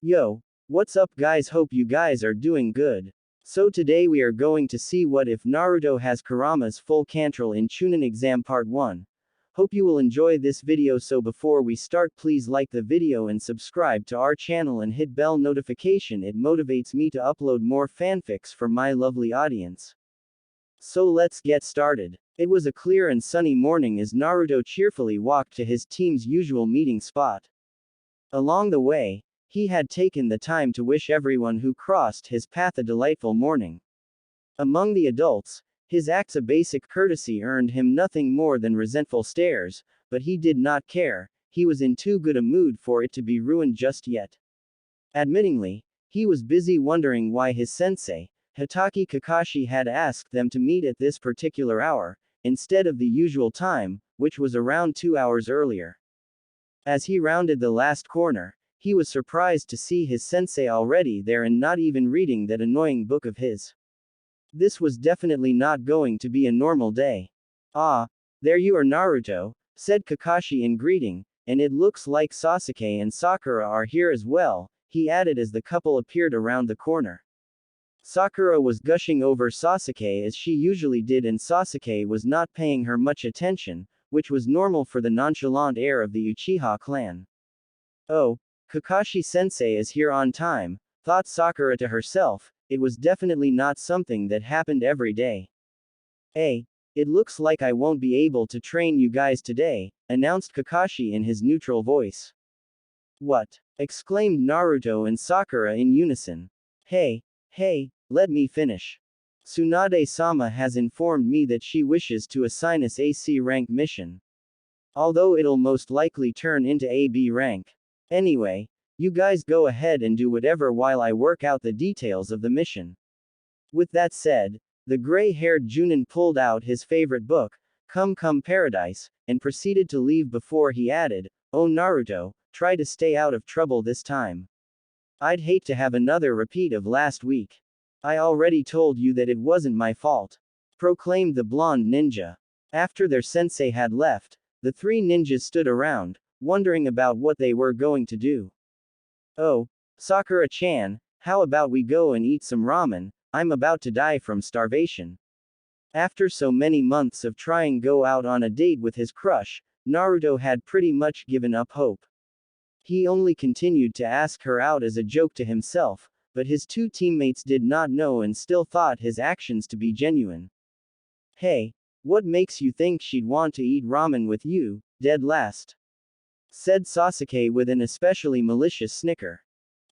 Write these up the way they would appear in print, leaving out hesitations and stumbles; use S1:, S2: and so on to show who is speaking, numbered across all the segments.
S1: Yo, what's up guys, hope you guys are doing good. So today we are going to see what if Naruto has Kurama's full Cantrol in Chunin exam part 1. Hope you will enjoy this video, so before we start please like the video and subscribe to our channel and hit bell notification, it motivates me to upload more fanfics for my lovely audience. So let's get started. It was a clear and sunny morning as Naruto cheerfully walked to his team's usual meeting spot. Along the way, he had taken the time to wish everyone who crossed his path a delightful morning. Among the adults, his acts of basic courtesy earned him nothing more than resentful stares, but he did not care. He was in too good a mood for it to be ruined just yet. Admittingly, he was busy wondering why his sensei, Hitaki Kakashi, had asked them to meet at this particular hour, instead of the usual time, which was around 2 hours earlier. As he rounded the last corner, he was surprised to see his sensei already there and not even reading that annoying book of his. This was definitely not going to be a normal day. "Ah, there you are Naruto," said Kakashi in greeting, "and it looks like Sasuke and Sakura are here as well," he added as the couple appeared around the corner. Sakura was gushing over Sasuke as she usually did, and Sasuke was not paying her much attention, which was normal for the nonchalant heir of the Uchiha clan. "Oh, Kakashi-sensei is here on time," thought Sakura to herself. It was definitely not something that happened every day. "Hey, it looks like I won't be able to train you guys today," announced Kakashi in his neutral voice. "What?" exclaimed Naruto and Sakura in unison. Hey, let me finish. Tsunade-sama has informed me that she wishes to assign us AC rank mission. Although it'll most likely turn into AB rank. Anyway, you guys go ahead and do whatever while I work out the details of the mission." With that said, the gray-haired Chunin pulled out his favorite book, Come Paradise, and proceeded to leave before he added, "Oh Naruto, try to stay out of trouble this time. I'd hate to have another repeat of last week. I already told you that it wasn't my fault," proclaimed the blonde ninja. After their sensei had left, the three ninjas stood around, wondering about what they were going to do. "Oh, Sakura-chan, how about we go and eat some ramen? I'm about to die from starvation." After so many months of trying go out on a date with his crush, Naruto had pretty much given up hope. He only continued to ask her out as a joke to himself, but his two teammates did not know and still thought his actions to be genuine. "Hey, what makes you think she'd want to eat ramen with you, dead last?" said Sasuke with an especially malicious snicker.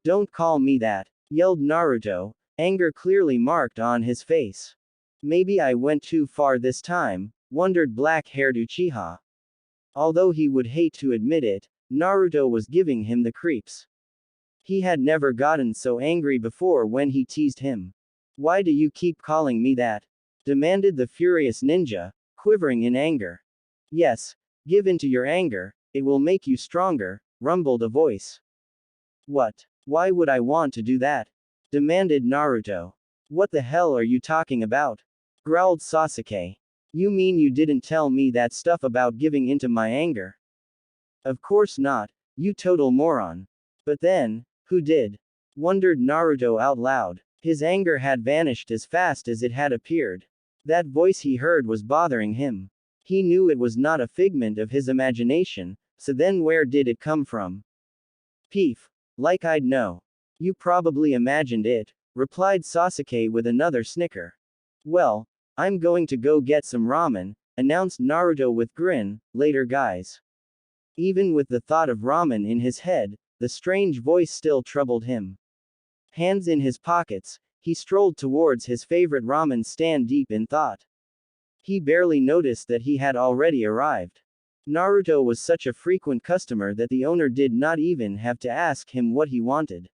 S1: "Don't call me that," yelled Naruto, anger clearly marked on his face. "Maybe I went too far this time," wondered black-haired Uchiha. Although he would hate to admit it, Naruto was giving him the creeps. He had never gotten so angry before when he teased him. "Why do you keep calling me that?" demanded the furious ninja, quivering in anger. "Yes, give in to your anger, it will make you stronger," rumbled a voice. "What? Why would I want to do that?" demanded Naruto. "What the hell are you talking about?" growled Sasuke. "You mean you didn't tell me that stuff about giving into my anger?" "Of course not, you total moron." "But then, who did?" wondered Naruto out loud. His anger had vanished as fast as it had appeared. That voice he heard was bothering him. He knew it was not a figment of his imagination, so then where did it come from? "Peef. Like I'd know. You probably imagined it," replied Sasuke with another snicker. "Well, I'm going to go get some ramen," announced Naruto with grin. "Later guys." Even with the thought of ramen in his head, the strange voice still troubled him. Hands in his pockets, he strolled towards his favorite ramen stand deep in thought. He barely noticed that he had already arrived. Naruto was such a frequent customer that the owner did not even have to ask him what he wanted.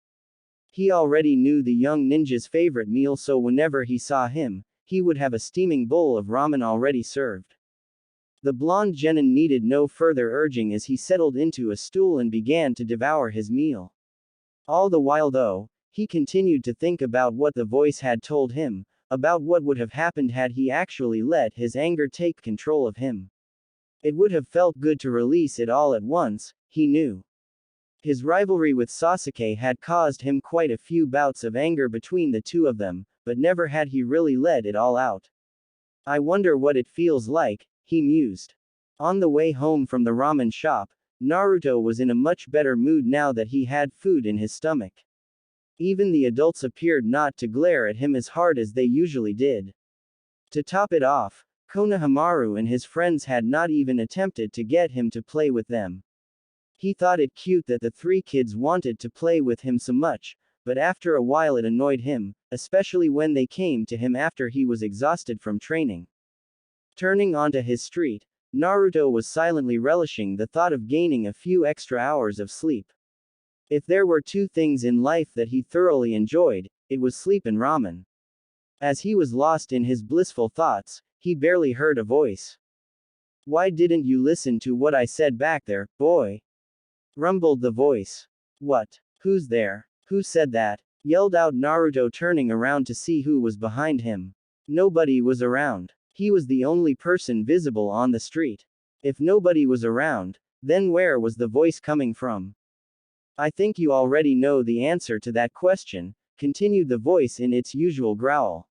S1: He already knew the young ninja's favorite meal, so whenever he saw him, he would have a steaming bowl of ramen already served. The blonde genin needed no further urging as he settled into a stool and began to devour his meal. All the while though, he continued to think about what the voice had told him, about what would have happened had he actually let his anger take control of him. It would have felt good to release it all at once, he knew. His rivalry with Sasuke had caused him quite a few bouts of anger between the two of them, but never had he really let it all out. I wonder what it feels like, he mused. On the way home from the ramen shop, Naruto was in a much better mood now that he had food in his stomach. Even the adults appeared not to glare at him as hard as they usually did. To top it off, Konohamaru and his friends had not even attempted to get him to play with them. He thought it cute that the three kids wanted to play with him so much, but after a while it annoyed him, especially when they came to him after he was exhausted from training. Turning onto his street, Naruto was silently relishing the thought of gaining a few extra hours of sleep. If there were two things in life that he thoroughly enjoyed, it was sleep and ramen. As he was lost in his blissful thoughts, he barely heard a voice. "Why didn't you listen to what I said back there, boy?" rumbled the voice. "What? Who's there? Who said that?" yelled out Naruto, turning around to see who was behind him. Nobody was around. He was the only person visible on the street. If nobody was around, then where was the voice coming from? "I think you already know the answer to that question," continued the voice in its usual growl.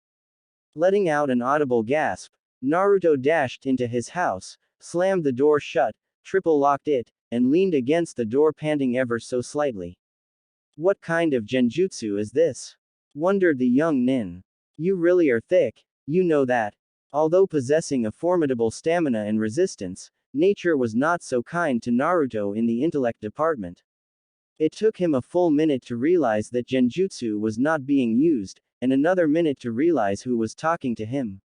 S1: Letting out an audible gasp, Naruto dashed into his house, slammed the door shut, triple locked it, and leaned against the door, panting ever so slightly. "What kind of genjutsu is this?" wondered the young nin. "You really are thick, you know that." Although possessing a formidable stamina and resistance, nature was not so kind to Naruto in the intellect department. It took him a full minute to realize that genjutsu was not being used, and another minute to realize who was talking to him.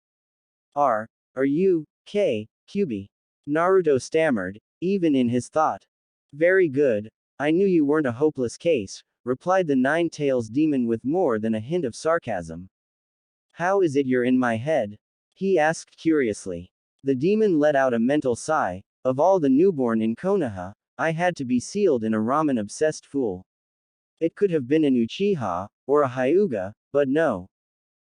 S1: Are you, Kyubi?" Naruto stammered, even in his thought. "Very good. I knew you weren't a hopeless case," replied the Nine-Tails demon with more than a hint of sarcasm. "How is it you're in my head?" he asked curiously. The demon let out a mental sigh. "Of all the newborn in Konoha, I had to be sealed in a ramen-obsessed fool. It could have been an Uchiha, or a Hyuga, but no.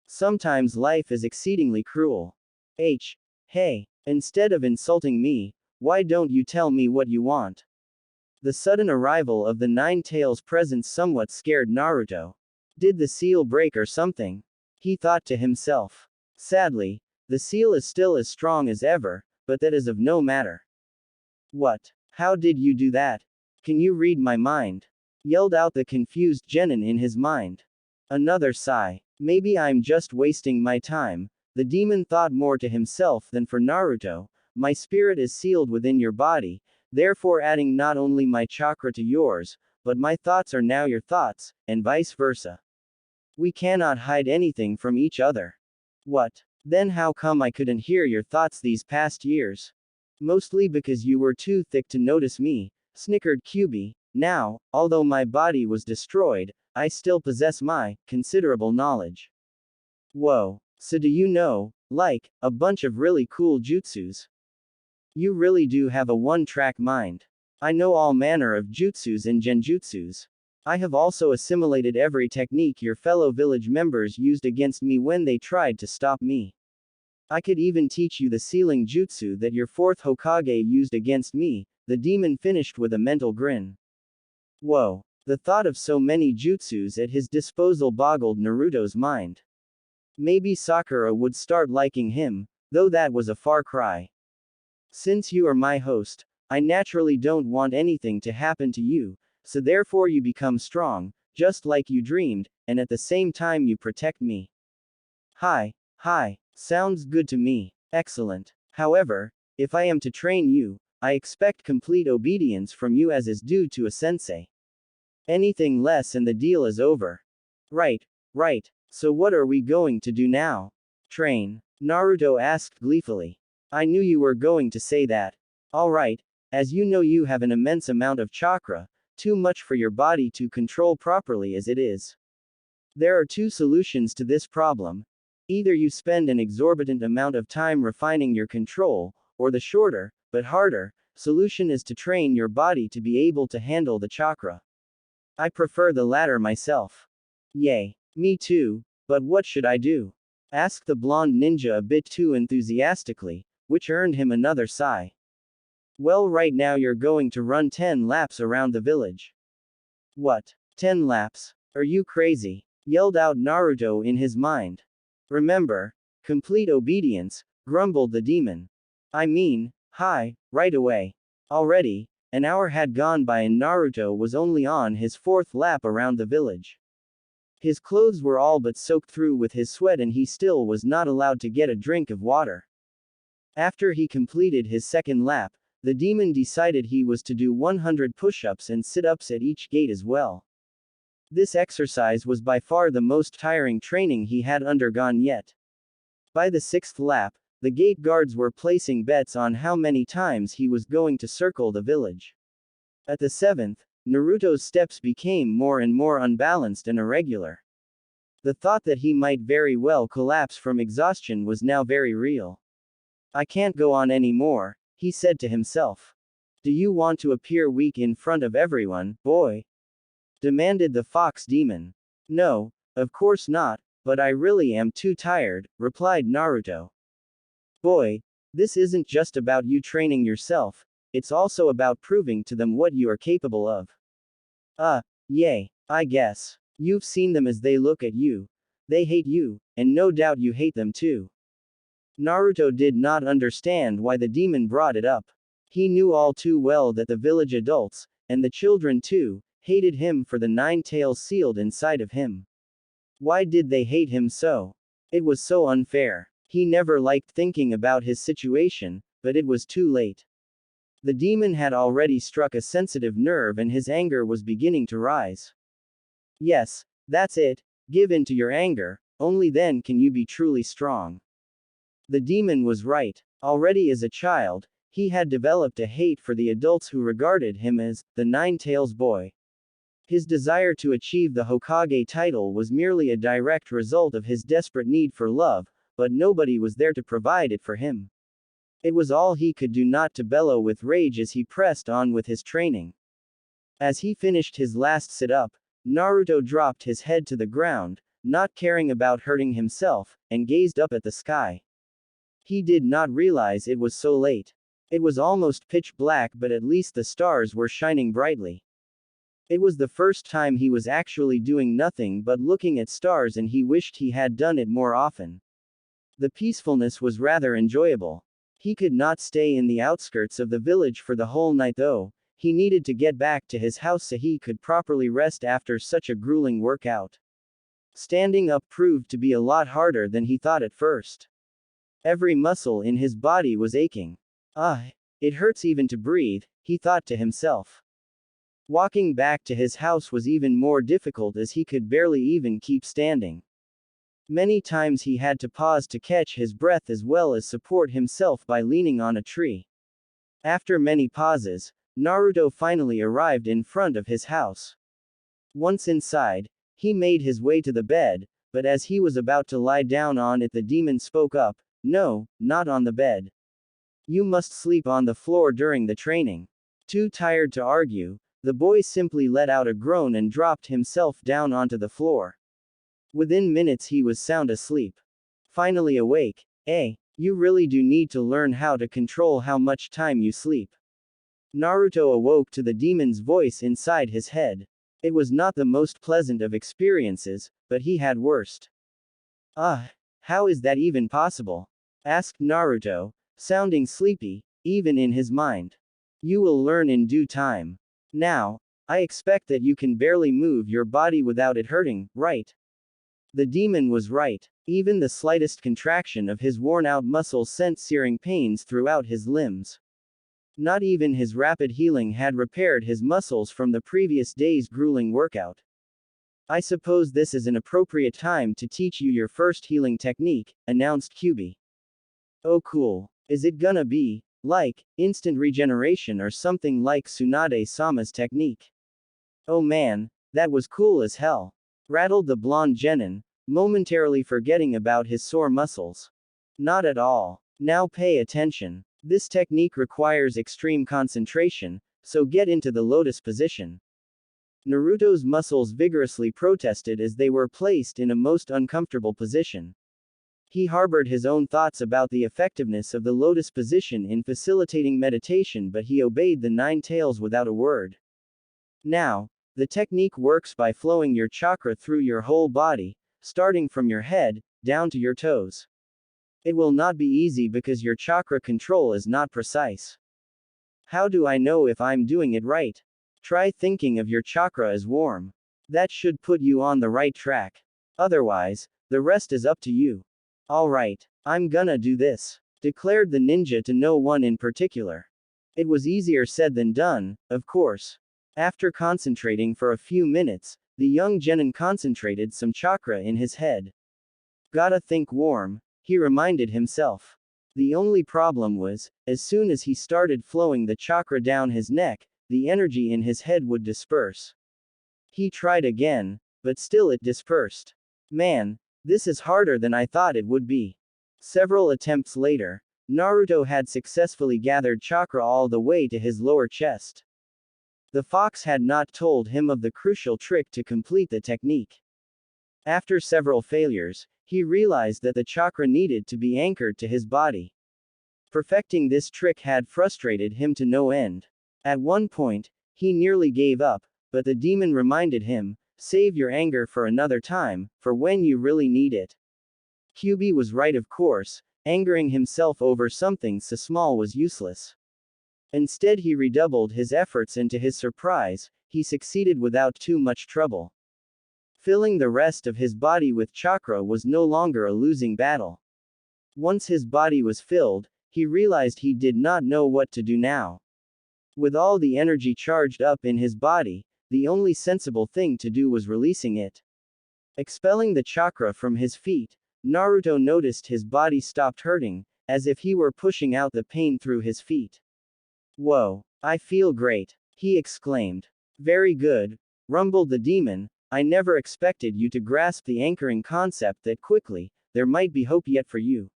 S1: Sometimes life is exceedingly cruel. Hey, instead of insulting me, why don't you tell me what you want?" The sudden arrival of the Nine-Tails' presence somewhat scared Naruto. Did the seal break or something? He thought to himself. Sadly, the seal is still as strong as ever, but that is of no matter. "What? How did you do that? Can you read my mind?" yelled out the confused genin in his mind. Another sigh. "Maybe I'm just wasting my time." The demon thought more to himself than for Naruto. "My spirit is sealed within your body, therefore adding not only my chakra to yours, but my thoughts are now your thoughts, and vice versa. We cannot hide anything from each other." "What? Then how come I couldn't hear your thoughts these past years?" "Mostly because you were too thick to notice me," snickered Kyubi. "Now, although my body was destroyed, I still possess my considerable knowledge." "Whoa. So do you know, like, a bunch of really cool jutsus? You really do have a one-track mind." "I know all manner of jutsus and genjutsus. I have also assimilated every technique your fellow village members used against me when they tried to stop me. I could even teach you the sealing jutsu that your fourth Hokage used against me," the demon finished with a mental grin. Whoa. The thought of so many jutsus at his disposal boggled Naruto's mind. Maybe Sakura would start liking him, though that was a far cry. "Since you are my host, I naturally don't want anything to happen to you, so therefore you become strong, just like you dreamed, and at the same time you protect me." Hi. Sounds good to me. Excellent. However, if I am to train you, I expect complete obedience from you as is due to a sensei. Anything less and the deal is over. Right. So what are we going to do now? Train? Naruto asked gleefully. I knew you were going to say that. Alright, as you know you have an immense amount of chakra, too much for your body to control properly as it is. There are two solutions to this problem. Either you spend an exorbitant amount of time refining your control, or the shorter, but harder, solution is to train your body to be able to handle the chakra. I prefer the latter myself. Yay. Me too, but what should I do? Asked the blonde ninja a bit too enthusiastically, which earned him another sigh. Well, right now you're going to run 10 laps around the village. What? 10 laps? Are you crazy? Yelled out Naruto in his mind. Remember, complete obedience, grumbled the demon. I mean, hi, right away. Already, an hour had gone by and Naruto was only on his fourth lap around the village. His clothes were all but soaked through with his sweat and he still was not allowed to get a drink of water. After he completed his second lap, the demon decided he was to do 100 push-ups and sit-ups at each gate as well. This exercise was by far the most tiring training he had undergone yet. By the sixth lap, the gate guards were placing bets on how many times he was going to circle the village. At the seventh, Naruto's steps became more and more unbalanced and irregular. The thought that he might very well collapse from exhaustion was now very real. I can't go on anymore, he said to himself. Do you want to appear weak in front of everyone, boy? Demanded the fox demon. No, of course not, but I really am too tired, replied Naruto. Boy, this isn't just about you training yourself, it's also about proving to them what you are capable of. Yay, I guess. You've seen them as they look at you. They hate you, and no doubt you hate them too. Naruto did not understand why the demon brought it up. He knew all too well that the village adults, and the children too, hated him for the 9 tails sealed inside of him. Why did they hate him so? It was so unfair. He never liked thinking about his situation, but it was too late. The demon had already struck a sensitive nerve and his anger was beginning to rise. Yes, that's it, give in to your anger, only then can you be truly strong. The demon was right. Already as a child, he had developed a hate for the adults who regarded him as the 9 tails boy. His desire to achieve the Hokage title was merely a direct result of his desperate need for love, but nobody was there to provide it for him. It was all he could do not to bellow with rage as he pressed on with his training. As he finished his last sit-up, Naruto dropped his head to the ground, not caring about hurting himself, and gazed up at the sky. He did not realize it was so late. It was almost pitch black, but at least the stars were shining brightly. It was the first time he was actually doing nothing but looking at stars and he wished he had done it more often. The peacefulness was rather enjoyable. He could not stay in the outskirts of the village for the whole night though, he needed to get back to his house so he could properly rest after such a grueling workout. Standing up proved to be a lot harder than he thought at first. Every muscle in his body was aching. It hurts even to breathe, he thought to himself. Walking back to his house was even more difficult as he could barely even keep standing. Many times he had to pause to catch his breath as well as support himself by leaning on a tree. After many pauses, Naruto finally arrived in front of his house. Once inside, he made his way to the bed, but as he was about to lie down on it the demon spoke up, "No, not on the bed. You must sleep on the floor during the training." Too tired to argue, the boy simply let out a groan and dropped himself down onto the floor. Within minutes he was sound asleep. Finally awake. You really do need to learn how to control how much time you sleep. Naruto awoke to the demon's voice inside his head. It was not the most pleasant of experiences, but he had worse. How is that even possible? Asked Naruto, sounding sleepy, even in his mind. You will learn in due time. Now, I expect that you can barely move your body without it hurting, right? The demon was right. Even the slightest contraction of his worn-out muscles sent searing pains throughout his limbs. Not even his rapid healing had repaired his muscles from the previous day's grueling workout. I suppose this is an appropriate time to teach you your first healing technique, announced Kyubi. Oh cool. Is it gonna be, like, instant regeneration or something like Tsunade-sama's technique? Oh man, that was cool as hell. Rattled the blonde genin, momentarily forgetting about his sore muscles. Not at all. Now pay attention. This technique requires extreme concentration, so get into the lotus position. Naruto's muscles vigorously protested as they were placed in a most uncomfortable position. He harbored his own thoughts about the effectiveness of the lotus position in facilitating meditation, but he obeyed the 9 tails without a word. Now, The technique works by flowing your chakra through your whole body, starting from your head, down to your toes. It will not be easy because your chakra control is not precise. How do I know if I'm doing it right? Try thinking of your chakra as warm. That should put you on the right track. Otherwise, the rest is up to you. Alright, I'm gonna do this, declared the ninja to no one in particular. It was easier said than done, of course. After concentrating for a few minutes, the young genin concentrated some chakra in his head. Gotta think warm, he reminded himself. The only problem was, as soon as he started flowing the chakra down his neck, the energy in his head would disperse. He tried again, but still it dispersed. Man, this is harder than I thought it would be. Several attempts later, Naruto had successfully gathered chakra all the way to his lower chest. The fox had not told him of the crucial trick to complete the technique. After several failures, he realized that the chakra needed to be anchored to his body. Perfecting this trick had frustrated him to no end. At one point, he nearly gave up, but the demon reminded him, "Save your anger for another time, for when you really need it." Kyubi was right, of course. Angering himself over something so small was useless. Instead, he redoubled his efforts, and to his surprise, he succeeded without too much trouble. Filling the rest of his body with chakra was no longer a losing battle. Once his body was filled, he realized he did not know what to do now. With all the energy charged up in his body, the only sensible thing to do was releasing it. Expelling the chakra from his feet, Naruto noticed his body stopped hurting, as if he were pushing out the pain through his feet. "Whoa, I feel great," he exclaimed. "Very good," rumbled the demon. "I never expected you to grasp the anchoring concept that quickly. There might be hope yet for you."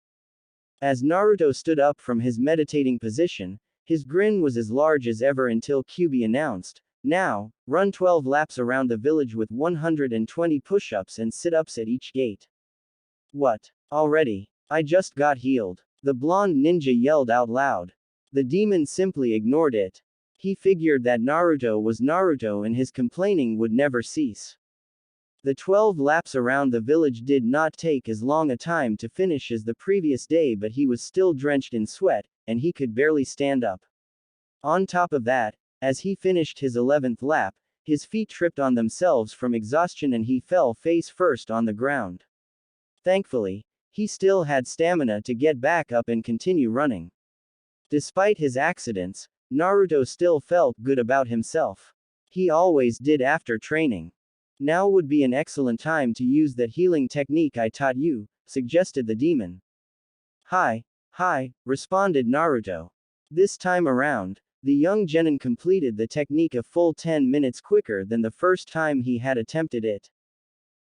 S1: As Naruto stood up from his meditating position, his grin was as large as ever until Kyubi announced, "Now, run 12 laps around the village with 120 push-ups and sit-ups at each gate." "What? Already? I just got healed," the blonde ninja yelled out loud. The demon simply ignored it. He figured that Naruto was Naruto and his complaining would never cease. The 12 laps around the village did not take as long a time to finish as the previous day, but he was still drenched in sweat, and he could barely stand up. On top of that, as he finished his 11th lap, his feet tripped on themselves from exhaustion and he fell face first on the ground. Thankfully, he still had stamina to get back up and continue running. Despite his accidents, Naruto still felt good about himself. He always did after training. "Now would be an excellent time to use that healing technique I taught you," suggested the demon. Hi, responded Naruto. This time around, the young genin completed the technique a full 10 minutes quicker than the first time he had attempted it.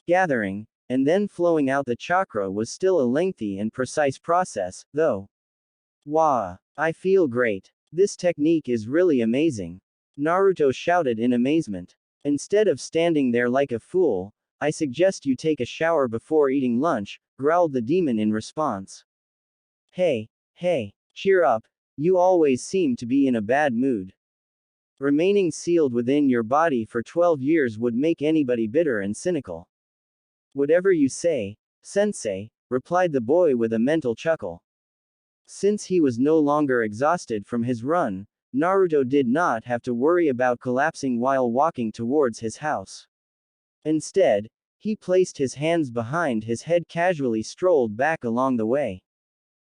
S1: Gathering, and then flowing out the chakra was still a lengthy and precise process, though. "Wow, I feel great. This technique is really amazing," Naruto shouted in amazement. "Instead of standing there like a fool, I suggest you take a shower before eating lunch," growled the demon in response. Hey, cheer up, you always seem to be in a bad mood. Remaining sealed within your body for 12 years would make anybody bitter and cynical." "Whatever you say, sensei," replied the boy with a mental chuckle. Since he was no longer exhausted from his run, Naruto did not have to worry about collapsing while walking towards his house. Instead, he placed his hands behind his head, casually strolled back along the way.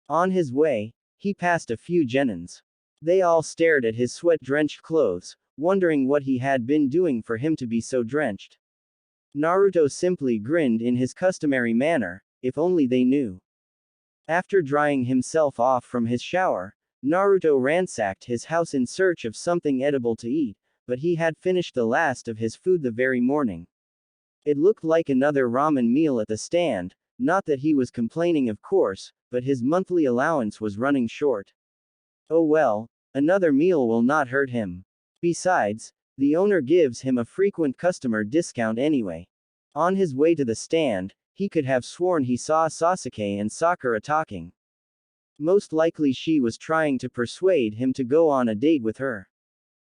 S1: On his way, he passed a few genins. They all stared at his sweat-drenched clothes, wondering what he had been doing for him to be so drenched. Naruto simply grinned in his customary manner, if only they knew. After drying himself off from his shower, Naruto ransacked his house in search of something edible to eat, but he had finished the last of his food the very morning. It looked like another ramen meal at the stand, not that he was complaining, of course, but his monthly allowance was running short. Oh well, another meal will not hurt him. Besides, the owner gives him a frequent customer discount anyway. On his way to the stand, he could have sworn he saw Sasuke and Sakura talking. Most likely she was trying to persuade him to go on a date with her.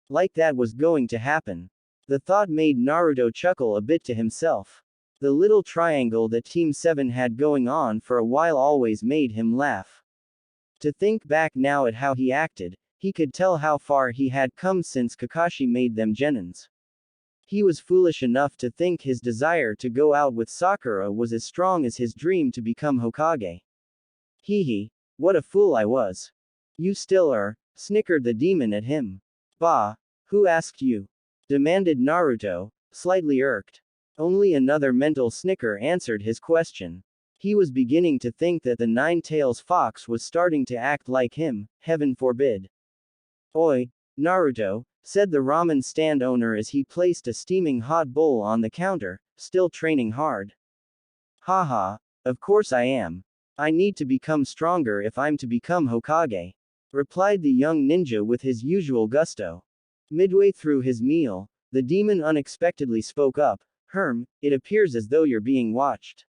S1: Like that was going to happen. The thought made Naruto chuckle a bit to himself. The little triangle that Team 7 had going on for a while always made him laugh. To think back now at how he acted, he could tell how far he had come since Kakashi made them genins. He was foolish enough to think his desire to go out with Sakura was as strong as his dream to become Hokage. Hee, what a fool I was. You still are, snickered the demon at him. Bah, who asked you? Demanded Naruto, slightly irked. Only another mental snicker answered his question. He was beginning to think that the Nine-Tails Fox was starting to act like him, heaven forbid. Oi, Naruto, said the ramen stand owner as he placed a steaming hot bowl on the counter, still training hard. Haha, of course I am. I need to become stronger if I'm to become Hokage, replied the young ninja with his usual gusto. Midway through his meal, the demon unexpectedly spoke up. It appears as though you're being watched.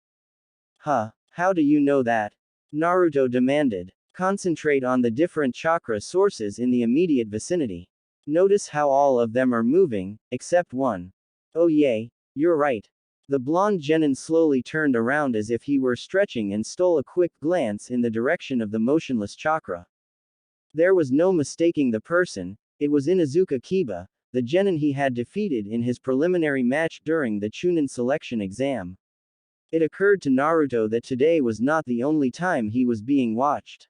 S1: Huh, how do you know that? Naruto demanded. Concentrate on the different chakra sources in the immediate vicinity. Notice how all of them are moving, except one. Oh yay, you're right. The blonde genin slowly turned around as if he were stretching and stole a quick glance in the direction of the motionless chakra. There was no mistaking the person, it was Inuzuka Kiba, the genin he had defeated in his preliminary match during the Chunin selection exam. It occurred to Naruto that today was not the only time he was being watched.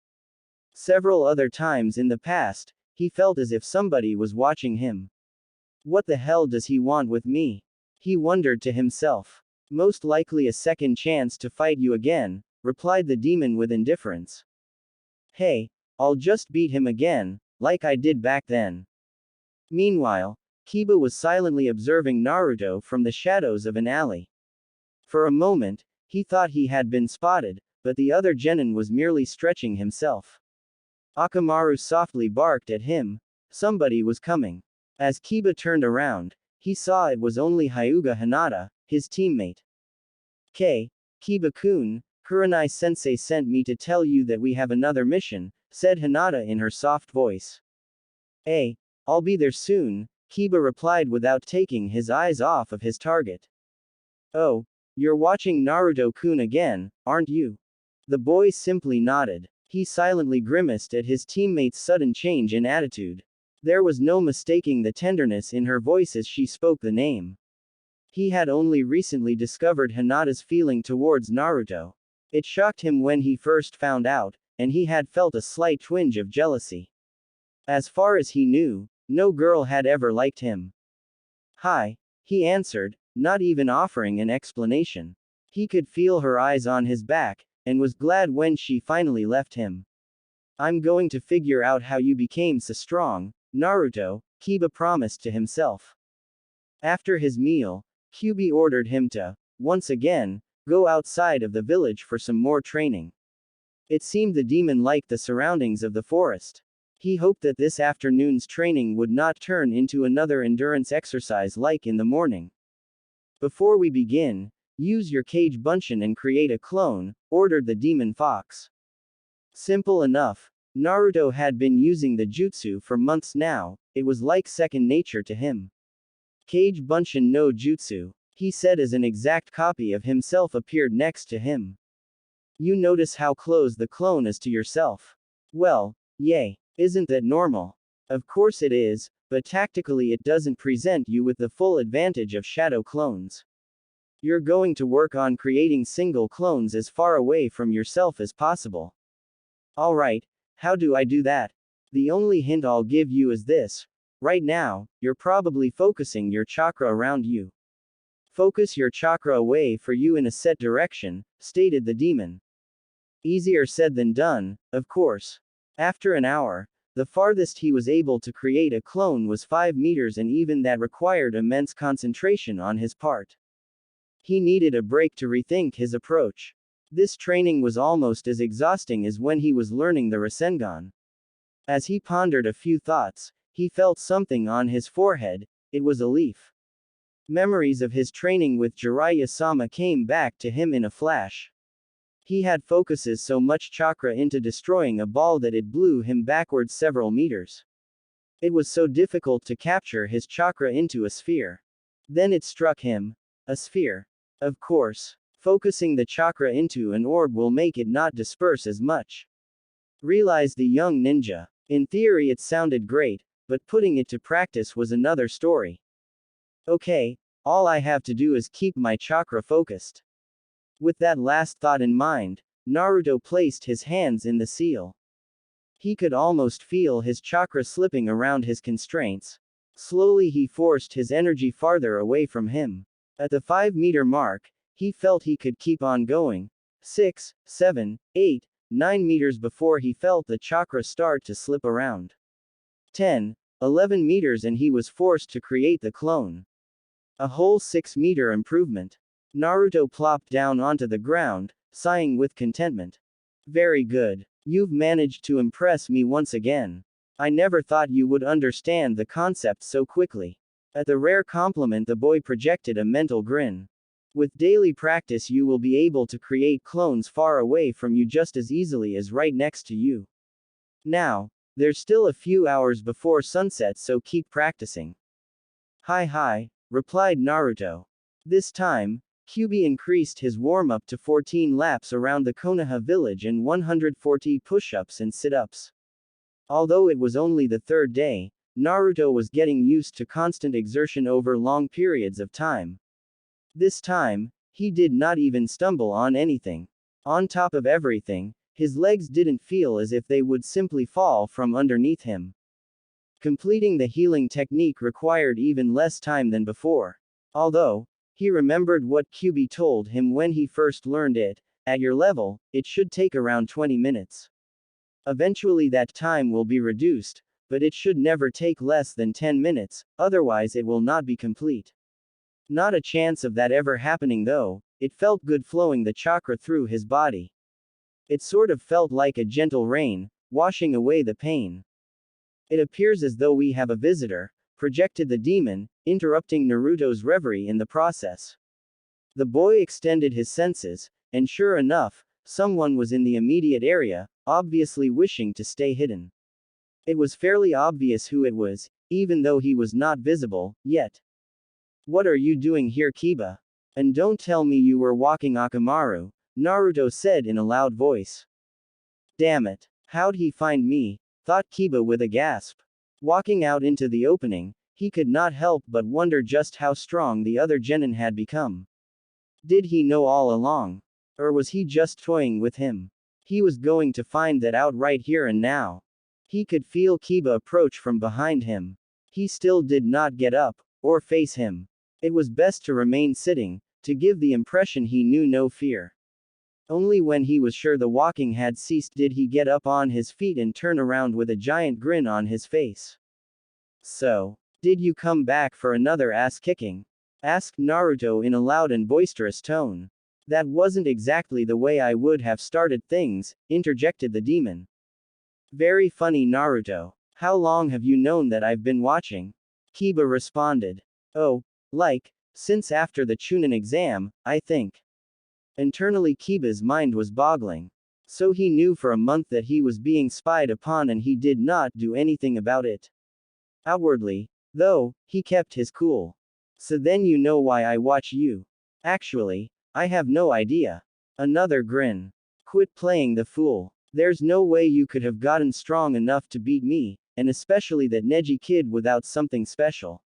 S1: Several other times in the past, he felt as if somebody was watching him. What the hell does he want with me? He wondered to himself. Most likely a second chance to fight you again, replied the demon with indifference. Hey, I'll just beat him again, like I did back then. Meanwhile, Kiba was silently observing Naruto from the shadows of an alley. For a moment, he thought he had been spotted, but the other genin was merely stretching himself. Akamaru softly barked at him. Somebody was coming. As Kiba turned around, he saw it was only Hyuga Hinata, his teammate. Kiba-kun, Kurenai-sensei sent me to tell you that we have another mission, said Hinata in her soft voice. I'll be there soon, Kiba replied without taking his eyes off of his target. Oh, you're watching Naruto-kun again, aren't you? The boy simply nodded. He silently grimaced at his teammate's sudden change in attitude. There was no mistaking the tenderness in her voice as she spoke the name. He had only recently discovered Hinata's feeling towards Naruto. It shocked him when he first found out, and he had felt a slight twinge of jealousy. As far as he knew, no girl had ever liked him. Hi, he answered, not even offering an explanation. He could feel her eyes on his back, and was glad when she finally left him. I'm going to figure out how you became so strong, Naruto, Kiba promised to himself. After his meal, Kyubi ordered him to, once again, go outside of the village for some more training. It seemed the demon liked the surroundings of the forest. He hoped that this afternoon's training would not turn into another endurance exercise like in the morning. Before we begin, use your Kage Bunshin and create a clone, ordered the demon fox. Simple enough. Naruto had been using the jutsu for months now, it was like second nature to him. Kage Bunshin no Jutsu, he said as an exact copy of himself appeared next to him. You notice how close the clone is to yourself. Well, yay. Isn't that normal? Of course it is, but tactically it doesn't present you with the full advantage of shadow clones. You're going to work on creating single clones as far away from yourself as possible. Alright, how do I do that? The only hint I'll give you is this. Right now, you're probably focusing your chakra around you. Focus your chakra away for you in a set direction, stated the demon. Easier said than done, of course. After an hour, the farthest he was able to create a clone was 5 meters, and even that required immense concentration on his part. He needed a break to rethink his approach. This training was almost as exhausting as when he was learning the Rasengan. As he pondered a few thoughts, he felt something on his forehead. It was a leaf. Memories of his training with Jiraiya-sama came back to him in a flash. He had focuses so much chakra into destroying a ball that it blew him backwards several meters. It was so difficult to capture his chakra into a sphere. Then it struck him. A sphere. Of course. Focusing the chakra into an orb will make it not disperse as much. Realized the young ninja. In theory it sounded great, but putting it to practice was another story. Okay, all I have to do is keep my chakra focused. With that last thought in mind, Naruto placed his hands in the seal. He could almost feel his chakra slipping around his constraints. Slowly he forced his energy farther away from him. At the 5-meter mark, he felt he could keep on going. 6, 7, 8, 9 meters before he felt the chakra start to slip around. 10, 11 meters and he was forced to create the clone. A whole 6-meter improvement. Naruto plopped down onto the ground, sighing with contentment. Very good. You've managed to impress me once again. I never thought you would understand the concept so quickly. At the rare compliment the boy projected a mental grin. With daily practice you will be able to create clones far away from you just as easily as right next to you. Now, there's still a few hours before sunset so keep practicing. Hi, replied Naruto. This time, Kyubi increased his warm-up to 14 laps around the Konoha village and 140 push-ups and sit-ups. Although it was only the third day, Naruto was getting used to constant exertion over long periods of time. This time, he did not even stumble on anything. On top of everything, his legs didn't feel as if they would simply fall from underneath him. Completing the healing technique required even less time than before. Although, he remembered what Kyubi told him when he first learned it, at your level, it should take around 20 minutes. Eventually that time will be reduced, but it should never take less than 10 minutes, otherwise it will not be complete. Not a chance of that ever happening though, it felt good flowing the chakra through his body. It sort of felt like a gentle rain, washing away the pain. It appears as though we have a visitor, projected the demon, interrupting Naruto's reverie in the process. The boy extended his senses, and sure enough, someone was in the immediate area, obviously wishing to stay hidden. It was fairly obvious who it was, even though he was not visible, yet. What are you doing here, Kiba? And don't tell me you were walking Akamaru, Naruto said in a loud voice. Damn it. How'd he find me? Thought Kiba with a gasp. Walking out into the opening, he could not help but wonder just how strong the other genin had become. Did he know all along? Or was he just toying with him? He was going to find that out right here and now. He could feel Kiba approach from behind him. He still did not get up, or face him. It was best to remain sitting, to give the impression he knew no fear. Only when he was sure the walking had ceased did he get up on his feet and turn around with a giant grin on his face. So, did you come back for another ass-kicking? Asked Naruto in a loud and boisterous tone. That wasn't exactly the way I would have started things, interjected the demon. Very funny, Naruto. How long have you known that I've been watching? Kiba responded. Oh, since after the Chunin exam, I think. Internally Kiba's mind was boggling. So he knew for a month that he was being spied upon and he did not do anything about it. Outwardly, though, he kept his cool. So then you know why I watch you. Actually, I have no idea. Another grin. Quit playing the fool. There's no way you could have gotten strong enough to beat me, and especially that Neji kid without something special.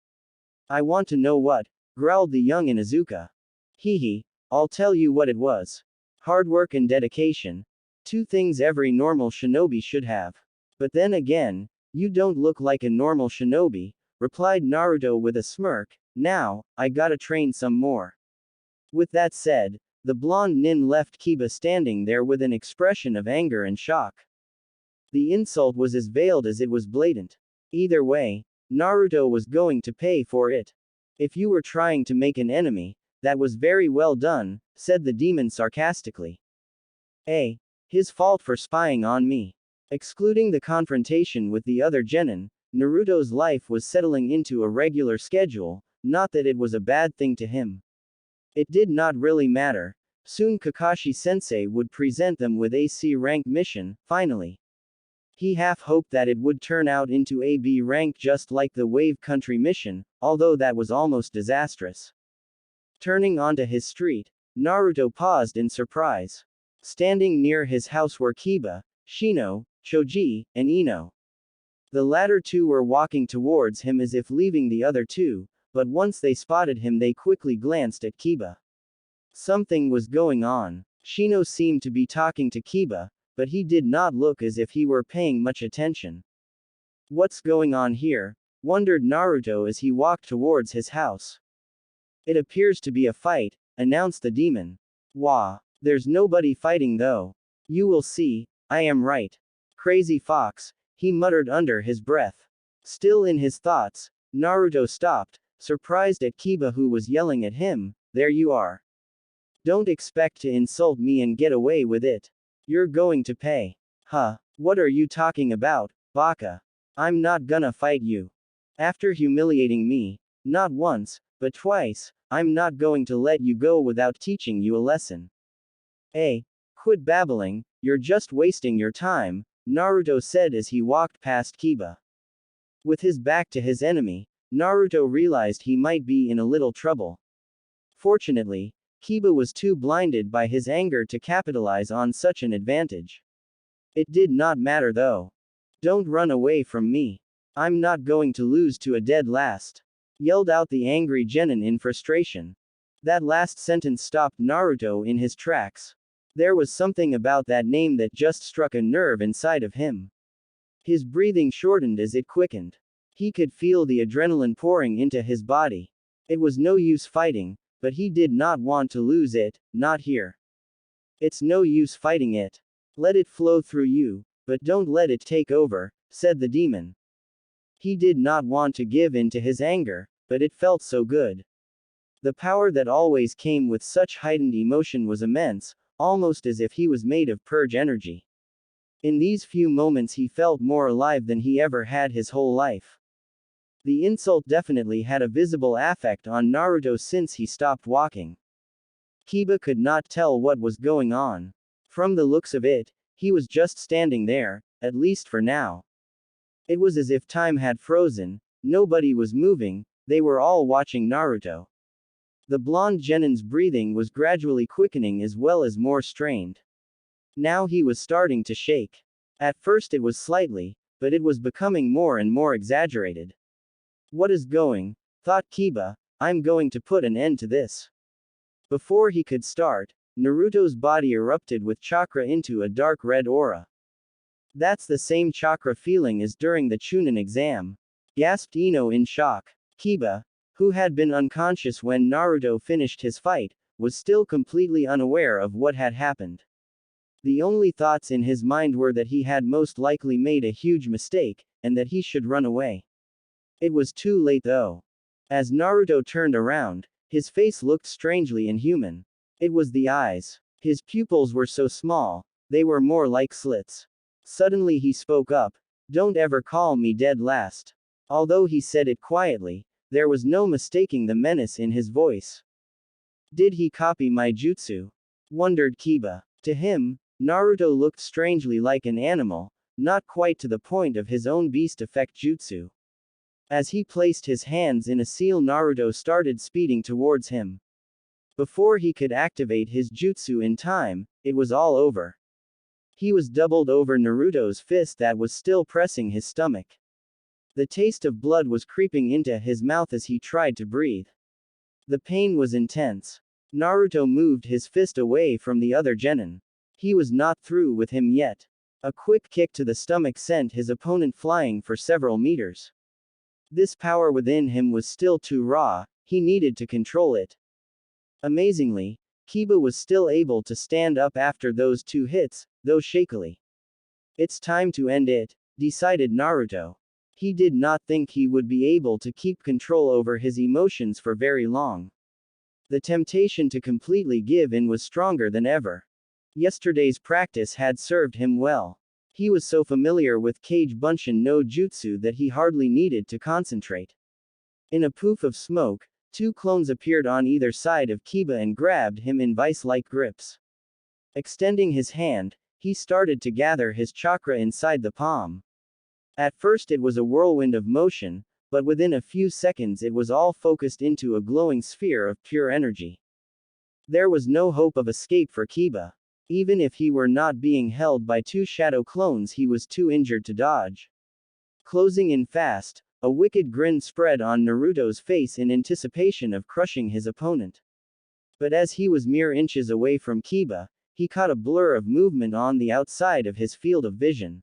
S1: I want to know what, growled the young Inuzuka. Hee, I'll tell you what it was. Hard work and dedication. 2 things every normal shinobi should have. But then again, you don't look like a normal shinobi, replied Naruto with a smirk. Now, I gotta train some more. With that said, the blonde nin left Kiba standing there with an expression of anger and shock. The insult was as veiled as it was blatant. Either way, Naruto was going to pay for it. If you were trying to make an enemy, that was very well done, said the demon sarcastically. His fault for spying on me. Excluding the confrontation with the other genin, Naruto's life was settling into a regular schedule, not that it was a bad thing to him. It did not really matter. Soon Kakashi-sensei would present them with AC rank mission, finally. He half hoped that it would turn out into a B rank just like the Wave Country mission, although that was almost disastrous. Turning onto his street, Naruto paused in surprise. Standing near his house were Kiba, Shino, Choji, and Ino. The latter two were walking towards him as if leaving the other two, but once they spotted him they quickly glanced at Kiba. Something was going on. Shino seemed to be talking to Kiba, but he did not look as if he were paying much attention. What's going on here? Wondered Naruto as he walked towards his house. It appears to be a fight, announced the demon. Wah. There's nobody fighting though. You will see, I am right. Crazy fox, he muttered under his breath. Still in his thoughts, Naruto stopped, surprised at Kiba who was yelling at him, there you are. Don't expect to insult me and get away with it. You're going to pay. Huh, what are you talking about, Baka? I'm not gonna fight you. After humiliating me, not once, but twice, I'm not going to let you go without teaching you a lesson. Hey, quit babbling, you're just wasting your time, Naruto said as he walked past Kiba. With his back to his enemy, Naruto realized he might be in a little trouble. Fortunately, Kiba was too blinded by his anger to capitalize on such an advantage. It did not matter though. Don't run away from me. I'm not going to lose to a dead last. Yelled out the angry genin in frustration. That last sentence stopped Naruto in his tracks. There was something about that name that just struck a nerve inside of him. His breathing shortened as it quickened. He could feel the adrenaline pouring into his body. It was no use fighting, but he did not want to lose it, not here. It's no use fighting it. Let it flow through you, but don't let it take over, said the demon. He did not want to give in to his anger, but it felt so good. The power that always came with such heightened emotion was immense, almost as if he was made of purge energy. In these few moments he felt more alive than he ever had his whole life. The insult definitely had a visible effect on Naruto since he stopped walking. Kiba could not tell what was going on. From the looks of it, he was just standing there, at least for now. It was as if time had frozen, nobody was moving, they were all watching Naruto. The blonde genin's breathing was gradually quickening as well as more strained. Now he was starting to shake. At first it was slightly, but it was becoming more and more exaggerated. What is going? Thought Kiba, I'm going to put an end to this. Before he could start, Naruto's body erupted with chakra into a dark red aura. That's the same chakra feeling as during the Chunin exam. Gasped Ino in shock. Kiba, who had been unconscious when Naruto finished his fight, was still completely unaware of what had happened. The only thoughts in his mind were that he had most likely made a huge mistake, and that he should run away. It was too late though. As Naruto turned around, his face looked strangely inhuman. It was the eyes. His pupils were so small, they were more like slits. Suddenly he spoke up, don't ever call me dead last. Although he said it quietly, there was no mistaking the menace in his voice. Did he copy my jutsu? Wondered Kiba. To him, Naruto looked strangely like an animal, not quite to the point of his own beast effect jutsu. As he placed his hands in a seal, Naruto started speeding towards him. Before he could activate his jutsu in time, it was all over. He was doubled over Naruto's fist that was still pressing his stomach. The taste of blood was creeping into his mouth as he tried to breathe. The pain was intense. Naruto moved his fist away from the other genin. He was not through with him yet. A quick kick to the stomach sent his opponent flying for several meters. This power within him was still too raw, he needed to control it. Amazingly, Kiba was still able to stand up after those two hits, though shakily. It's time to end it, decided Naruto. He did not think he would be able to keep control over his emotions for very long. The temptation to completely give in was stronger than ever. Yesterday's practice had served him well. He was so familiar with Kage Bunshin no Jutsu that he hardly needed to concentrate. In a poof of smoke, two clones appeared on either side of Kiba and grabbed him in vice-like grips. Extending his hand, he started to gather his chakra inside the palm. At first it was a whirlwind of motion, but within a few seconds it was all focused into a glowing sphere of pure energy. There was no hope of escape for Kiba. Even if he were not being held by two shadow clones, he was too injured to dodge. Closing in fast, a wicked grin spread on Naruto's face in anticipation of crushing his opponent. But as he was mere inches away from Kiba, he caught a blur of movement on the outside of his field of vision.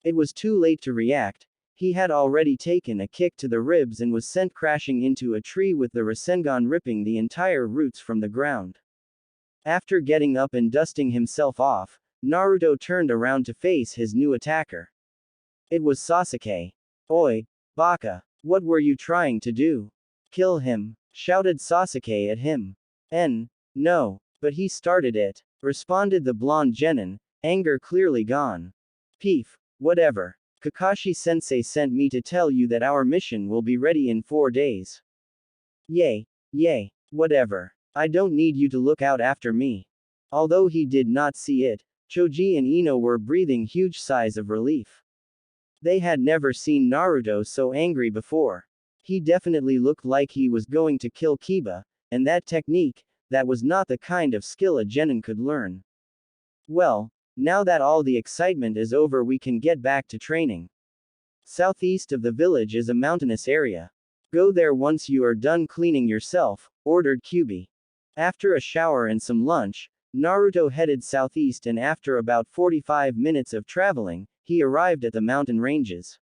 S1: It was too late to react. He had already taken a kick to the ribs and was sent crashing into a tree with the Rasengan ripping the entire roots from the ground. After getting up and dusting himself off, Naruto turned around to face his new attacker. It was Sasuke. "Oi, Baka, what were you trying to do? Kill him," shouted Sasuke at him. No, but he started it," responded the blonde genin, anger clearly gone. "Peef, whatever. Kakashi-sensei sent me to tell you that our mission will be ready in 4 days. Yay, whatever. I don't need you to look out after me." Although he did not see it, Choji and Ino were breathing huge sighs of relief. They had never seen Naruto so angry before. He definitely looked like he was going to kill Kiba, and that technique, that was not the kind of skill a genin could learn. Well, now that all the excitement is over, we can get back to training. Southeast of the village is a mountainous area. Go there once you are done cleaning yourself, ordered Kyubi. After a shower and some lunch, Naruto headed southeast, and after about 45 minutes of traveling, he arrived at the mountain ranges.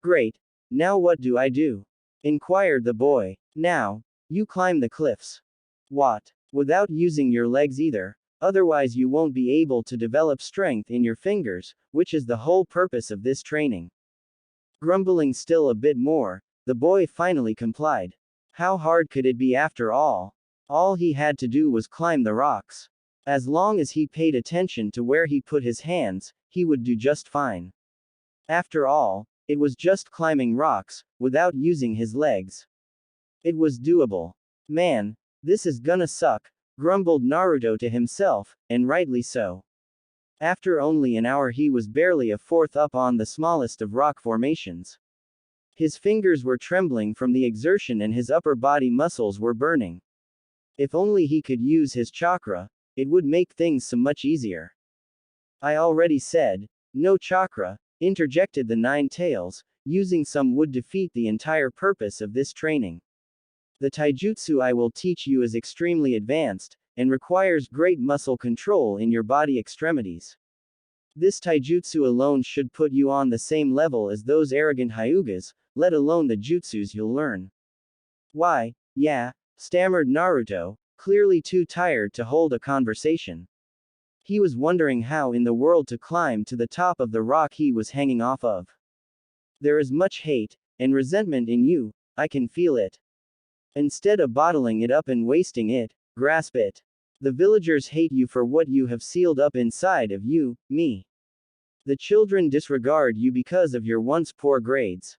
S1: "Great. Now what do I do?" inquired the boy. "Now, you climb the cliffs." "What? Without using your legs either? Otherwise you won't be able to develop strength in your fingers, which is the whole purpose of this training." Grumbling still a bit more, the boy finally complied. How hard could it be after all? All he had to do was climb the rocks. As long as he paid attention to where he put his hands, he would do just fine. After all, it was just climbing rocks, without using his legs. It was doable. "Man, this is gonna suck," grumbled Naruto to himself, and rightly so. After only an hour he was barely a fourth up on the smallest of rock formations. His fingers were trembling from the exertion and his upper body muscles were burning. If only he could use his chakra, it would make things so much easier. "I already said, no chakra," interjected the Nine Tails, "using some would defeat the entire purpose of this training. The taijutsu I will teach you is extremely advanced, and requires great muscle control in your body extremities. This taijutsu alone should put you on the same level as those arrogant Hyugas, let alone the jutsus you'll learn." "Why, yeah," stammered Naruto, clearly too tired to hold a conversation. He was wondering how in the world to climb to the top of the rock he was hanging off of. "There is much hate and resentment in you, I can feel it. Instead of bottling it up and wasting it, grasp it. The villagers hate you for what you have sealed up inside of you, me. The children disregard you because of your once poor grades.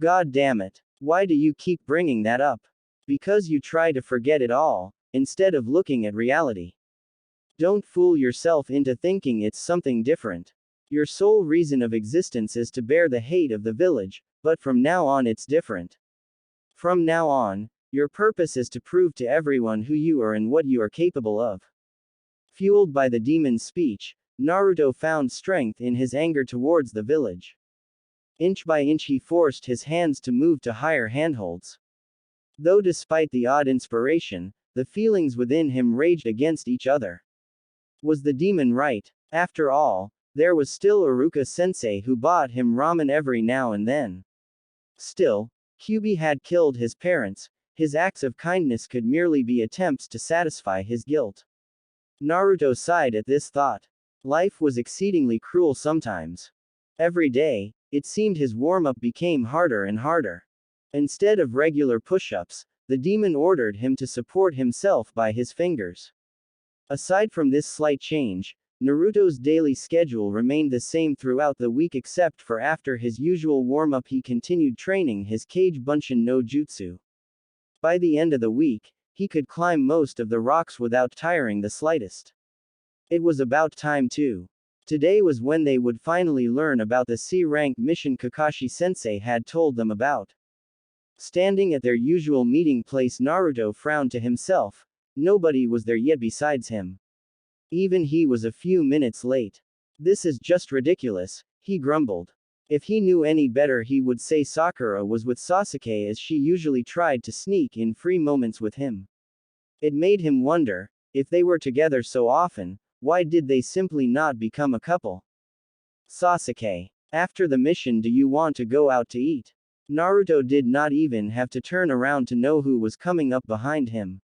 S1: God damn it. Why do you keep bringing that up? Because you try to forget it all, instead of looking at reality. Don't fool yourself into thinking it's something different. Your sole reason of existence is to bear the hate of the village, but from now on it's different. From now on, your purpose is to prove to everyone who you are and what you are capable of." Fueled by the demon's speech, Naruto found strength in his anger towards the village. Inch by inch he forced his hands to move to higher handholds. Though despite the odd inspiration, the feelings within him raged against each other. Was the demon right? After all, there was still Iruka-sensei who bought him ramen every now and then. Still, Kyubi had killed his parents. His acts of kindness could merely be attempts to satisfy his guilt. Naruto sighed at this thought. Life was exceedingly cruel sometimes. Every day, it seemed his warm-up became harder and harder. Instead of regular push-ups, the demon ordered him to support himself by his fingers. Aside from this slight change, Naruto's daily schedule remained the same throughout the week except for after his usual warm-up he continued training his Kage Bunshin no Jutsu. By the end of the week, he could climb most of the rocks without tiring the slightest. It was about time to Today was when they would finally learn about the C-rank mission Kakashi-sensei had told them about. Standing at their usual meeting place, Naruto frowned to himself. Nobody was there yet besides him. Even he was a few minutes late. This is just ridiculous, he grumbled. If he knew any better, he would say Sakura was with Sasuke, as she usually tried to sneak in free moments with him. It made him wonder, if they were together so often, why did they simply not become a couple? Sasuke, after the mission, do you want to go out to eat? Naruto did not even have to turn around to know who was coming up behind him.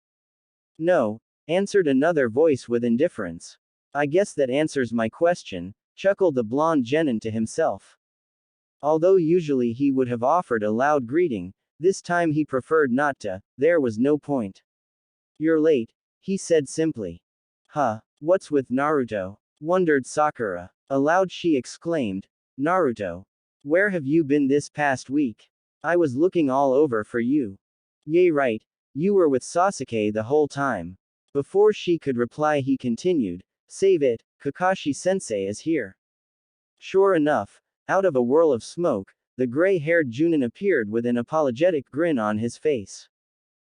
S1: No, answered another voice with indifference. I guess that answers my question, chuckled the blonde genin to himself. Although usually he would have offered a loud greeting, this time he preferred not to. There was no point. You're late, he said simply. Huh, what's with Naruto? Wondered Sakura. Aloud she exclaimed, Naruto, where have you been this past week? I was looking all over for you. Yay, right, you were with Sasuke the whole time. Before she could reply, he continued, save it, Kakashi-sensei is here. Sure enough, out of a whirl of smoke, the gray-haired Chunin appeared with an apologetic grin on his face.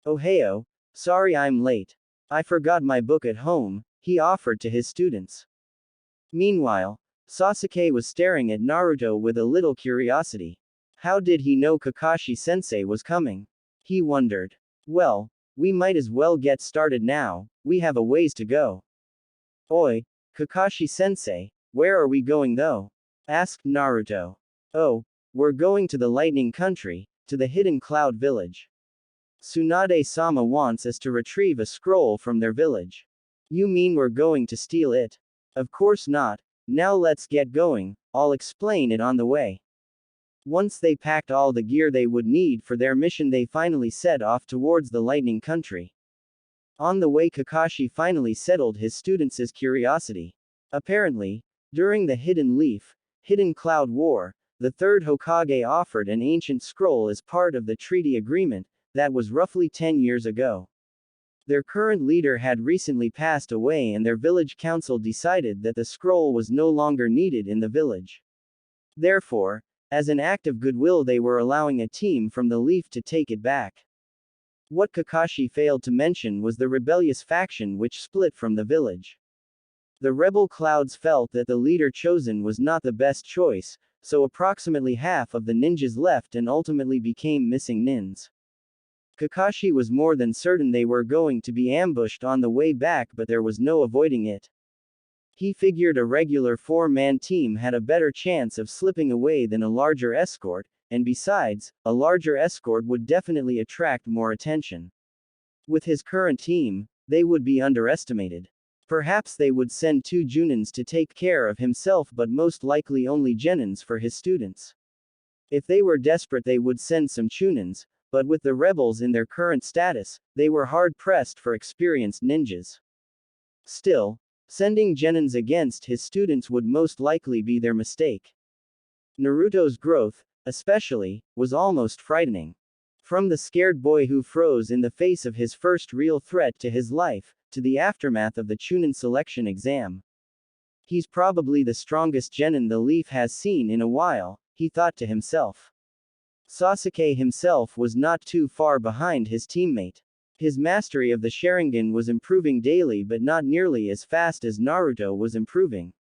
S1: Oh heyo, sorry I'm late. I forgot my book at home, he offered to his students. Meanwhile, Sasuke was staring at Naruto with a little curiosity. How did he know Kakashi-sensei was coming? He wondered. Well, we might as well get started now, we have a ways to go. Oi, Kakashi-sensei, where are we going though? Asked Naruto. Oh, we're going to the lightning country, to the hidden cloud village. Tsunade-sama wants us to retrieve a scroll from their village. You mean we're going to steal it? Of course not. Now let's get going, I'll explain it on the way. Once they packed all the gear they would need for their mission, they finally set off towards the lightning country. On the way, Kakashi finally settled his students' curiosity. Apparently, during the Hidden Cloud War, the third Hokage offered an ancient scroll as part of the treaty agreement, that was roughly 10 years ago. Their current leader had recently passed away, and their village council decided that the scroll was no longer needed in the village. Therefore, as an act of goodwill, they were allowing a team from the Leaf to take it back. What Kakashi failed to mention was the rebellious faction which split from the village. The rebel clouds felt that the leader chosen was not the best choice, so approximately half of the ninjas left and ultimately became missing nins. Kakashi was more than certain they were going to be ambushed on the way back, but there was no avoiding it. He figured a regular 4-man team had a better chance of slipping away than a larger escort, and besides, a larger escort would definitely attract more attention. With his current team, they would be underestimated. Perhaps they would send 2 Junins to take care of himself, but most likely only Genins for his students. If they were desperate, they would send some Chunins, but with the rebels in their current status, they were hard-pressed for experienced ninjas. Still, sending Genins against his students would most likely be their mistake. Naruto's growth, especially, was almost frightening. From the scared boy who froze in the face of his first real threat to his life, to the aftermath of the Chunin selection exam. He's probably the strongest genin the Leaf has seen in a while, he thought to himself. Sasuke himself was not too far behind his teammate. His mastery of the Sharingan was improving daily, but not nearly as fast as Naruto was improving.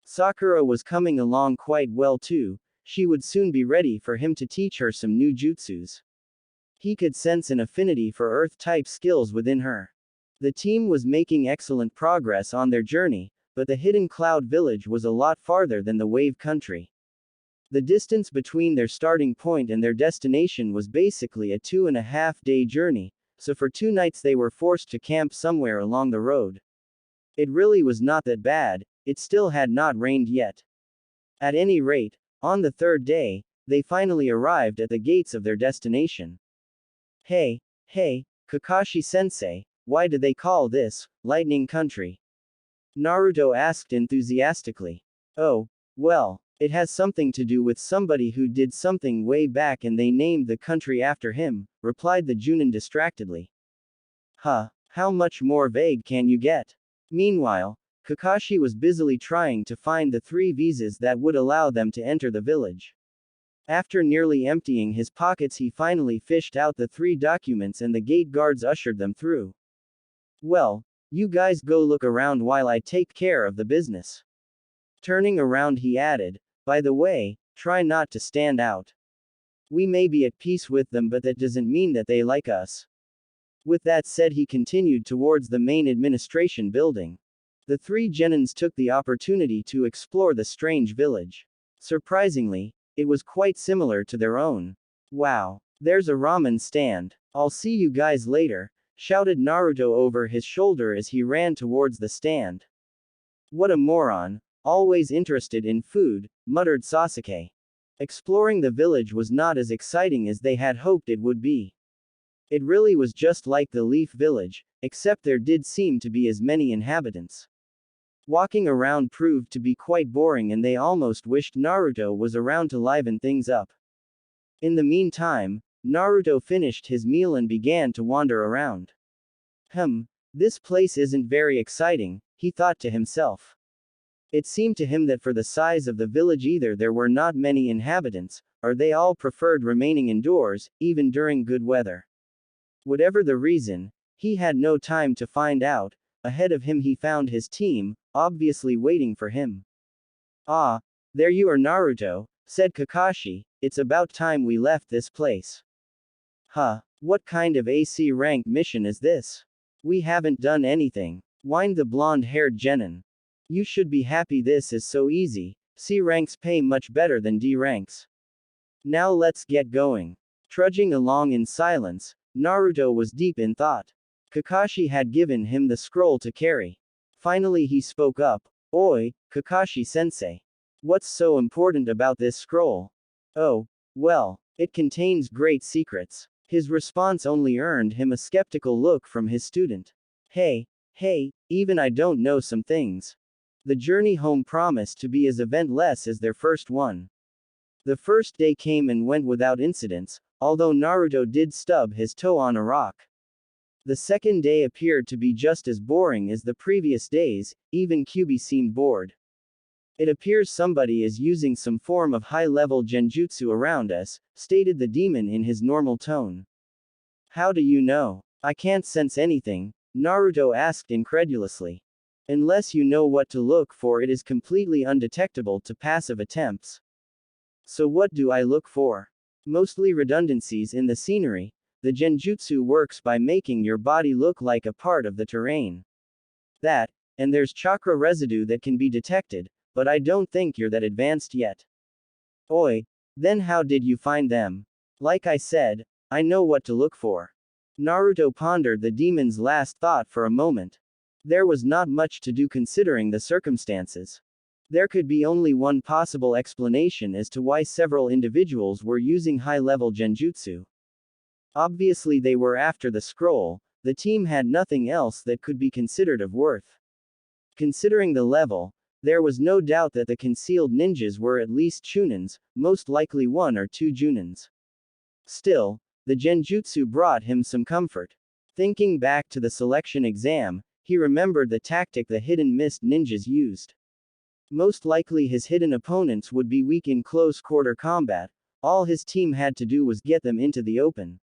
S1: Sakura was coming along quite well too. She would soon be ready for him to teach her some new jutsus. He could sense an affinity for earth-type skills within her. The team was making excellent progress on their journey, but the Hidden Cloud Village was a lot farther than the Wave Country. The distance between their starting point and their destination was basically a 2.5-day journey, so for 2 nights they were forced to camp somewhere along the road. It really was not that bad, it still had not rained yet. At any rate, on the 3rd day, they finally arrived at the gates of their destination. Hey, Kakashi-sensei, why do they call this, Lightning Country? Naruto asked enthusiastically. Oh, well, it has something to do with somebody who did something way back and they named the country after him, replied the Chunin distractedly. Huh, how much more vague can you get? Meanwhile, Kakashi was busily trying to find the 3 visas that would allow them to enter the village. After nearly emptying his pockets, he finally fished out the 3 documents and the gate guards ushered them through. Well, you guys go look around while I take care of the business. Turning around, he added, by the way, try not to stand out. We may be at peace with them, but that doesn't mean that they like us. With that said, he continued towards the main administration building. The 3 genins took the opportunity to explore the strange village. Surprisingly, it was quite similar to their own. Wow, there's a ramen stand. I'll see you guys later, shouted Naruto over his shoulder as he ran towards the stand. What a moron, always interested in food, muttered Sasuke. Exploring the village was not as exciting as they had hoped it would be. It really was just like the Leaf Village, except there did seem to be as many inhabitants. Walking around proved to be quite boring and they almost wished Naruto was around to liven things up. In the meantime, Naruto finished his meal and began to wander around. This place isn't very exciting, he thought to himself. It seemed to him that for the size of the village either there were not many inhabitants, or they all preferred remaining indoors, even during good weather. Whatever the reason, he had no time to find out. Ahead of him he found his team, obviously waiting for him. Ah, there you are, Naruto, said Kakashi, it's about time we left this place. What kind of AC rank mission is this? We haven't done anything, whined the blonde-haired genin. You should be happy, this is so easy, C ranks pay much better than D ranks. Now let's get going. Trudging along in silence, Naruto was deep in thought. Kakashi had given him the scroll to carry. Finally he spoke up. Oi, Kakashi-sensei. What's so important about this scroll? Oh, well, it contains great secrets. His response only earned him a skeptical look from his student. Hey, even I don't know some things. The journey home promised to be as eventless as their first one. The first day came and went without incidents, although Naruto did stub his toe on a rock. The second day appeared to be just as boring as the previous days, even Kyubi seemed bored. It appears somebody is using some form of high-level genjutsu around us, stated the demon in his normal tone. How do you know? I can't sense anything, Naruto asked incredulously. Unless you know what to look for, it is completely undetectable to passive attempts. So what do I look for? Mostly redundancies in the scenery. The genjutsu works by making your body look like a part of the terrain. That, and there's chakra residue that can be detected, but I don't think you're that advanced yet. Oi, then how did you find them? Like I said, I know what to look for. Naruto pondered the demon's last thought for a moment. There was not much to do considering the circumstances. There could be only one possible explanation as to why several individuals were using high-level genjutsu. Obviously they were after the scroll. The team had nothing else that could be considered of worth. Considering the level, there was no doubt that the concealed ninjas were at least Chunins, most likely 1 or 2 Junins. Still, the genjutsu brought him some comfort. Thinking back to the selection exam, he remembered the tactic the hidden mist ninjas used. Most likely his hidden opponents would be weak in close-quarter combat. All his team had to do was get them into the open.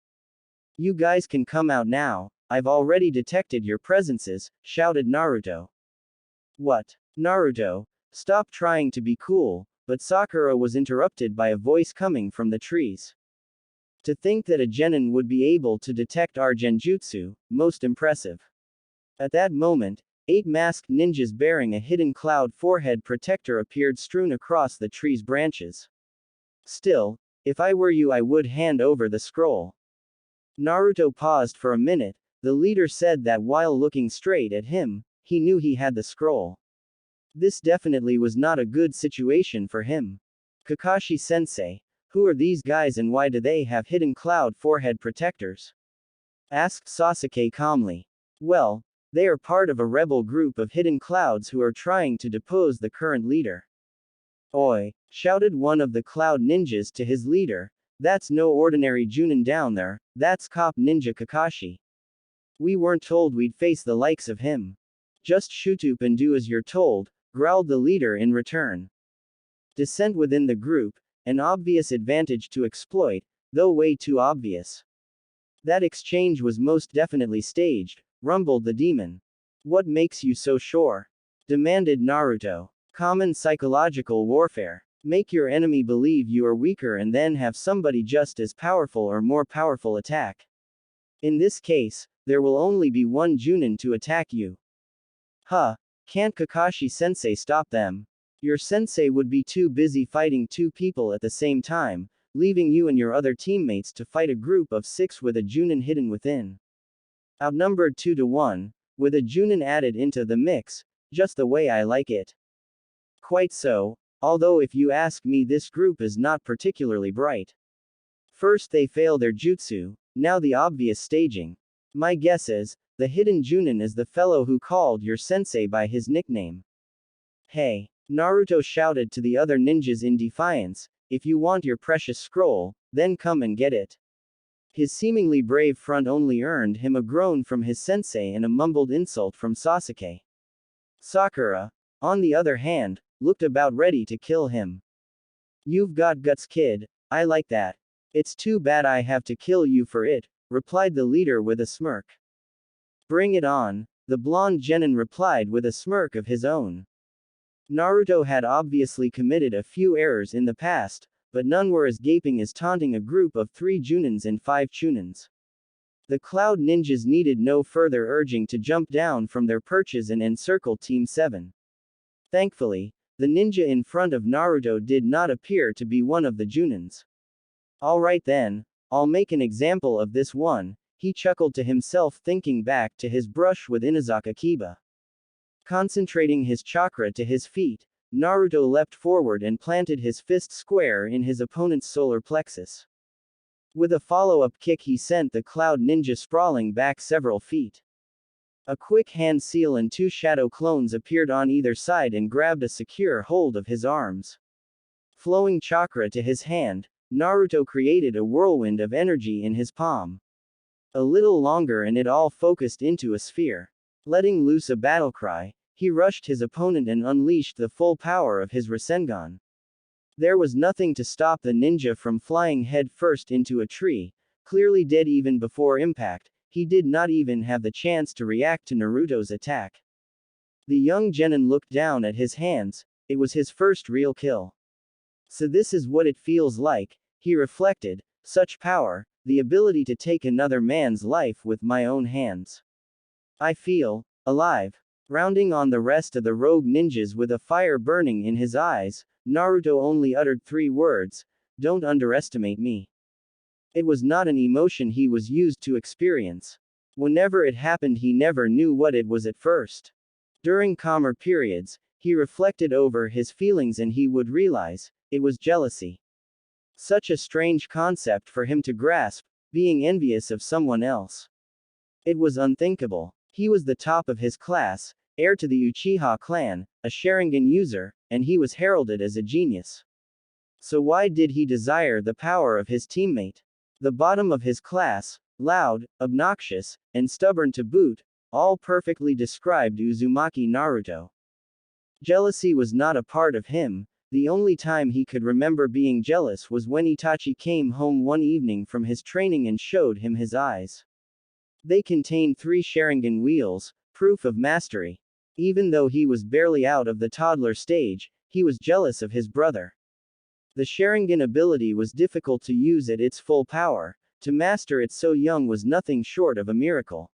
S1: You guys can come out now, I've already detected your presences, shouted Naruto. What? Naruto, stop trying to be cool, but Sakura was interrupted by a voice coming from the trees. To think that a genin would be able to detect our genjutsu, most impressive. At that moment, 8 masked ninjas bearing a hidden cloud forehead protector appeared strewn across the tree's branches. Still, if I were you I would hand over the scroll. Naruto paused for a minute. The leader said that while looking straight at him, he knew he had the scroll. This definitely was not a good situation for him. Kakashi-sensei, who are these guys and why do they have hidden cloud forehead protectors? Asked Sasuke calmly. Well, they are part of a rebel group of hidden clouds who are trying to depose the current leader. Oi! Shouted one of the cloud ninjas to his leader. That's no ordinary Chunin down there, that's Cop Ninja Kakashi. We weren't told we'd face the likes of him. Just shoot up and do as you're told, growled the leader in return. Dissent within the group, an obvious advantage to exploit, though way too obvious. That exchange was most definitely staged, rumbled the demon. What makes you so sure? Demanded Naruto. Common psychological warfare. Make your enemy believe you are weaker and then have somebody just as powerful or more powerful attack. In this case, there will only be one Chunin to attack you. Huh, can't Kakashi-sensei stop them? Your sensei would be too busy fighting two people at the same time, leaving you and your other teammates to fight a group of 6 with a Chunin hidden within. Outnumbered 2 to 1, with a Chunin added into the mix, just the way I like it. Quite so, although if you ask me this group is not particularly bright. First they fail their jutsu, now the obvious staging. My guess is, the hidden Chunin is the fellow who called your sensei by his nickname. Hey! Naruto shouted to the other ninjas in defiance, if you want your precious scroll, then come and get it. His seemingly brave front only earned him a groan from his sensei and a mumbled insult from Sasuke. Sakura, on the other hand, looked about ready to kill him. You've got guts, kid, I like that. It's too bad I have to kill you for it, replied the leader with a smirk. Bring it on, the blonde genin replied with a smirk of his own. Naruto had obviously committed a few errors in the past, but none were as gaping as taunting a group of 3 Chunins and 5 Chunins. The Cloud Ninjas needed no further urging to jump down from their perches and encircle Team 7. Thankfully, the ninja in front of Naruto did not appear to be one of the Chunins. Alright then, I'll make an example of this one, he chuckled to himself, thinking back to his brush with Inazaka Kiba. Concentrating his chakra to his feet, Naruto leapt forward and planted his fist square in his opponent's solar plexus. With a follow-up kick he sent the Cloud Ninja sprawling back several feet. A quick hand seal and 2 shadow clones appeared on either side and grabbed a secure hold of his arms. Flowing chakra to his hand, Naruto created a whirlwind of energy in his palm. A little longer and it all focused into a sphere. Letting loose a battle cry, he rushed his opponent and unleashed the full power of his Rasengan. There was nothing to stop the ninja from flying head first into a tree, clearly dead even before impact. He did not even have the chance to react to Naruto's attack. The young genin looked down at his hands, it was his first real kill. So this is what it feels like, he reflected, such power, the ability to take another man's life with my own hands. I feel alive. Rounding on the rest of the rogue ninjas with a fire burning in his eyes, Naruto only uttered 3 words, "Don't underestimate me." It was not an emotion he was used to experience. Whenever it happened he never knew what it was at first. During calmer periods, he reflected over his feelings and he would realize, it was jealousy. Such a strange concept for him to grasp, being envious of someone else. It was unthinkable. He was the top of his class, heir to the Uchiha clan, a Sharingan user, and he was heralded as a genius. So why did he desire the power of his teammate? The bottom of his class, loud, obnoxious, and stubborn to boot, all perfectly described Uzumaki Naruto. Jealousy was not a part of him. The only time he could remember being jealous was when Itachi came home one evening from his training and showed him his eyes. They contained 3 Sharingan wheels, proof of mastery. Even though he was barely out of the toddler stage, he was jealous of his brother. The Sharingan ability was difficult to use at its full power, to master it so young was nothing short of a miracle.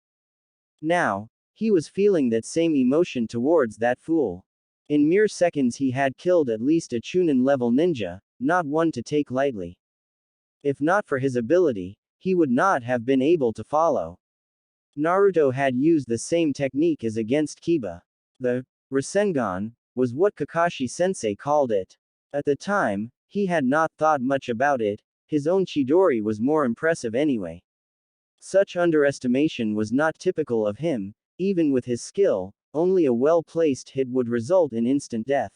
S1: Now, he was feeling that same emotion towards that fool. In mere seconds he had killed at least a Chunin-level ninja, not one to take lightly. If not for his ability, he would not have been able to follow. Naruto had used the same technique as against Kiba. The Rasengan was what Kakashi-sensei called it. At the time, he had not thought much about it, his own Chidori was more impressive anyway. Such underestimation was not typical of him, even with his skill, only a well-placed hit would result in instant death.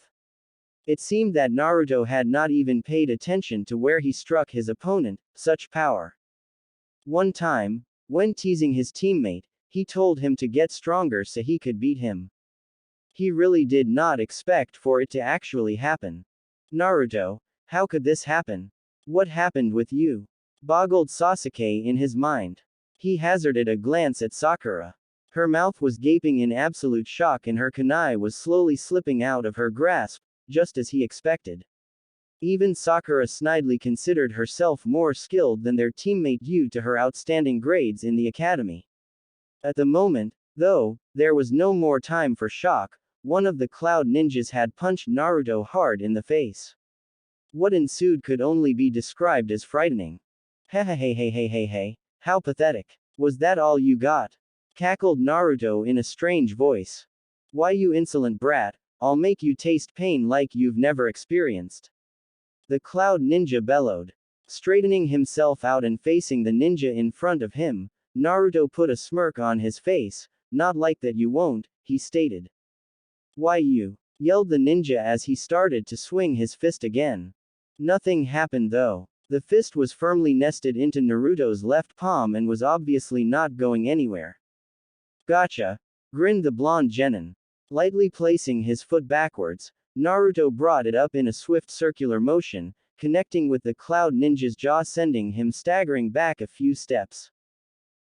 S1: It seemed that Naruto had not even paid attention to where he struck his opponent, such power. One time, when teasing his teammate, he told him to get stronger so he could beat him. He really did not expect for it to actually happen. Naruto, how could this happen? What happened with you? Boggled Sasuke in his mind. He hazarded a glance at Sakura. Her mouth was gaping in absolute shock and her kunai was slowly slipping out of her grasp, just as he expected. Even Sakura snidely considered herself more skilled than their teammate due to her outstanding grades in the academy. At the moment, though, there was no more time for shock. One of the Cloud Ninjas had punched Naruto hard in the face. What ensued could only be described as frightening. Hey, how pathetic. Was that all you got? Cackled Naruto in a strange voice. Why, you insolent brat, I'll make you taste pain like you've never experienced. The Cloud Ninja bellowed. Straightening himself out and facing the ninja in front of him, Naruto put a smirk on his face. Not like that, you won't, he stated. Why, you? Yelled the ninja as he started to swing his fist again. Nothing happened though. The fist was firmly nested into Naruto's left palm and was obviously not going anywhere. Gotcha, grinned the blonde genin. Lightly placing his foot backwards, Naruto brought it up in a swift circular motion, connecting with the Cloud Ninja's jaw, sending him staggering back a few steps.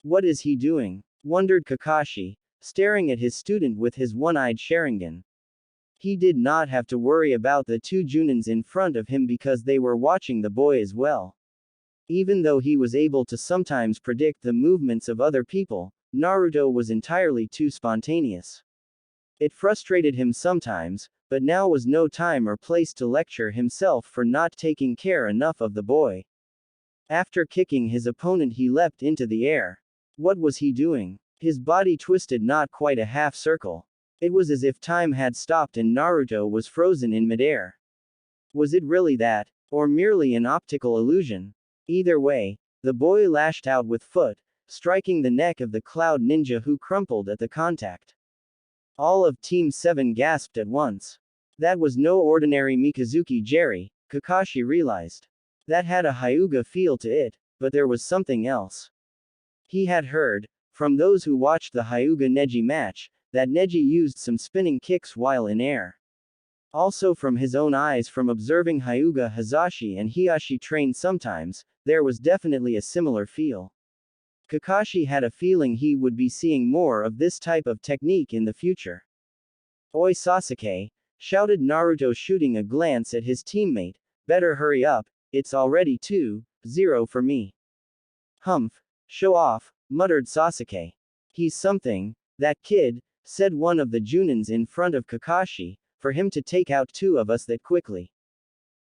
S1: What is he doing? Wondered Kakashi, staring at his student with his one-eyed Sharingan. He did not have to worry about the two Junins in front of him because they were watching the boy as well. Even though he was able to sometimes predict the movements of other people, Naruto was entirely too spontaneous. It frustrated him sometimes, but now was no time or place to lecture himself for not taking care enough of the boy. After kicking his opponent, he leapt into the air. What was he doing? His body twisted not quite a half circle. It was as if time had stopped and Naruto was frozen in midair. Was it really that, or merely an optical illusion? Either way, the boy lashed out with foot, striking the neck of the Cloud Ninja, who crumpled at the contact. All of Team 7 gasped at once. That was no ordinary Mikazuki Jerry, Kakashi realized. That had a Hyuga feel to it, but there was something else. He had heard, from those who watched the Hyuga Neji match, that Neji used some spinning kicks while in air. Also from his own eyes from observing Hyuga Hisashi and Hiashi train sometimes, there was definitely a similar feel. Kakashi had a feeling he would be seeing more of this type of technique in the future. Oi Sasuke, shouted Naruto, shooting a glance at his teammate, better hurry up, it's already 2-0 for me. Humph, show off, muttered Sasuke. He's something, that kid, said one of the Junins in front of Kakashi, for him to take out two of us that quickly.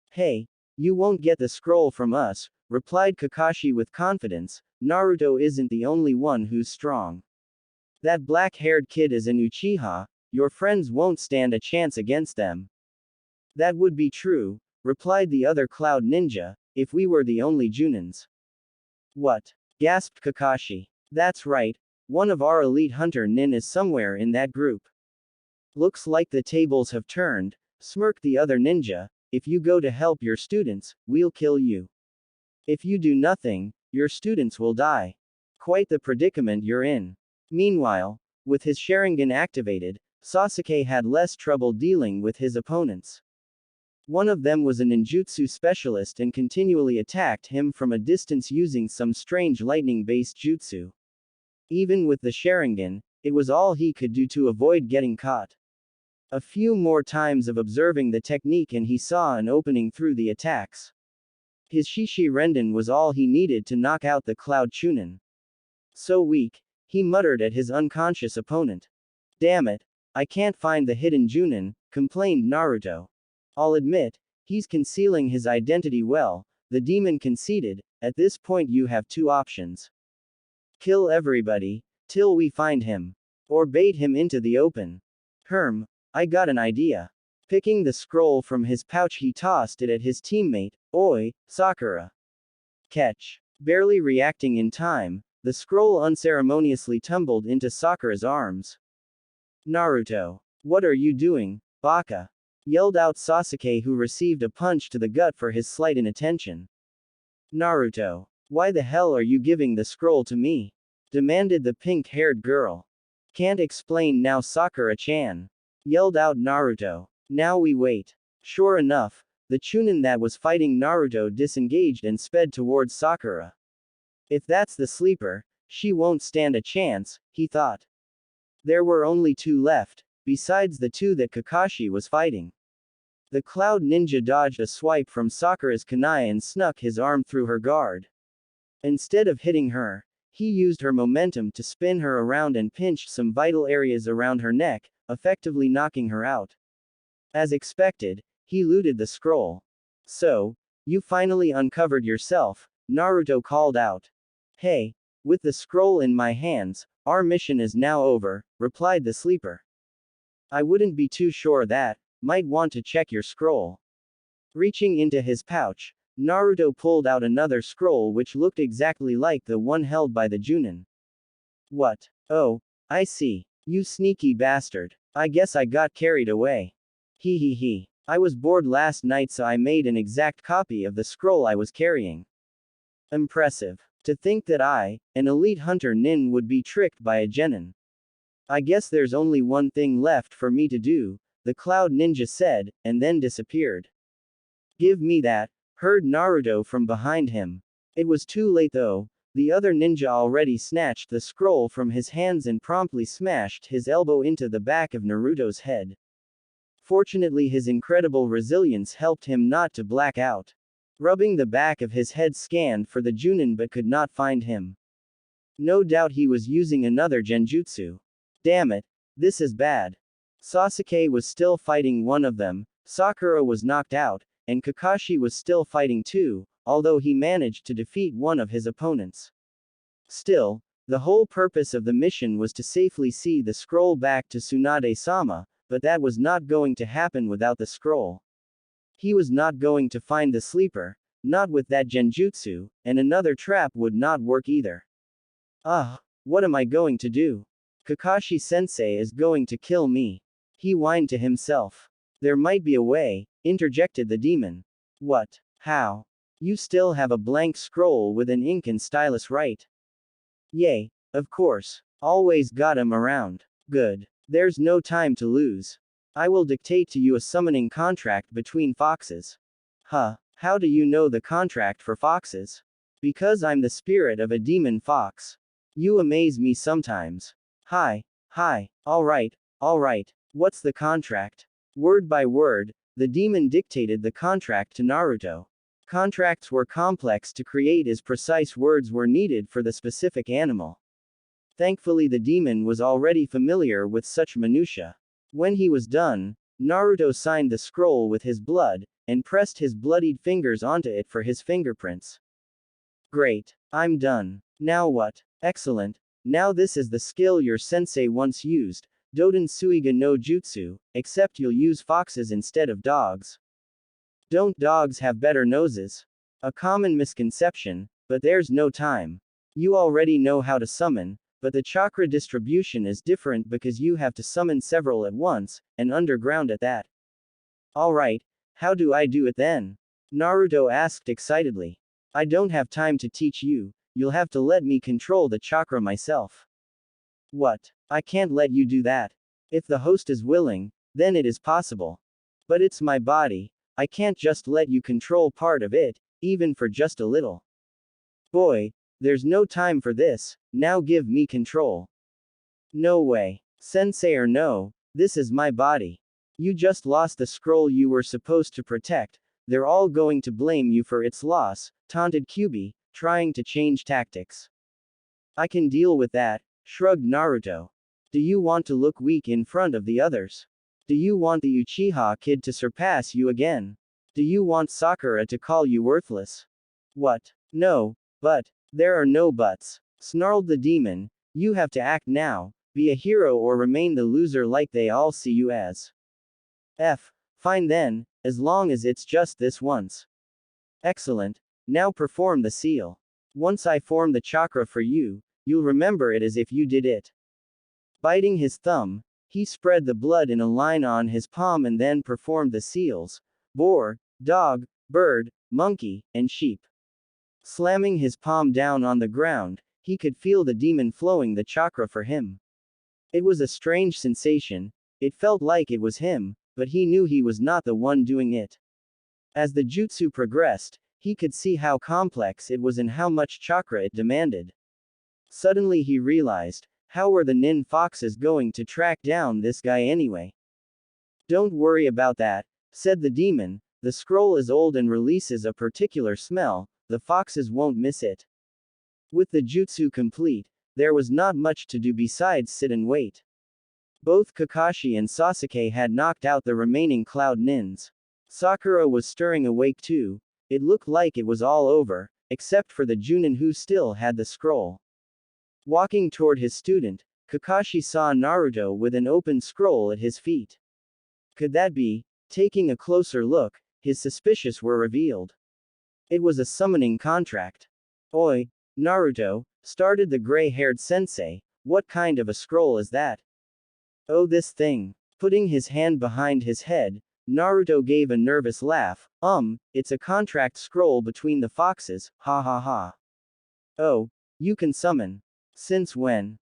S1: Hey, you won't get the scroll from us, replied Kakashi with confidence. Naruto isn't the only one who's strong. That black-haired kid is an Uchiha, your friends won't stand a chance against them. That would be true, replied the other Cloud Ninja, if we were the only Junins. What? Gasped Kakashi. That's right, one of our elite hunter nin is somewhere in that group. Looks like the tables have turned, smirked the other ninja. If you go to help your students, we'll kill you. If you do nothing, your students will die. Quite the predicament you're in. Meanwhile, with his Sharingan activated, Sasuke had less trouble dealing with his opponents. One of them was a ninjutsu specialist and continually attacked him from a distance using some strange lightning-based jutsu. Even with the Sharingan, it was all he could do to avoid getting caught. A few more times of observing the technique and he saw an opening through the attacks. His Shishi Renden was all he needed to knock out the Cloud Chunin. So weak, he muttered at his unconscious opponent. Damn it, I can't find the hidden Junin, complained Naruto. I'll admit, he's concealing his identity well, the demon conceded. At this point you have two options. Kill everybody, till we find him. Or bait him into the open. I got an idea. Picking the scroll from his pouch he tossed it at his teammate, Oi, Sakura. Catch. Barely reacting in time, the scroll unceremoniously tumbled into Sakura's arms. Naruto. What are you doing, Baka? Yelled out Sasuke, who received a punch to the gut for his slight inattention. Naruto. Why the hell are you giving the scroll to me? Demanded the pink-haired girl. Can't explain now, Sakura-chan. yelled out Naruto. Now we wait. Sure enough, the Chunin that was fighting Naruto disengaged and sped towards Sakura. If that's the sleeper, she won't stand a chance, he thought. There were only two left, besides the two that Kakashi was fighting. The Cloud Ninja dodged a swipe from Sakura's kunai and snuck his arm through her guard. Instead of hitting her, he used her momentum to spin her around and pinched some vital areas around her neck, effectively knocking her out. As expected, he looted the scroll. So, you finally uncovered yourself, Naruto called out. Hey, with the scroll in my hands, our mission is now over, replied the sleeper. I wouldn't be too sure that, might want to check your scroll. Reaching into his pouch, Naruto pulled out another scroll which looked exactly like the one held by the Chunin. What? Oh, I see. You sneaky bastard. I guess I got carried away. He. I was bored last night so I made an exact copy of the scroll I was carrying. Impressive. To think that I, an elite hunter nin, would be tricked by a genin. I guess there's only one thing left for me to do, the Cloud Ninja said, and then disappeared. Give me that, heard Naruto from behind him. It was too late though, the other ninja already snatched the scroll from his hands and promptly smashed his elbow into the back of Naruto's head. Fortunately, his incredible resilience helped him not to black out. Rubbing the back of his head, scanned for the Chunin but could not find him. No doubt he was using another genjutsu. Damn it, this is bad. Sasuke was still fighting one of them, Sakura was knocked out, and Kakashi was still fighting too, although he managed to defeat one of his opponents. Still, the whole purpose of the mission was to safely see the scroll back to Tsunade-sama, but that was not going to happen without the scroll. He was not going to find the sleeper, not with that genjutsu, and another trap would not work either. What am I going to do? Kakashi-sensei is going to kill me. He whined to himself. There might be a way, interjected the demon. What? How? You still have a blank scroll with an ink and stylus, right? Yay, of course. Always got 'em around. Good. There's no time to lose. I will dictate to you a summoning contract between foxes. Huh, how do you know the contract for foxes? Because I'm the spirit of a demon fox. You amaze me sometimes. Hi, alright, what's the contract? Word by word, the demon dictated the contract to Naruto. Contracts were complex to create as precise words were needed for the specific animal. Thankfully, the demon was already familiar with such minutiae. When he was done, Naruto signed the scroll with his blood, and pressed his bloodied fingers onto it for his fingerprints. Great. I'm done. Now what? Excellent. Now this is the skill your sensei once used, Doden Suiga no Jutsu, except you'll use foxes instead of dogs. Don't dogs have better noses? A common misconception, but there's no time. You already know how to summon, but the chakra distribution is different because you have to summon several at once, and underground at that. Alright, how do I do it then? Naruto asked excitedly. I don't have time to teach you, you'll have to let me control the chakra myself. What? I can't let you do that. If the host is willing, then it is possible. But it's my body, I can't just let you control part of it, even for just a little. Boy, there's no time for this, now give me control. No way. Sensei or no, this is my body. You just lost the scroll you were supposed to protect, they're all going to blame you for its loss, taunted Kyubi, trying to change tactics. I can deal with that, shrugged Naruto. Do you want to look weak in front of the others? Do you want the Uchiha kid to surpass you again? Do you want Sakura to call you worthless? What? No, but, there are no buts, snarled the demon, you have to act now, be a hero or remain the loser like they all see you as. Fine then, as long as it's just this once. Excellent, now perform the seal. Once I form the chakra for you, you'll remember it as if you did it. Biting his thumb, he spread the blood in a line on his palm and then performed the seals: boar, dog, bird, monkey, and sheep. Slamming his palm down on the ground, he could feel the demon flowing the chakra for him. It was a strange sensation, It felt like it was him, but he knew he was not the one doing it. As the jutsu progressed, he could see how complex it was and how much chakra it demanded. Suddenly he realized, how were the nin foxes going to track down this guy anyway? Don't worry about that, said the demon. The scroll is old and releases a particular smell, the foxes won't miss it. With the jutsu complete, there was not much to do besides sit and wait. Both Kakashi and Sasuke had knocked out the remaining cloud nins. Sakura was stirring awake too. It looked like it was all over, except for the Chunin who still had the scroll. Walking toward his student, Kakashi saw Naruto with an open scroll at his feet. Could that be? Taking a closer look, his suspicions were revealed. It was a summoning contract. Oi, Naruto, started the gray-haired sensei, what kind of a scroll is that? Oh, this thing. Putting his hand behind his head, Naruto gave a nervous laugh. It's a contract scroll between the foxes, ha ha ha. Oh, you can summon. Since when?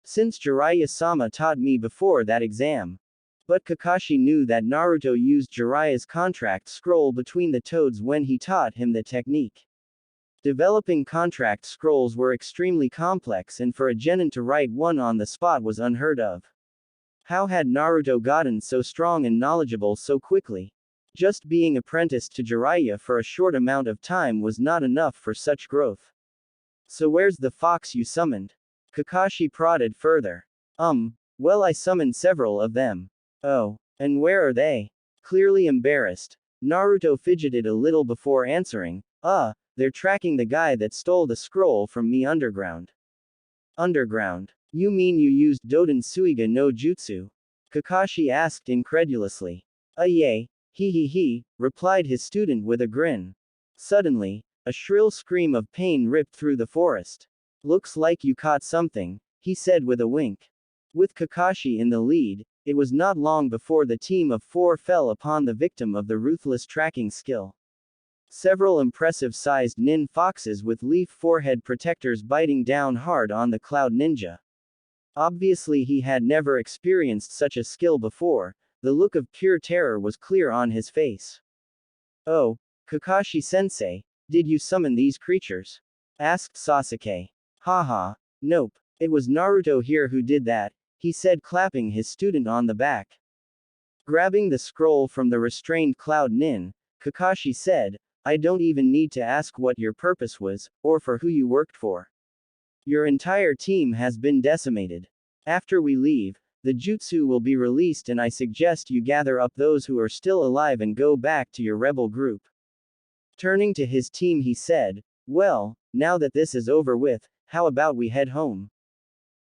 S1: Since Jiraiya-sama taught me before that exam. But Kakashi knew that Naruto used Jiraiya's contract scroll between the toads when he taught him the technique. Developing contract scrolls were extremely complex, and for a genin to write one on the spot was unheard of. How had Naruto gotten so strong and knowledgeable so quickly? Just being apprenticed to Jiraiya for a short amount of time was not enough for such growth. So where's the fox you summoned? Kakashi prodded further. Well, I summoned several of them. Oh, and where are they? Clearly embarrassed, Naruto fidgeted a little before answering. They're tracking the guy that stole the scroll from me underground. Underground? You mean you used Doden Suiga no Jutsu? Kakashi asked incredulously. Yay, he, replied his student with a grin. Suddenly, a shrill scream of pain ripped through the forest. Looks like you caught something, he said with a wink. With Kakashi in the lead, it was not long before the team of four fell upon the victim of the ruthless tracking skill. Several impressive-sized nin foxes with leaf forehead protectors biting down hard on the cloud ninja. Obviously he had never experienced such a skill before, the look of pure terror was clear on his face. Oh, Kakashi-sensei, did you summon these creatures? Asked Sasuke. Haha, nope, it was Naruto here who did that, he said, clapping his student on the back. Grabbing the scroll from the restrained cloud nin, Kakashi said, I don't even need to ask what your purpose was, or for who you worked for. Your entire team has been decimated. After we leave, the jutsu will be released, and I suggest you gather up those who are still alive and go back to your rebel group. Turning to his team he said, well, now that this is over with, how about we head home?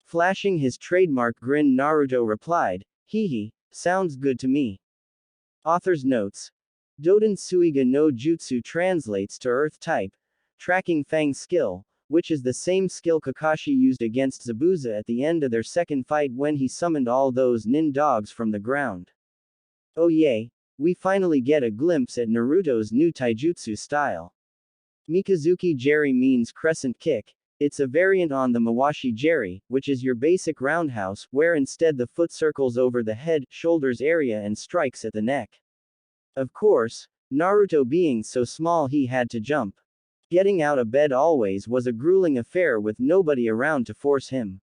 S1: Flashing his trademark grin, Naruto replied, hee, sounds good to me. Author's notes. Doden Suiga no Jutsu translates to Earth type, tracking Fang skill, which is the same skill Kakashi used against Zabuza at the end of their second fight when he summoned all those nin dogs from the ground. Oh yay, we finally get a glimpse at Naruto's new taijutsu style. Mikazuki Jerry means crescent kick. It's a variant on the Mawashi Jerry, which is your basic roundhouse, where instead the foot circles over the head, shoulders area and strikes at the neck. Of course, Naruto being so small he had to jump. Getting out of bed always was a grueling affair with nobody around to force him.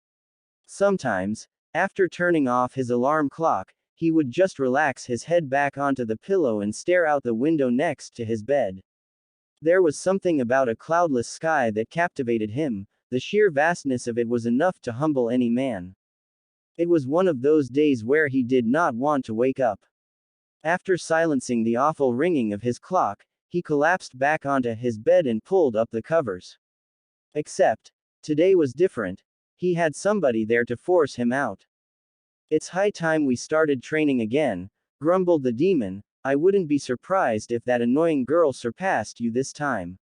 S1: Sometimes, after turning off his alarm clock, he would just relax his head back onto the pillow and stare out the window next to his bed. There was something about a cloudless sky that captivated him, the sheer vastness of it was enough to humble any man. It was one of those days where he did not want to wake up. After silencing the awful ringing of his clock, he collapsed back onto his bed and pulled up the covers. Except, today was different. He had somebody there to force him out. It's high time we started training again, grumbled the demon. I wouldn't be surprised if that annoying girl surpassed you this time.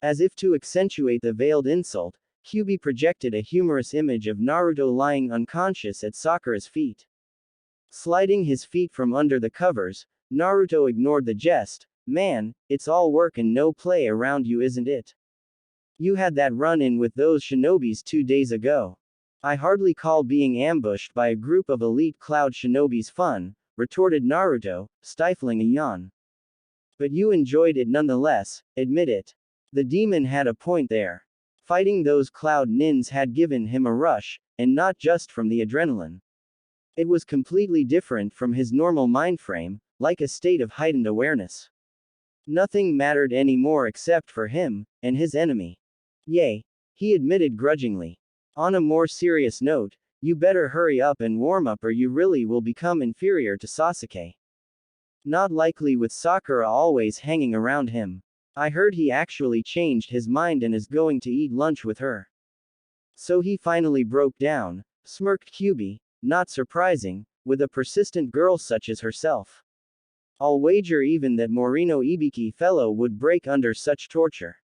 S1: As if to accentuate the veiled insult, Kyubi projected a humorous image of Naruto lying unconscious at Sakura's feet. Sliding his feet from under the covers, Naruto ignored the jest. Man, it's all work and no play around you, isn't it? You had that run-in with those shinobis 2 days ago. I hardly call being ambushed by a group of elite cloud shinobis fun, retorted Naruto, stifling a yawn. But you enjoyed it nonetheless, admit it. The demon had a point there. Fighting those cloud nins had given him a rush, and not just from the adrenaline. It was completely different from his normal mind frame, like a state of heightened awareness. Nothing mattered anymore except for him, and his enemy. Yay, he admitted grudgingly. On a more serious note, you better hurry up and warm up or you really will become inferior to Sasuke. Not likely with Sakura always hanging around him. I heard he actually changed his mind and is going to eat lunch with her. So he finally broke down, smirked Kyubi, not surprising, with a persistent girl such as herself. I'll wager even that Morino Ibiki fellow would break under such torture.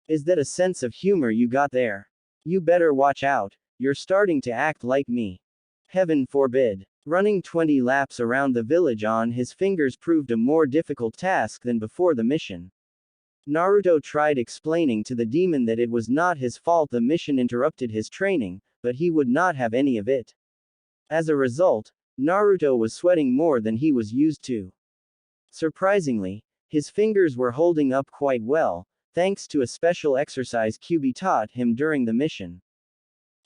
S1: Is that a sense of humor you got there? You better watch out, you're starting to act like me. Heaven forbid. Running 20 laps around the village on his fingers proved a more difficult task than before the mission. Naruto tried explaining to the demon that it was not his fault the mission interrupted his training, but he would not have any of it. As a result, Naruto was sweating more than he was used to. Surprisingly, his fingers were holding up quite well, thanks to a special exercise Kyubi taught him during the mission.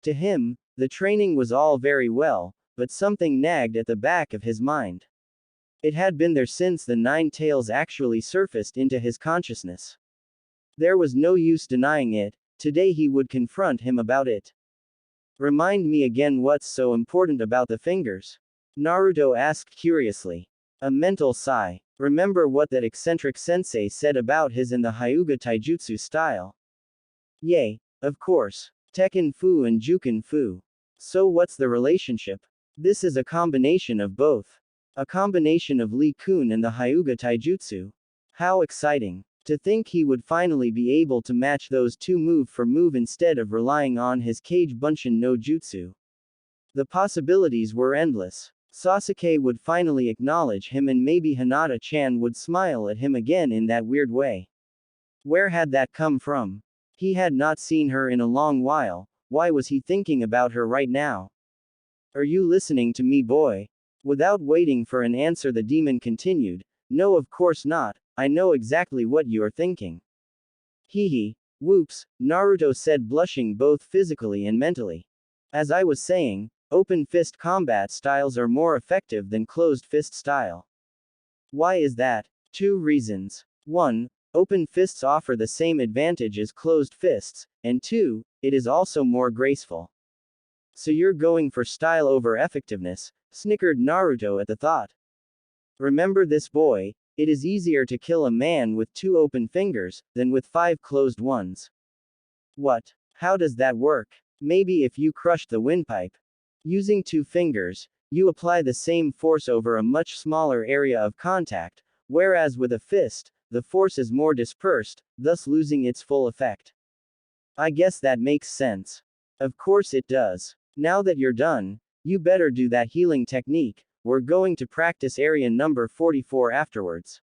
S1: To him, the training was all very well, but something nagged at the back of his mind. It had been there since the Nine Tails actually surfaced into his consciousness. There was no use denying it, today he would confront him about it. Remind me again what's so important about the fingers? Naruto asked curiously. A mental sigh. Remember what that eccentric sensei said about his and the Hyuga taijutsu style? Yay, of course. Tekken Fu and Juken Fu. So what's the relationship? This is a combination of both. A combination of Lee Kun and the Hyuga taijutsu. How exciting. To think he would finally be able to match those two move for move instead of relying on his Kage Bunshin no Jutsu. The possibilities were endless. Sasuke would finally acknowledge him and maybe Hinata-chan would smile at him again in that weird way. Where had that come from? He had not seen her in a long while, why was he thinking about her right now? Are you listening to me, boy? Without waiting for an answer the demon continued, no of course not, I know exactly what you are thinking. Hee. Whoops, Naruto said blushing both physically and mentally. As I was saying, open fist combat styles are more effective than closed fist style. Why is that? 2 reasons. 1. Open fists offer the same advantage as closed fists, and 2. It is also more graceful. So you're going for style over effectiveness, snickered Naruto at the thought. Remember this, boy, it is easier to kill a man with 2 open fingers, than with 5 closed ones. What? How does that work? Maybe if you crushed the windpipe. Using 2 fingers, you apply the same force over a much smaller area of contact, whereas with a fist, the force is more dispersed, thus losing its full effect. I guess that makes sense. Of course it does. Now that you're done, you better do that healing technique, we're going to practice area number 44 afterwards.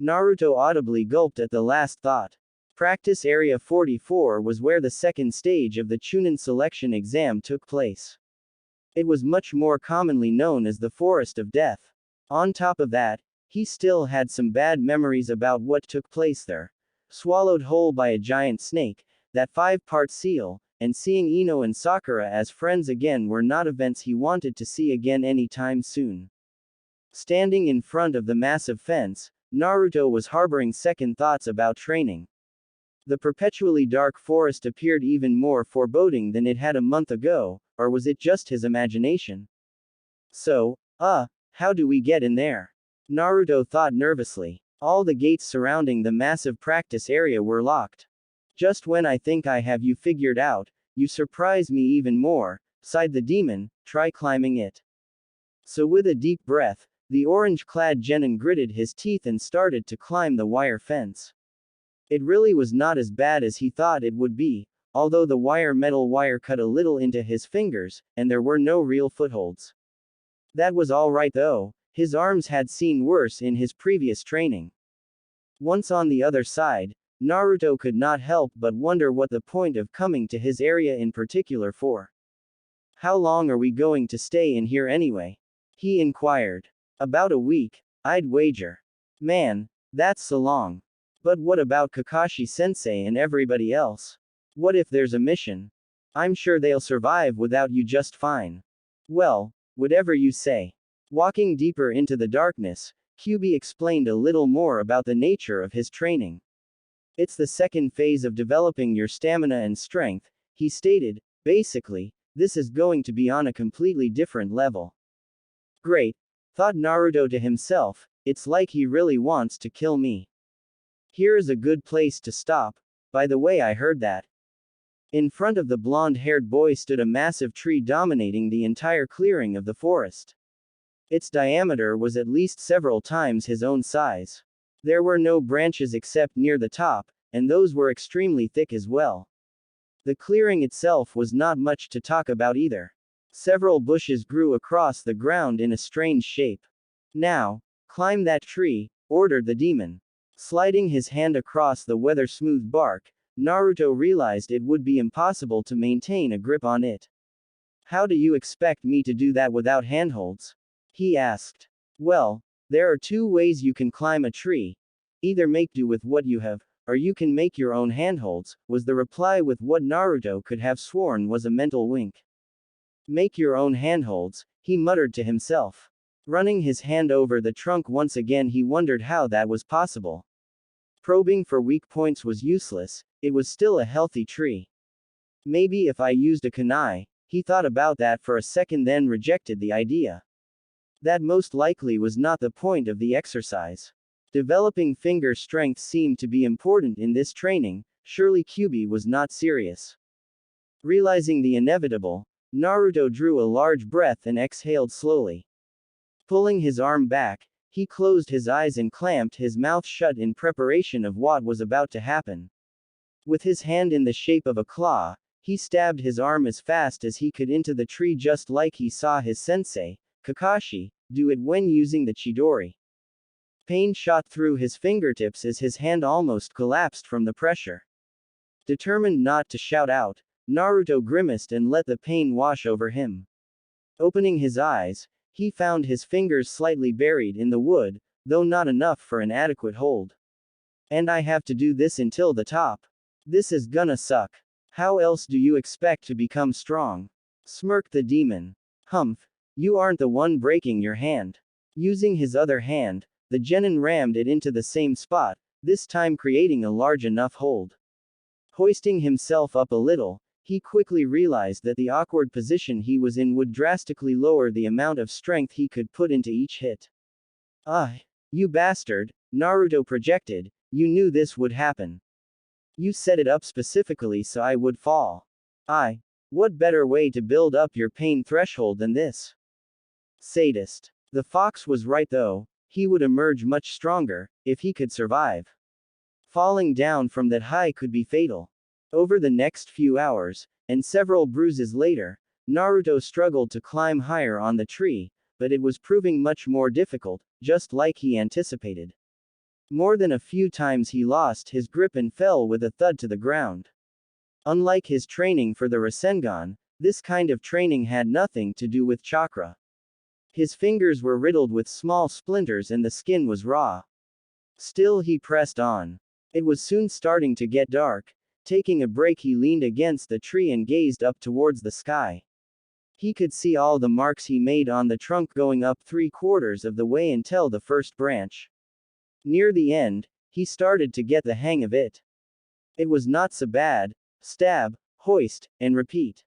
S1: Naruto audibly gulped at the last thought. Practice area 44 was where the second stage of the Chunin selection exam took place. It was much more commonly known as the Forest of Death. On top of that, he still had some bad memories about what took place there. Swallowed whole by a giant snake, that 5-part seal, and seeing Ino and Sakura as friends again were not events he wanted to see again anytime soon. Standing in front of the massive fence, Naruto was harboring second thoughts about training. The perpetually dark forest appeared even more foreboding than it had a month ago, or was it just his imagination? So, how do we get in there? Naruto thought nervously. All the gates surrounding the massive practice area were locked. Just when I think I have you figured out, you surprise me even more, sighed the demon, try climbing it. So with a deep breath, the orange-clad genin gritted his teeth and started to climb the wire fence. It really was not as bad as he thought it would be, although the metal wire cut a little into his fingers, and there were no real footholds. That was alright though, his arms had seen worse in his previous training. Once on the other side, Naruto could not help but wonder what the point of coming to his area in particular for. How long are we going to stay in here anyway? He inquired. About a week, I'd wager. Man, that's so long. But what about Kakashi-sensei and everybody else? What if there's a mission? I'm sure they'll survive without you just fine. Well, whatever you say. Walking deeper into the darkness, Kyubi explained a little more about the nature of his training. It's the second phase of developing your stamina and strength, he stated. Basically, this is going to be on a completely different level. Great, thought Naruto to himself, it's like he really wants to kill me. Here is a good place to stop, by the way I heard that. In front of the blonde-haired boy stood a massive tree dominating the entire clearing of the forest. Its diameter was at least several times his own size. There were no branches except near the top, and those were extremely thick as well. The clearing itself was not much to talk about either. Several bushes grew across the ground in a strange shape. Now, climb that tree, ordered the demon. Sliding his hand across the weather-smooth bark, Naruto realized it would be impossible to maintain a grip on it. How do you expect me to do that without handholds? He asked. Well, there are two ways you can climb a tree. Either make do with what you have, or you can make your own handholds, was the reply with what Naruto could have sworn was a mental wink. Make your own handholds, he muttered to himself. Running his hand over the trunk once again, he wondered how that was possible. Probing for weak points was useless, it was still a healthy tree. Maybe if I used a kunai, he thought about that for a second then rejected the idea. That most likely was not the point of the exercise. Developing finger strength seemed to be important in this training, surely Kyubi was not serious. Realizing the inevitable, Naruto drew a large breath and exhaled slowly. Pulling his arm back, he closed his eyes and clamped his mouth shut in preparation of what was about to happen. With his hand in the shape of a claw, he stabbed his arm as fast as he could into the tree just like he saw his sensei, Kakashi, do it when using the Chidori. Pain shot through his fingertips as his hand almost collapsed from the pressure. Determined not to shout out, Naruto grimaced and let the pain wash over him. Opening his eyes, he found his fingers slightly buried in the wood, though not enough for an adequate hold. And I have to do this until the top. This is gonna suck. How else do you expect to become strong? Smirked the demon. Humph. You aren't the one breaking your hand. Using his other hand, the genin rammed it into the same spot, this time creating a large enough hold. Hoisting himself up a little, he quickly realized that the awkward position he was in would drastically lower the amount of strength he could put into each hit. Ah, you bastard, Naruto projected, you knew this would happen. You set it up specifically so I would fall. What better way to build up your pain threshold than this? Sadist. The fox was right though, he would emerge much stronger, if he could survive. Falling down from that high could be fatal. Over the next few hours, and several bruises later, Naruto struggled to climb higher on the tree, but it was proving much more difficult, just like he anticipated. More than a few times he lost his grip and fell with a thud to the ground. Unlike his training for the Rasengan, this kind of training had nothing to do with chakra. His fingers were riddled with small splinters and the skin was raw. Still he pressed on. It was soon starting to get dark. Taking a break, he leaned against the tree and gazed up towards the sky. He could see all the marks he made on the trunk going up 3/4 of the way until the first branch. Near the end, he started to get the hang of it. It was not so bad. Stab, hoist, and repeat.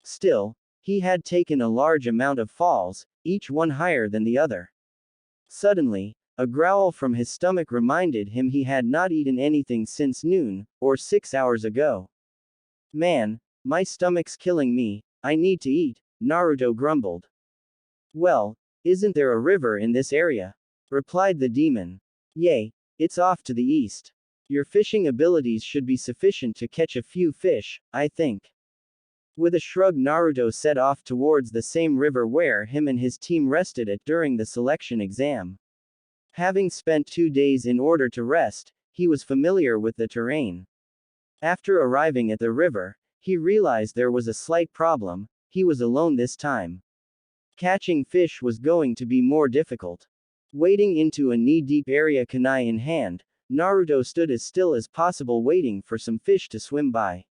S1: Still, he had taken a large amount of falls, each one higher than the other. Suddenly, a growl from his stomach reminded him he had not eaten anything since noon, or 6 hours ago. Man, my stomach's killing me, I need to eat, Naruto grumbled. Well, isn't there a river in this area? Replied the demon. Yay, it's off to the east. Your fishing abilities should be sufficient to catch a few fish, I think. With a shrug, Naruto set off towards the same river where him and his team rested at during the selection exam. Having spent 2 days in order to rest, he was familiar with the terrain. After arriving at the river, he realized there was a slight problem. he was alone this time. Catching fish was going to be more difficult. Wading into a knee-deep area, kunai in hand, Naruto stood as still as possible waiting for some fish to swim by.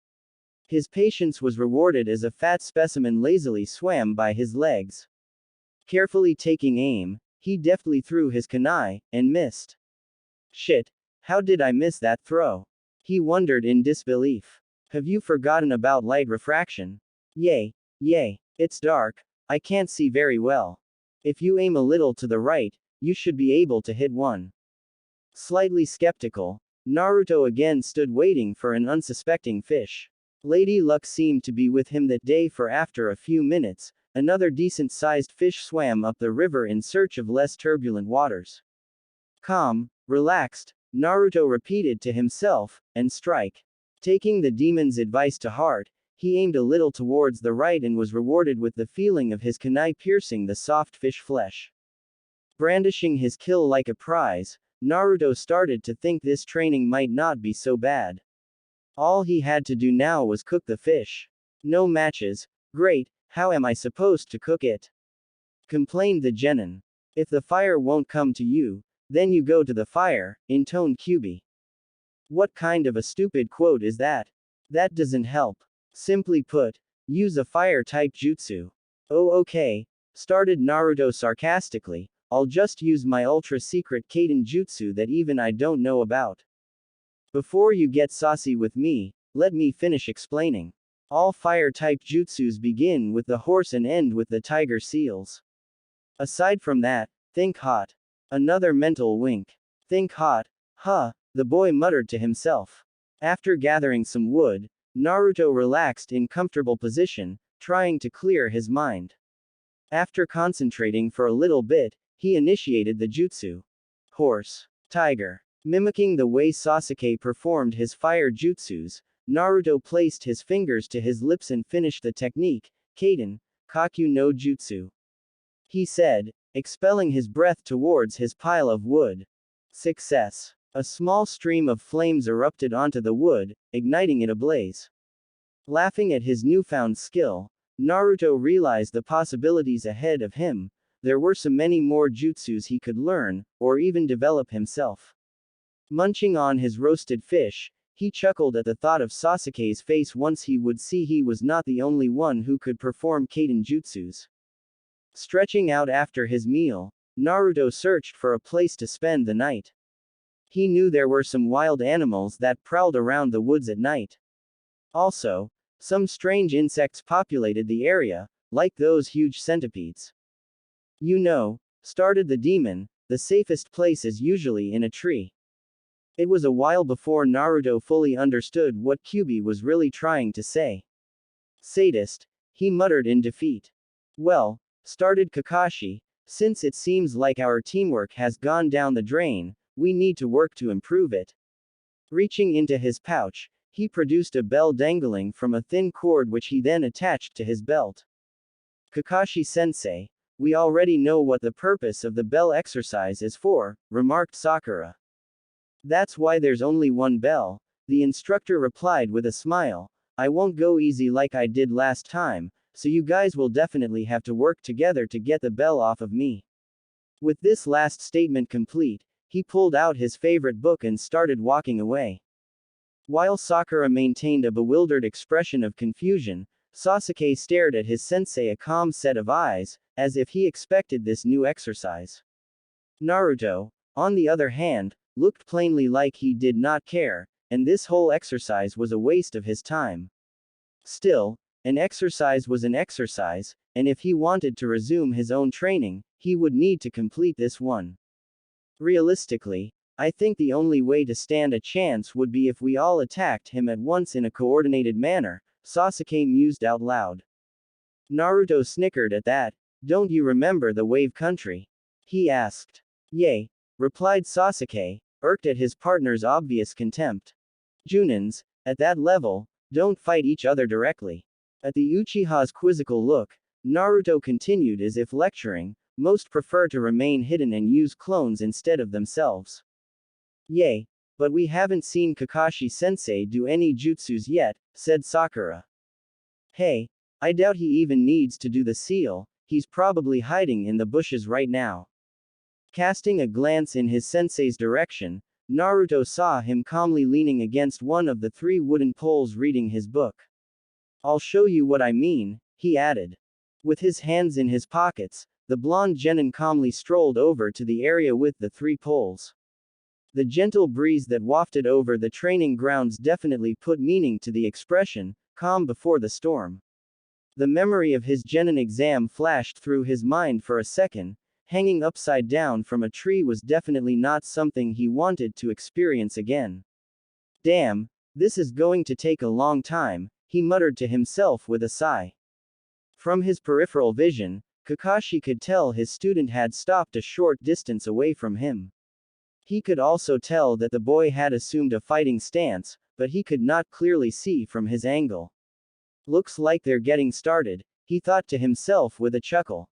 S1: His patience was rewarded as a fat specimen lazily swam by his legs. Carefully taking aim, he deftly threw his kunai, and missed. Shit, how did I miss that throw? He wondered in disbelief. Have you forgotten about light refraction? Yay, it's dark, I can't see very well. If you aim a little to the right, you should be able to hit one. Slightly skeptical, Naruto again stood waiting for an unsuspecting fish. Lady Luck seemed to be with him that day, for after a few minutes, another decent-sized fish swam up the river in search of less turbulent waters. Calm, relaxed, Naruto repeated to himself, and strike. Taking the demon's advice to heart, he aimed a little towards the right and was rewarded with the feeling of his kunai piercing the soft fish flesh. Brandishing his kill like a prize, Naruto started to think this training might not be so bad. All he had to do now was cook the fish. No matches, great, how am I supposed to cook it? Complained the genin. If the fire won't come to you, then you go to the fire, intoned Kyubi. What kind of a stupid quote is that? That doesn't help. Simply put, use a fire-type jutsu. Oh okay, started Naruto sarcastically, I'll just use my ultra-secret Kaiden jutsu that even I don't know about. Before you get saucy with me, let me finish explaining. All fire-type jutsus begin with the horse and end with the tiger seals. Aside from that, think hot. Another mental wink. Think hot, huh, the boy muttered to himself. After gathering some wood, Naruto relaxed in comfortable position, trying to clear his mind. After concentrating for a little bit, he initiated the jutsu. Horse. Tiger. Mimicking the way Sasuke performed his fire jutsus, Naruto placed his fingers to his lips and finished the technique, Kaiden, Kakyu no Jutsu. He said, expelling his breath towards his pile of wood. Success. A small stream of flames erupted onto the wood, igniting it ablaze. Laughing at his newfound skill, Naruto realized the possibilities ahead of him. There were so many more jutsus he could learn, or even develop himself. Munching on his roasted fish, he chuckled at the thought of Sasuke's face once he would see he was not the only one who could perform Kaiden jutsus. Stretching out after his meal, Naruto searched for a place to spend the night. He knew there were some wild animals that prowled around the woods at night. Also, some strange insects populated the area, like those huge centipedes. You know, started the demon, the safest place is usually in a tree. It was a while before Naruto fully understood what Kyubi was really trying to say. Sadist, he muttered in defeat. Well, started Kakashi, since it seems like our teamwork has gone down the drain, we need to work to improve it. Reaching into his pouch, he produced a bell dangling from a thin cord which he then attached to his belt. Kakashi-sensei, we already know what the purpose of the bell exercise is for, remarked Sakura. That's why there's only one bell, the instructor replied with a smile. I won't go easy like I did last time, so you guys will definitely have to work together to get the bell off of me. With this last statement complete, he pulled out his favorite book and started walking away. While Sakura maintained a bewildered expression of confusion, Sasuke stared at his sensei a calm set of eyes, as if he expected this new exercise. Naruto, on the other hand, looked plainly like he did not care, and this whole exercise was a waste of his time. Still, an exercise was an exercise, and if he wanted to resume his own training, he would need to complete this one. Realistically, I think the only way to stand a chance would be if we all attacked him at once in a coordinated manner, Sasuke mused out loud. Naruto snickered at that. Don't you remember the Wave Country? He asked. Yay, replied Sasuke, irked at his partner's obvious contempt. Junins, at that level, don't fight each other directly. At the Uchiha's quizzical look, Naruto continued as if lecturing, most prefer to remain hidden and use clones instead of themselves. Yay, but we haven't seen Kakashi-sensei do any jutsus yet, said Sakura. Hey, I doubt he even needs to do the seal, he's probably hiding in the bushes right now. Casting a glance in his sensei's direction, Naruto saw him calmly leaning against one of the 3 wooden poles reading his book. I'll show you what I mean, he added. With his hands in his pockets, the blonde genin calmly strolled over to the area with the 3 poles. The gentle breeze that wafted over the training grounds definitely put meaning to the expression, calm before the storm. The memory of his genin exam flashed through his mind for a second. Hanging upside down from a tree was definitely not something he wanted to experience again. Damn, this is going to take a long time, he muttered to himself with a sigh. From his peripheral vision, Kakashi could tell his student had stopped a short distance away from him. He could also tell that the boy had assumed a fighting stance, but he could not clearly see from his angle. Looks like they're getting started, he thought to himself with a chuckle.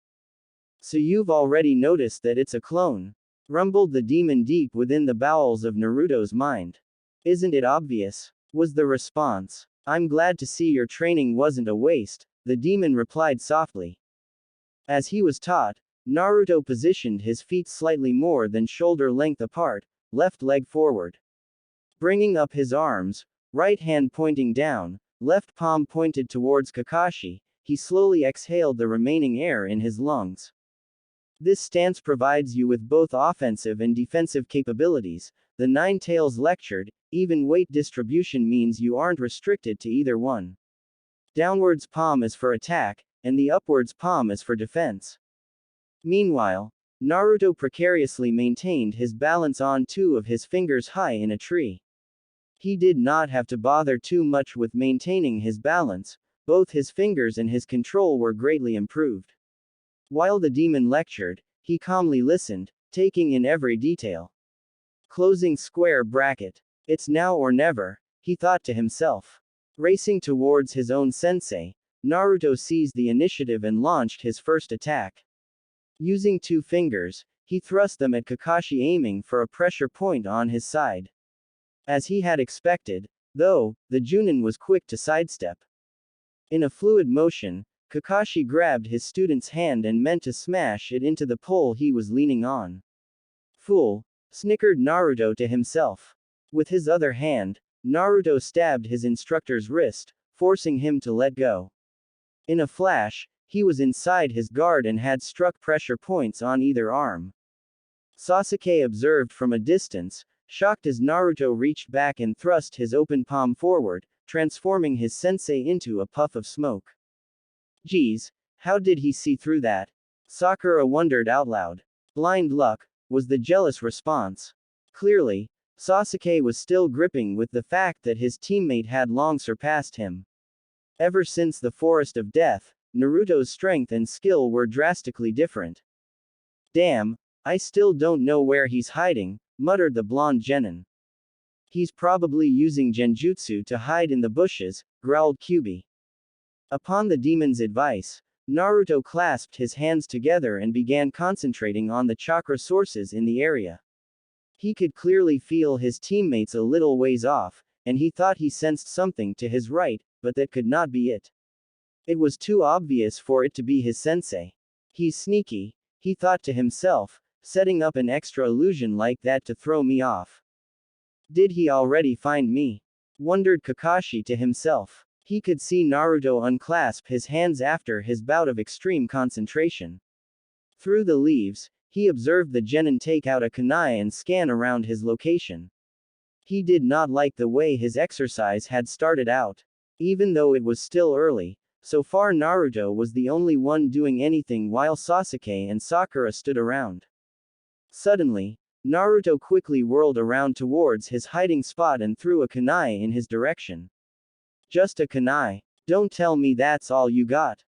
S1: So you've already noticed that it's a clone? Rumbled the demon deep within the bowels of Naruto's mind. Isn't it obvious? Was the response. I'm glad to see your training wasn't a waste, the demon replied softly. As he was taught, Naruto positioned his feet slightly more than shoulder length apart, left leg forward. Bringing up his arms, right hand pointing down, left palm pointed towards Kakashi, he slowly exhaled the remaining air in his lungs. This stance provides you with both offensive and defensive capabilities, the 9 tails lectured. Even weight distribution means you aren't restricted to either one. Downwards palm is for attack, and the upwards palm is for defense. Meanwhile, Naruto precariously maintained his balance on 2 of his fingers high in a tree. He did not have to bother too much with maintaining his balance, both his fingers and his control were greatly improved. While the demon lectured, he calmly listened, taking in every detail. Closing square bracket. It's now or never, he thought to himself. Racing towards his own sensei, Naruto seized the initiative and launched his first attack. Using 2 fingers, he thrust them at Kakashi, aiming for a pressure point on his side. As he had expected, though, the Chunin was quick to sidestep. In a fluid motion, Kakashi grabbed his student's hand and meant to smash it into the pole he was leaning on. Fool, snickered Naruto to himself. With his other hand, Naruto stabbed his instructor's wrist, forcing him to let go. In a flash, he was inside his guard and had struck pressure points on either arm. Sasuke observed from a distance, shocked as Naruto reached back and thrust his open palm forward, transforming his sensei into a puff of smoke. Geez, how did he see through that? Sakura wondered out loud. Blind luck, was the jealous response. Clearly, Sasuke was still gripping with the fact that his teammate had long surpassed him. Ever since the Forest of Death, Naruto's strength and skill were drastically different. Damn, I still don't know where he's hiding, muttered the blonde genin. He's probably using genjutsu to hide in the bushes, growled Kyubi. Upon the demon's advice, Naruto clasped his hands together and began concentrating on the chakra sources in the area. He could clearly feel his teammates a little ways off, and he thought he sensed something to his right, but that could not be it. It was too obvious for it to be his sensei. He's sneaky, he thought to himself, setting up an extra illusion like that to throw me off. Did he already find me? Wondered Kakashi to himself. He could see Naruto unclasp his hands after his bout of extreme concentration. Through the leaves, he observed the genin take out a kunai and scan around his location. He did not like the way his exercise had started out. Even though it was still early, so far Naruto was the only one doing anything while Sasuke and Sakura stood around. Suddenly, Naruto quickly whirled around towards his hiding spot and threw a kunai in his direction. Just a kunai. Don't tell me that's all you got.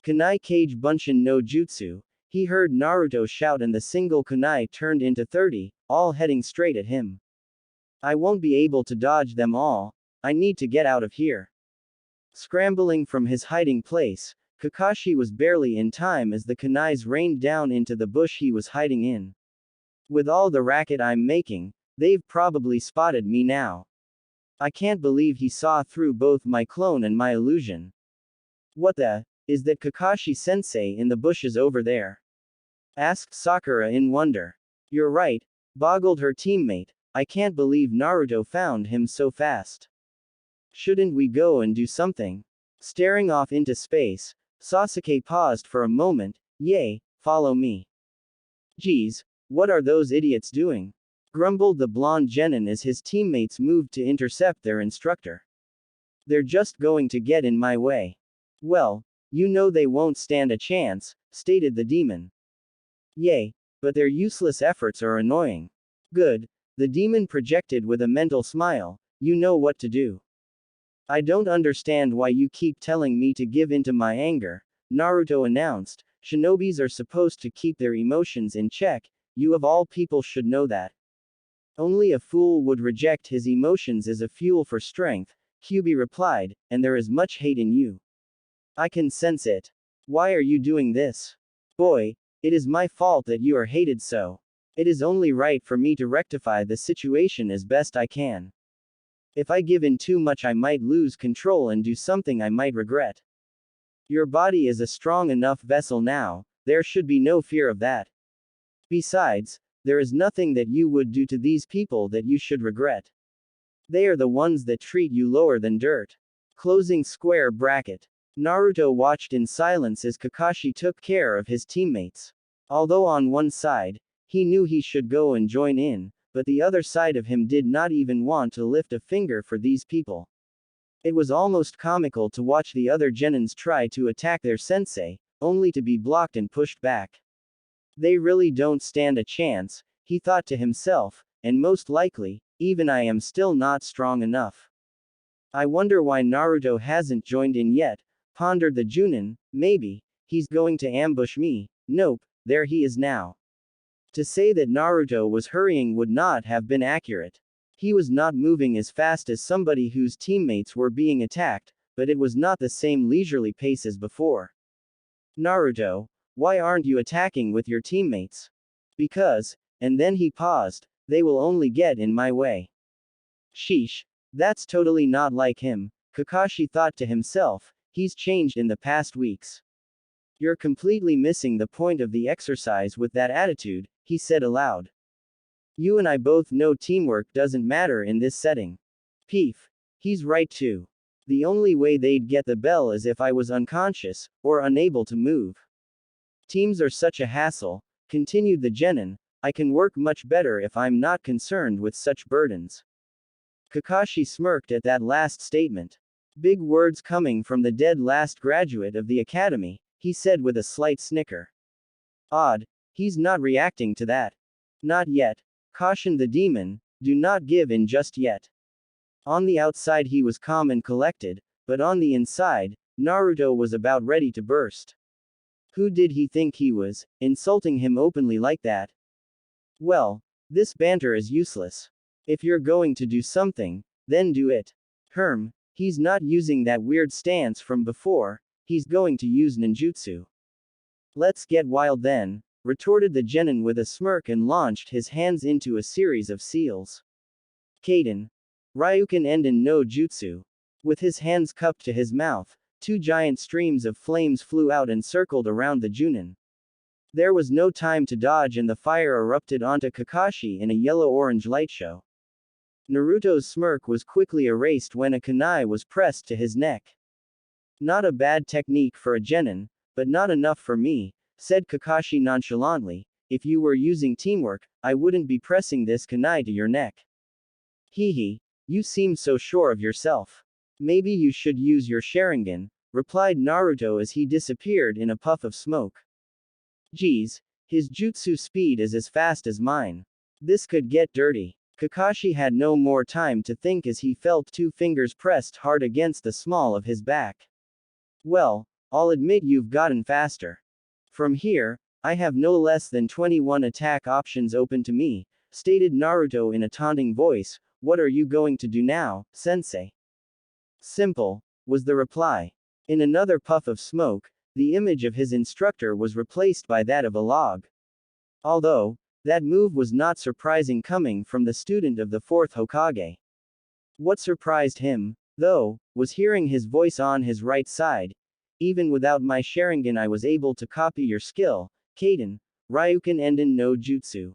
S1: Kunai Kage Bunshin no Jutsu, he heard Naruto shout, and the single kunai turned into 30, all heading straight at him. I won't be able to dodge them all. I need to get out of here. Scrambling from his hiding place, Kakashi was barely in time as the kunais rained down into the bush he was hiding in. With all the racket I'm making, they've probably spotted me now. I can't believe he saw through both my clone and my illusion. What the? Is that Kakashi-sensei in the bushes over there? Asked Sakura in wonder. You're right, boggled her teammate, I can't believe Naruto found him so fast. Shouldn't we go and do something? Staring off into space, Sasuke paused for a moment. Yay, follow me. Geez, what are those idiots doing? Grumbled the blonde genin as his teammates moved to intercept their instructor. They're just going to get in my way. Well, you know they won't stand a chance, stated the demon. Yay, but their useless efforts are annoying. Good, the demon projected with a mental smile, you know what to do. I don't understand why you keep telling me to give in to my anger, Naruto announced. Shinobis are supposed to keep their emotions in check, you of all people should know that. Only a fool would reject his emotions as a fuel for strength, Kyubi replied, and there is much hate in you. I can sense it. Why are you doing this? Boy, it is my fault that you are hated so. It is only right for me to rectify the situation as best I can. If I give in too much I might lose control and do something I might regret. Your body is a strong enough vessel now, there should be no fear of that. Besides, there is nothing that you would do to these people that you should regret. They are the ones that treat you lower than dirt. Closing square bracket. Naruto watched in silence as Kakashi took care of his teammates. Although on one side, he knew he should go and join in, but the other side of him did not even want to lift a finger for these people. It was almost comical to watch the other genins try to attack their sensei, only to be blocked and pushed back. They really don't stand a chance, he thought to himself, and most likely, even I am still not strong enough. I wonder why Naruto hasn't joined in yet, pondered the Chunin. Maybe he's going to ambush me. Nope, there he is now. To say that Naruto was hurrying would not have been accurate. He was not moving as fast as somebody whose teammates were being attacked, but it was not the same leisurely pace as before. Naruto, why aren't you attacking with your teammates? Because, and then he paused, they will only get in my way. Sheesh, that's totally not like him, Kakashi thought to himself, he's changed in the past weeks. You're completely missing the point of the exercise with that attitude, he said aloud. You and I both know teamwork doesn't matter in this setting. Peef. He's right too. The only way they'd get the bell is if I was unconscious, or unable to move. Teams are such a hassle, continued the genin, I can work much better if I'm not concerned with such burdens. Kakashi smirked at that last statement. Big words coming from the dead last graduate of the academy, he said with a slight snicker. Odd, he's not reacting to that. Not yet. Cautioned the demon, do not give in just yet. On the outside he was calm and collected, but on the inside, Naruto was about ready to burst. Who did he think he was, insulting him openly like that? Well, this banter is useless. If you're going to do something, then do it. He's not using that weird stance from before, he's going to use ninjutsu. Let's get wild then, retorted the genin with a smirk and launched his hands into a series of seals. Kaden. Ryuken Enden no Jutsu. With his hands cupped to his mouth, two giant streams of flames flew out and circled around the Chunin. There was no time to dodge and the fire erupted onto Kakashi in a yellow-orange light show. Naruto's smirk was quickly erased when a kunai was pressed to his neck. Not a bad technique for a genin, but not enough for me, said Kakashi nonchalantly. If you were using teamwork, I wouldn't be pressing this kunai to your neck. Hee, you seem so sure of yourself. Maybe you should use your Sharingan, replied Naruto as he disappeared in a puff of smoke. Geez, his jutsu speed is as fast as mine. This could get dirty. Kakashi had no more time to think as he felt two fingers pressed hard against the small of his back. Well, I'll admit you've gotten faster. From here, I have no less than 21 attack options open to me, stated Naruto in a taunting voice. What are you going to do now, sensei? Simple, was the reply. In another puff of smoke, the image of his instructor was replaced by that of a log. Although, that move was not surprising coming from the student of the fourth Hokage. What surprised him, though, was hearing his voice on his right side. even without my Sharingan I was able to copy your skill, Kaden, Ryuken Enden no Jutsu.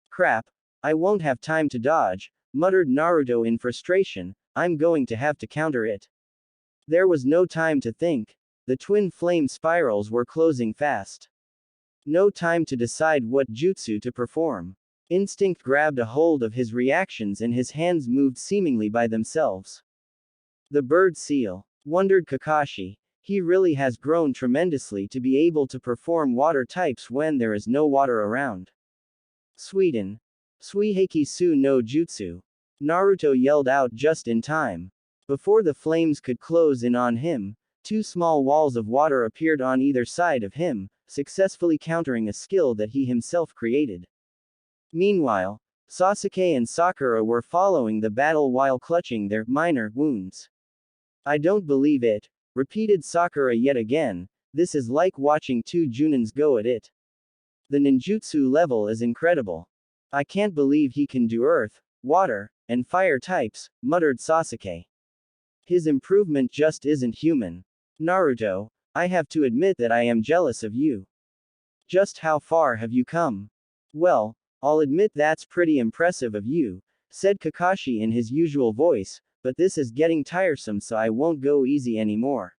S1: Crap, I won't have time to dodge, muttered Naruto in frustration, I'm going to have to counter it. There was no time to think. The twin flame spirals were closing fast. No time to decide what jutsu to perform. Instinct grabbed a hold of his reactions and his hands moved seemingly by themselves. The bird seal, wondered Kakashi. He really has grown tremendously to be able to perform water types when there is no water around. Sweden. Suiheki su no jutsu. Naruto yelled out just in time. Before the flames could close in on him, two small walls of water appeared on either side of him, successfully countering a skill that he himself created. Meanwhile, Sasuke and Sakura were following the battle while clutching their minor wounds. I don't believe it, repeated Sakura yet again, this is like watching two Junins go at it. The ninjutsu level is incredible. I can't believe he can do earth, water, and fire types, muttered Sasuke. His improvement just isn't human. Naruto, I have to admit that I am jealous of you. Just how far have you come? Well, I'll admit that's pretty impressive of you, said Kakashi in his usual voice, but this is getting tiresome so I won't go easy anymore.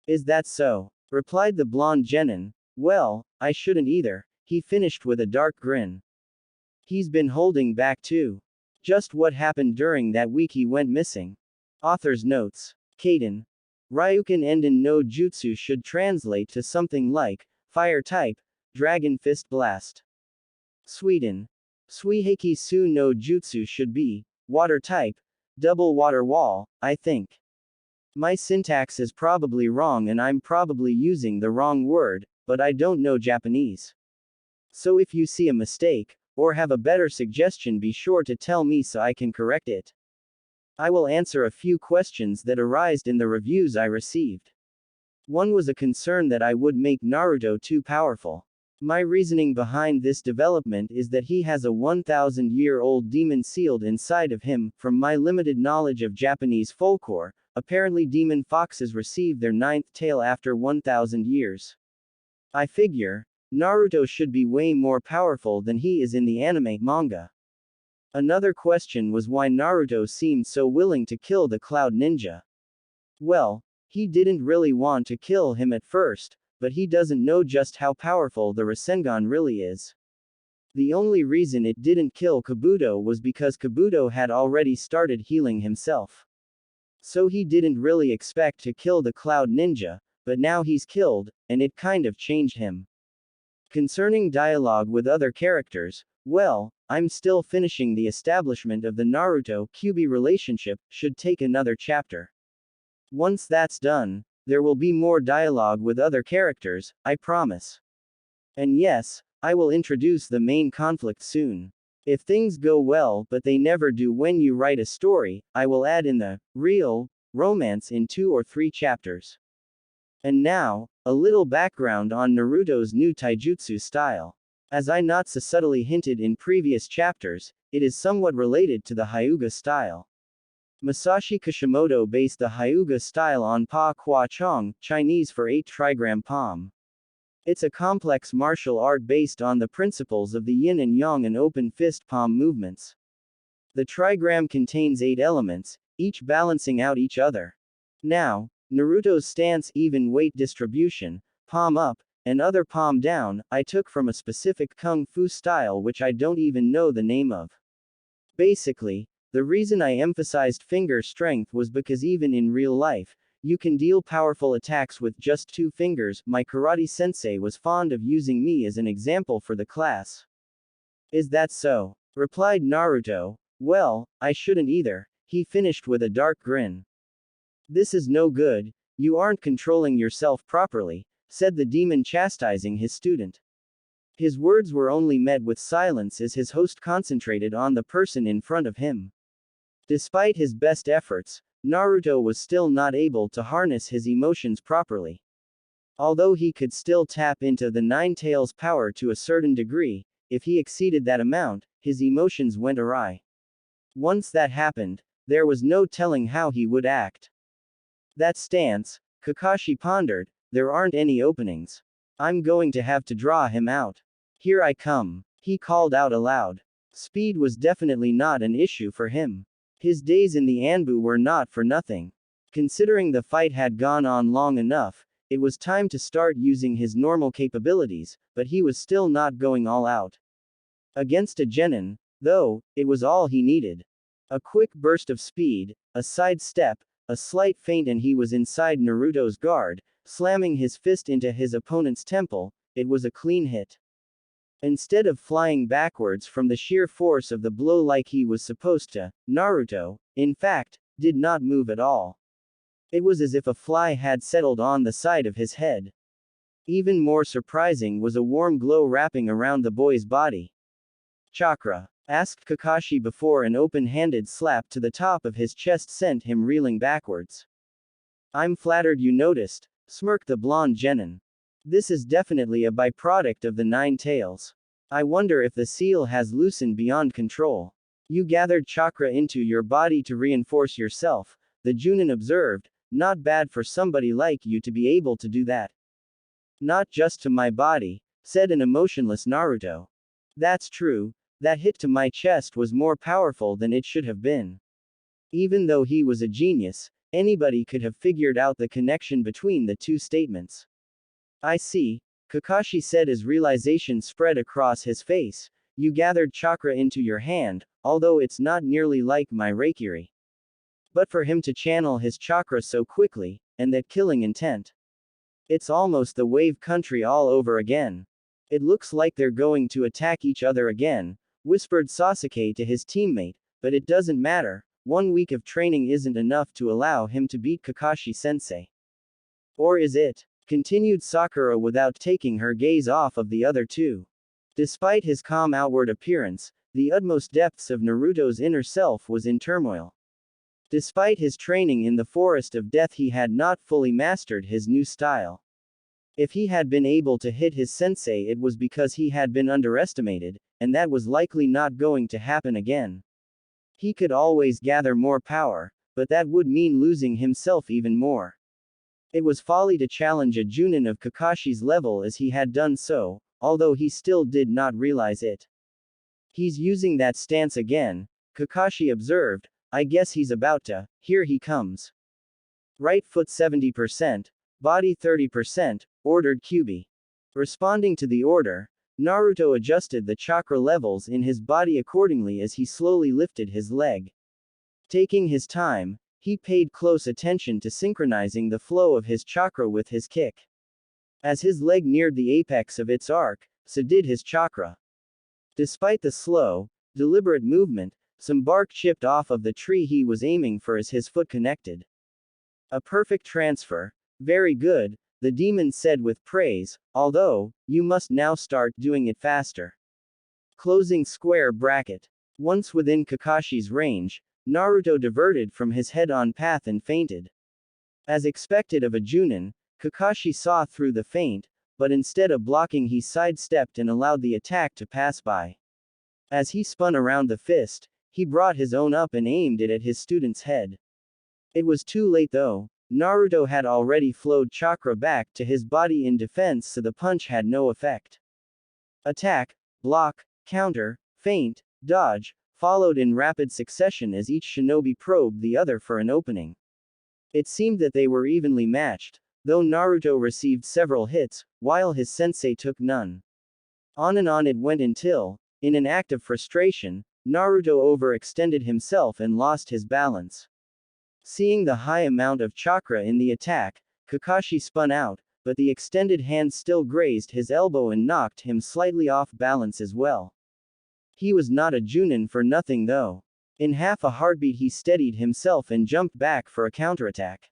S1: Is that so? Replied the blonde genin. Well, I shouldn't either, he finished with a dark grin. He's been holding back too. Just what happened during that week he went missing. Author's notes. Kaden. Ryuken Enden no Jutsu should translate to something like, fire type, dragon fist blast. Sweden. Suiheki su no Jutsu should be, water type, double water wall, I think. My syntax is probably wrong and I'm probably using the wrong word, but I don't know Japanese. So if you see a mistake, or have a better suggestion be sure to tell me so I can correct it. I will answer a few questions that arose in the reviews I received. One was a concern that I would make Naruto too powerful. My reasoning behind this development is that he has a 1,000-year-old demon sealed inside of him. From my limited knowledge of Japanese folklore, apparently demon foxes receive their 9th tail after 1,000 years. I figure, Naruto should be way more powerful than he is in the anime manga. Another question was why Naruto seemed so willing to kill the Cloud Ninja. Well, he didn't really want to kill him at first, but he doesn't know just how powerful the Rasengan really is. The only reason it didn't kill Kabuto was because Kabuto had already started healing himself. So he didn't really expect to kill the Cloud Ninja, but now he's killed, and it kind of changed him. Concerning dialogue with other characters, well, I'm still finishing the establishment of the Naruto-Kyubi relationship, should take another chapter. Once that's done, there will be more dialogue with other characters, I promise. And yes, I will introduce the main conflict soon. If things go well but they never do when you write a story, I will add in the real romance in 2 or 3 chapters. And now, a little background on Naruto's new taijutsu style. As I not so subtly hinted in previous chapters, it is somewhat related to the Hyuga style. Masashi Kishimoto based the Hyuga style on Pa Kwa Chong, Chinese for 8 trigram palm. It's a complex martial art based on the principles of the yin and yang and open fist palm movements. The trigram contains 8 elements, each balancing out each other. Now, Naruto's stance, even weight distribution, palm up, and other palm down, I took from a specific kung fu style which I don't even know the name of. Basically, the reason I emphasized finger strength was because even in real life, you can deal powerful attacks with just 2 fingers. My karate sensei was fond of using me as an example for the class. Is that so? Replied Naruto. Well, I shouldn't either, he finished with a dark grin. This is no good, you aren't controlling yourself properly, said the demon chastising his student. His words were only met with silence as his host concentrated on the person in front of him. Despite his best efforts, Naruto was still not able to harness his emotions properly. Although he could still tap into the 9 tails power to a certain degree, if he exceeded that amount, his emotions went awry. Once that happened, there was no telling how he would act. That stance, Kakashi pondered, there aren't any openings. I'm going to have to draw him out. Here I come. He called out aloud. Speed was definitely not an issue for him. His days in the Anbu were not for nothing. Considering the fight had gone on long enough, it was time to start using his normal capabilities, but he was still not going all out. Against a genin, though, it was all he needed. A quick burst of speed, a side step, a slight feint and he was inside Naruto's guard, slamming his fist into his opponent's temple. It was a clean hit. Instead of flying backwards from the sheer force of the blow like he was supposed to, Naruto, in fact, did not move at all. It was as if a fly had settled on the side of his head. Even more surprising was a warm glow wrapping around the boy's body. Chakra? Asked Kakashi before an open-handed slap to the top of his chest sent him reeling backwards. I'm flattered you noticed, smirked the blonde genin. This is definitely a byproduct of the nine tails. I wonder if the seal has loosened beyond control. You gathered chakra into your body to reinforce yourself, the Chunin observed, not bad for somebody like you to be able to do that. Not just to my body, said an emotionless Naruto. That's true, that hit to my chest was more powerful than it should have been. Even though he was a genius, anybody could have figured out the connection between the two statements. I see, Kakashi said as realization spread across his face. You gathered chakra into your hand, although it's not nearly like my Reikiri. But for him to channel his chakra so quickly, and that killing intent. It's almost the wave country all over again. It looks like they're going to attack each other again, whispered Sasuke to his teammate, but it doesn't matter, 1 week of training isn't enough to allow him to beat Kakashi-sensei. Or is it? Continued Sakura without taking her gaze off of the other two. Despite his calm outward appearance, the utmost depths of Naruto's inner self was in turmoil. Despite his training in the forest of death he had not fully mastered his new style. If he had been able to hit his sensei it was because he had been underestimated, and that was likely not going to happen again. He could always gather more power, but that would mean losing himself even more. It was folly to challenge a Chunin of Kakashi's level as he had done so, although he still did not realize it. He's using that stance again, Kakashi observed. I guess he's about to. Here he comes. Right foot 70%, body 30%, ordered Kyubi. Responding to the order, Naruto adjusted the chakra levels in his body accordingly as he slowly lifted his leg. Taking his time, he paid close attention to synchronizing the flow of his chakra with his kick. As his leg neared the apex of its arc, so did his chakra. Despite the slow, deliberate movement, some bark chipped off of the tree he was aiming for as his foot connected. A perfect transfer. Very good, the demon said with praise, although, you must now start doing it faster. Closing square bracket. Once within Kakashi's range, Naruto diverted from his head-on path and feinted. As expected of a Chunin, Kakashi saw through the feint, but instead of blocking he sidestepped and allowed the attack to pass by. As he spun around the fist, he brought his own up and aimed it at his student's head. It was too late though, Naruto had already flowed chakra back to his body in defense so the punch had no effect. Attack, block, counter, feint, dodge, followed in rapid succession as each shinobi probed the other for an opening. It seemed that they were evenly matched, though Naruto received several hits, while his sensei took none. On and on it went until, in an act of frustration, Naruto overextended himself and lost his balance. Seeing the high amount of chakra in the attack, Kakashi spun out, but the extended hand still grazed his elbow and knocked him slightly off balance as well. He was not a Chunin for nothing though. In half a heartbeat he steadied himself and jumped back for a counterattack.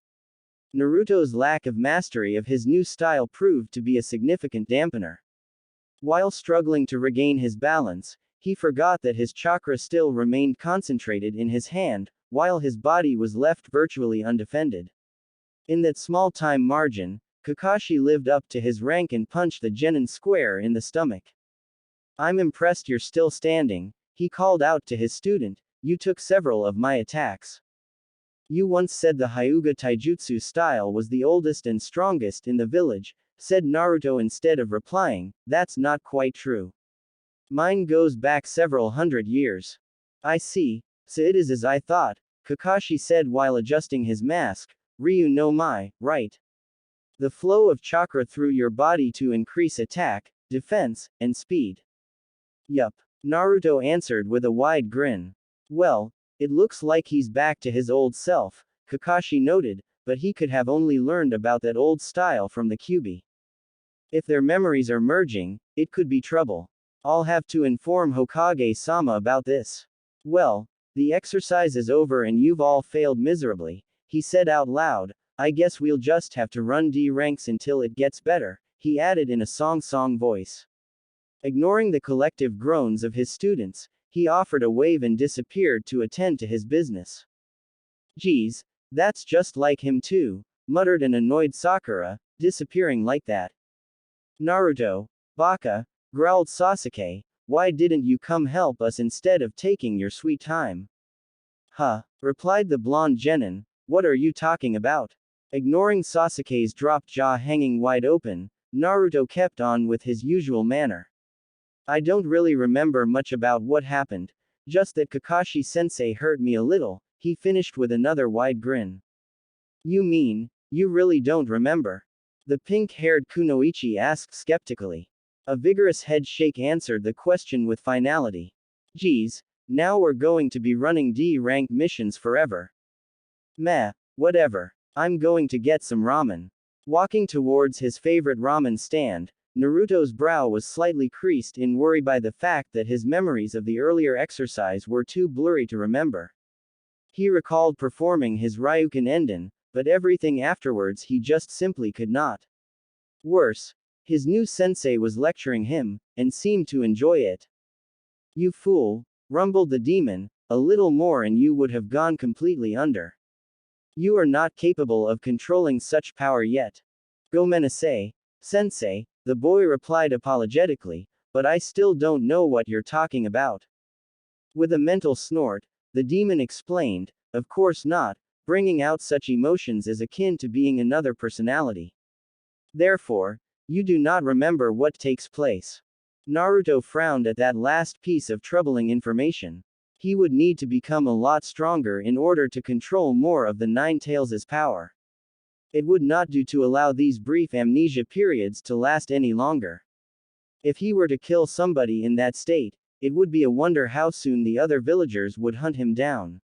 S1: Naruto's lack of mastery of his new style proved to be a significant dampener. While struggling to regain his balance, he forgot that his chakra still remained concentrated in his hand, while his body was left virtually undefended. In that small time margin, Kakashi lived up to his rank and punched the genin square in the stomach. I'm impressed you're still standing, he called out to his student, you took several of my attacks. You once said the Hyuga taijutsu style was the oldest and strongest in the village, said Naruto instead of replying. That's not quite true. Mine goes back several hundred years. I see, so it is as I thought, Kakashi said while adjusting his mask. Ryu no Mai, right? The flow of chakra through your body to increase attack, defense, and speed. Yup. Naruto answered with a wide grin. Well, it looks like he's back to his old self, Kakashi noted, but he could have only learned about that old style from the Kyubi. If their memories are merging, it could be trouble. I'll have to inform Hokage-sama about this. Well, the exercise is over and you've all failed miserably, he said out loud. I guess we'll just have to run D ranks until it gets better, he added in a song voice. Ignoring the collective groans of his students, he offered a wave and disappeared to attend to his business. Geez, that's just like him too, muttered an annoyed Sakura, disappearing like that. Naruto, baka, growled Sasuke, why didn't you come help us instead of taking your sweet time? Huh, replied the blonde genin, what are you talking about? Ignoring Sasuke's dropped jaw hanging wide open, Naruto kept on with his usual manner. I don't really remember much about what happened, just that Kakashi-sensei hurt me a little, he finished with another wide grin. You mean, you really don't remember? The pink-haired Kunoichi asked skeptically. A vigorous head shake answered the question with finality. Geez, now we're going to be running D-rank missions forever. Meh, whatever. I'm going to get some ramen. Walking towards his favorite ramen stand, Naruto's brow was slightly creased in worry by the fact that his memories of the earlier exercise were too blurry to remember. He recalled performing his Ryukin Enden, but everything afterwards he just simply could not. Worse, his new sensei was lecturing him, and seemed to enjoy it. You fool, rumbled the demon, a little more and you would have gone completely under. You are not capable of controlling such power yet. Gomenasai, sensei, the boy replied apologetically, but I still don't know what you're talking about. With a mental snort, the demon explained, of course not, bringing out such emotions is akin to being another personality. Therefore, you do not remember what takes place. Naruto frowned at that last piece of troubling information. He would need to become a lot stronger in order to control more of the Nine Tails' power. It would not do to allow these brief amnesia periods to last any longer. If he were to kill somebody in that state, it would be a wonder how soon the other villagers would hunt him down.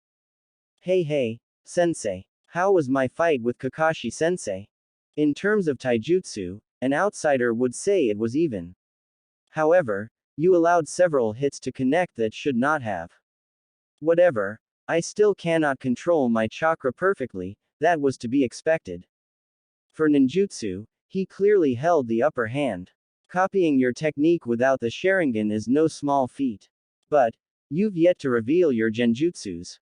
S1: Hey, sensei. How was my fight with Kakashi-sensei? In terms of taijutsu, an outsider would say it was even. However, you allowed several hits to connect that should not have. Whatever, I still cannot control my chakra perfectly, that was to be expected. For ninjutsu, he clearly held the upper hand. Copying your technique without the Sharingan is no small feat. But, you've yet to reveal your genjutsus.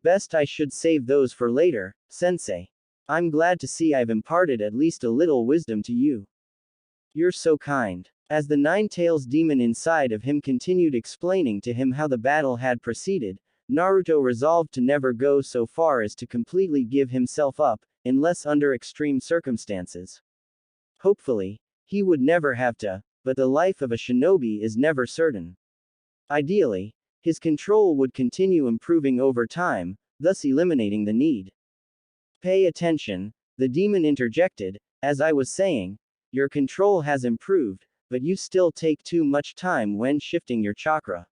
S1: Best I should save those for later, sensei. I'm glad to see I've imparted at least a little wisdom to you. You're so kind. As the Nine-Tails demon inside of him continued explaining to him how the battle had proceeded, Naruto resolved to never go so far as to completely give himself up, unless under extreme circumstances. Hopefully, he would never have to, but the life of a shinobi is never certain. Ideally, his control would continue improving over time, thus eliminating the need. Pay attention, the demon interjected, as I was saying, your control has improved, but you still take too much time when shifting your chakra.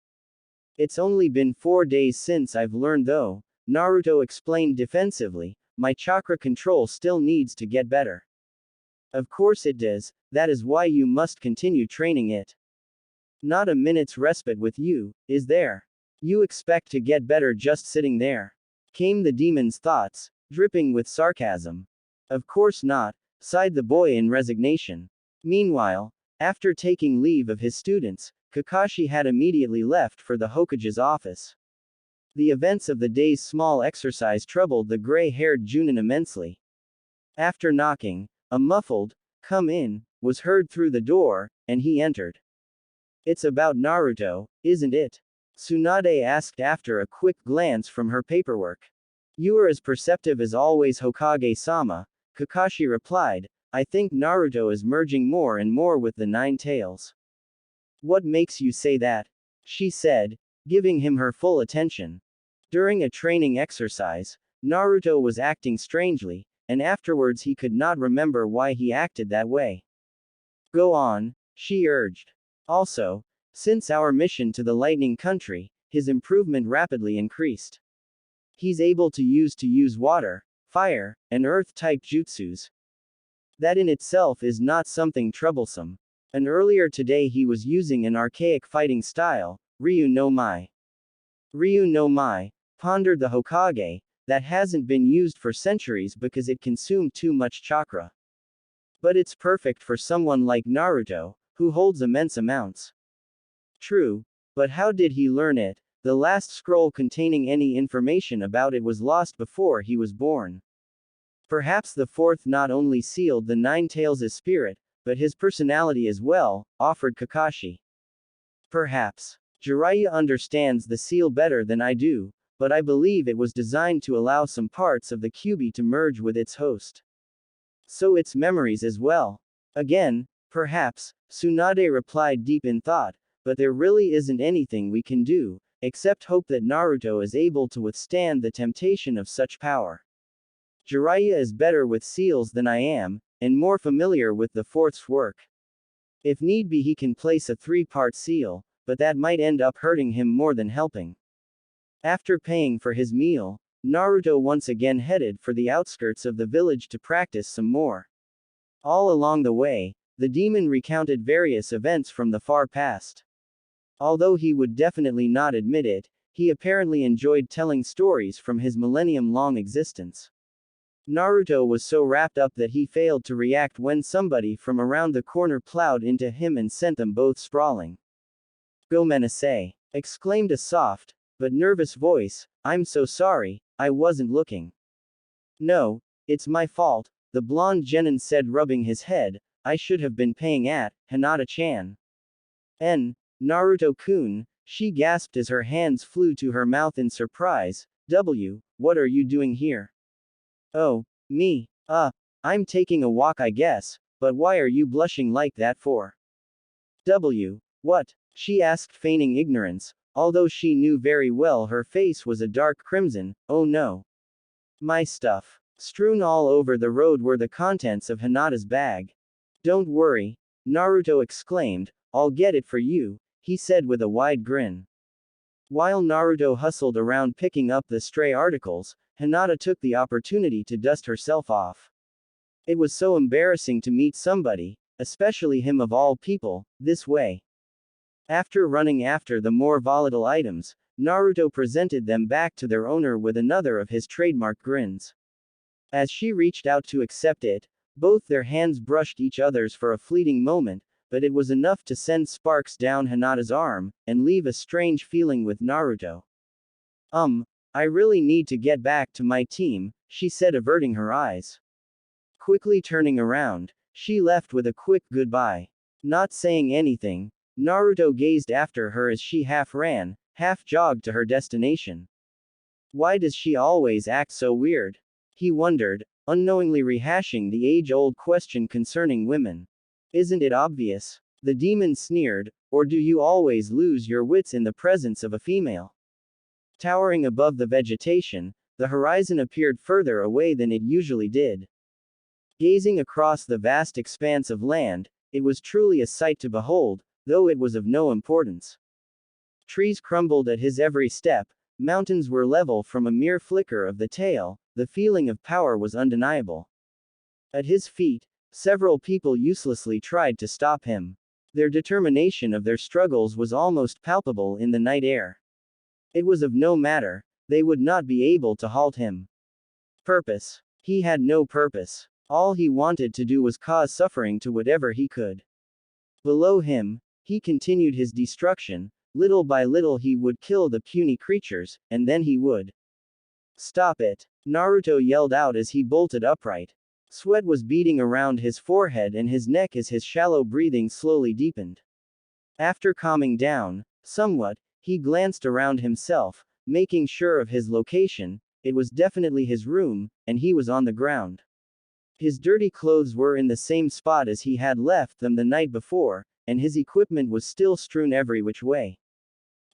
S1: It's only been 4 days since I've learned though, Naruto explained defensively, my chakra control still needs to get better. Of course it does, that is why you must continue training it. Not a minute's respite with you, is there? You expect to get better just sitting there? Came the demon's thoughts, dripping with sarcasm. Of course not, sighed the boy in resignation. Meanwhile, after taking leave of his students, Kakashi had immediately left for the Hokage's office. The events of the day's small exercise troubled the gray-haired Chunin immensely. After knocking, a muffled, "Come in," was heard through the door, and he entered. It's about Naruto, isn't it? Tsunade asked after a quick glance from her paperwork. You are as perceptive as always, Hokage-sama, Kakashi replied. I think Naruto is merging more and more with the Nine Tails. What makes you say that? She said, giving him her full attention. During a training exercise, Naruto was acting strangely, and afterwards he could not remember why he acted that way. Go on, she urged. Also, since our mission to the Lightning Country, his improvement rapidly increased. He's able to use water, fire, and earth-type jutsus. That in itself is not something troublesome. And earlier today he was using an archaic fighting style, Ryu no Mai. Ryu no Mai, pondered the Hokage, that hasn't been used for centuries because it consumed too much chakra. But it's perfect for someone like Naruto, who holds immense amounts. True, but how did he learn it? The last scroll containing any information about it was lost before he was born. Perhaps the fourth not only sealed the Nine Tails' spirit, but his personality as well, offered Kakashi. Perhaps. Jiraiya understands the seal better than I do, but I believe it was designed to allow some parts of the Kyubi to merge with its host. So its memories as well. Again, perhaps, Tsunade replied deep in thought, but there really isn't anything we can do, except hope that Naruto is able to withstand the temptation of such power. Jiraiya is better with seals than I am, and more familiar with the fourth's work. If need be he can place a 3-part seal, but that might end up hurting him more than helping. After paying for his meal, Naruto once again headed for the outskirts of the village to practice some more. All along the way, the demon recounted various events from the far past. Although he would definitely not admit it, he apparently enjoyed telling stories from his millennium-long existence. Naruto was so wrapped up that he failed to react when somebody from around the corner plowed into him and sent them both sprawling. "Gomenasai," exclaimed a soft, but nervous voice, "I'm so sorry, I wasn't looking." "No, it's my fault," the blonde genin said, rubbing his head. "I should have been paying at, Hinata-chan." Naruto-kun," she gasped as her hands flew to her mouth in surprise. What are you doing here?" "Oh, me. I'm taking a walk I guess, but why are you blushing like that for?" What?" she asked, feigning ignorance, although she knew very well her face was a dark crimson. "Oh no. My stuff." Strewn all over the road were the contents of Hinata's bag. "Don't worry," Naruto exclaimed, "I'll get it for you," he said with a wide grin. While Naruto hustled around picking up the stray articles, Hinata took the opportunity to dust herself off. It was so embarrassing to meet somebody, especially him of all people, this way. After running after the more volatile items, Naruto presented them back to their owner with another of his trademark grins. As she reached out to accept it, both their hands brushed each other's for a fleeting moment, but it was enough to send sparks down Hinata's arm, and leave a strange feeling with Naruto. I really need to get back to my team," she said, averting her eyes. Quickly turning around, she left with a quick goodbye. Not saying anything, Naruto gazed after her as she half ran, half jogged to her destination. Why does she always act so weird? He wondered, unknowingly rehashing the age-old question concerning women. Isn't it obvious? The demon sneered, or do you always lose your wits in the presence of a female? Towering above the vegetation, the horizon appeared further away than it usually did. Gazing across the vast expanse of land, it was truly a sight to behold, though it was of no importance. Trees crumbled at his every step, mountains were level from a mere flicker of the tail, the feeling of power was undeniable. At his feet, several people uselessly tried to stop him. Their determination of their struggles was almost palpable in the night air. It was of no matter, they would not be able to halt him. Purpose. He had no purpose. All he wanted to do was cause suffering to whatever he could. Below him, he continued his destruction. Little by little he would kill the puny creatures, and then he would. "Stop it!" Naruto yelled out as he bolted upright. Sweat was beading around his forehead and his neck as his shallow breathing slowly deepened. After calming down, somewhat, he glanced around himself, making sure of his location. it was definitely his room, and he was on the ground. His dirty clothes were in the same spot as he had left them the night before, and his equipment was still strewn every which way.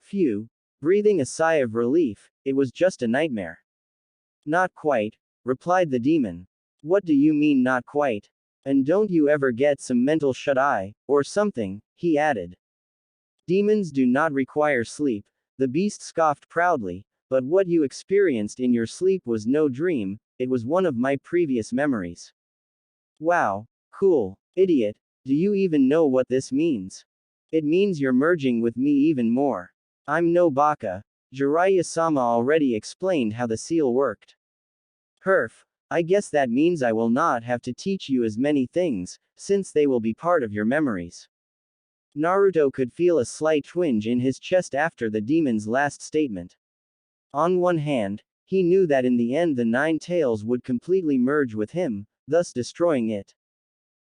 S1: Phew. Breathing a sigh of relief, it was just a nightmare. Not quite, replied the demon. What do you mean not quite? And don't you ever get some mental shut-eye, or something, he added. Demons do not require sleep, the beast scoffed proudly, but what you experienced in your sleep was no dream, it was one of my previous memories. Wow, cool, idiot, do you even know what this means? It means you're merging with me even more. I'm no baka. Jiraiya-sama already explained how the seal worked. Herf. I guess that means I will not have to teach you as many things, since they will be part of your memories. Naruto could feel a slight twinge in his chest after the demon's last statement. On one hand, he knew that in the end the Nine Tails would completely merge with him, thus destroying it.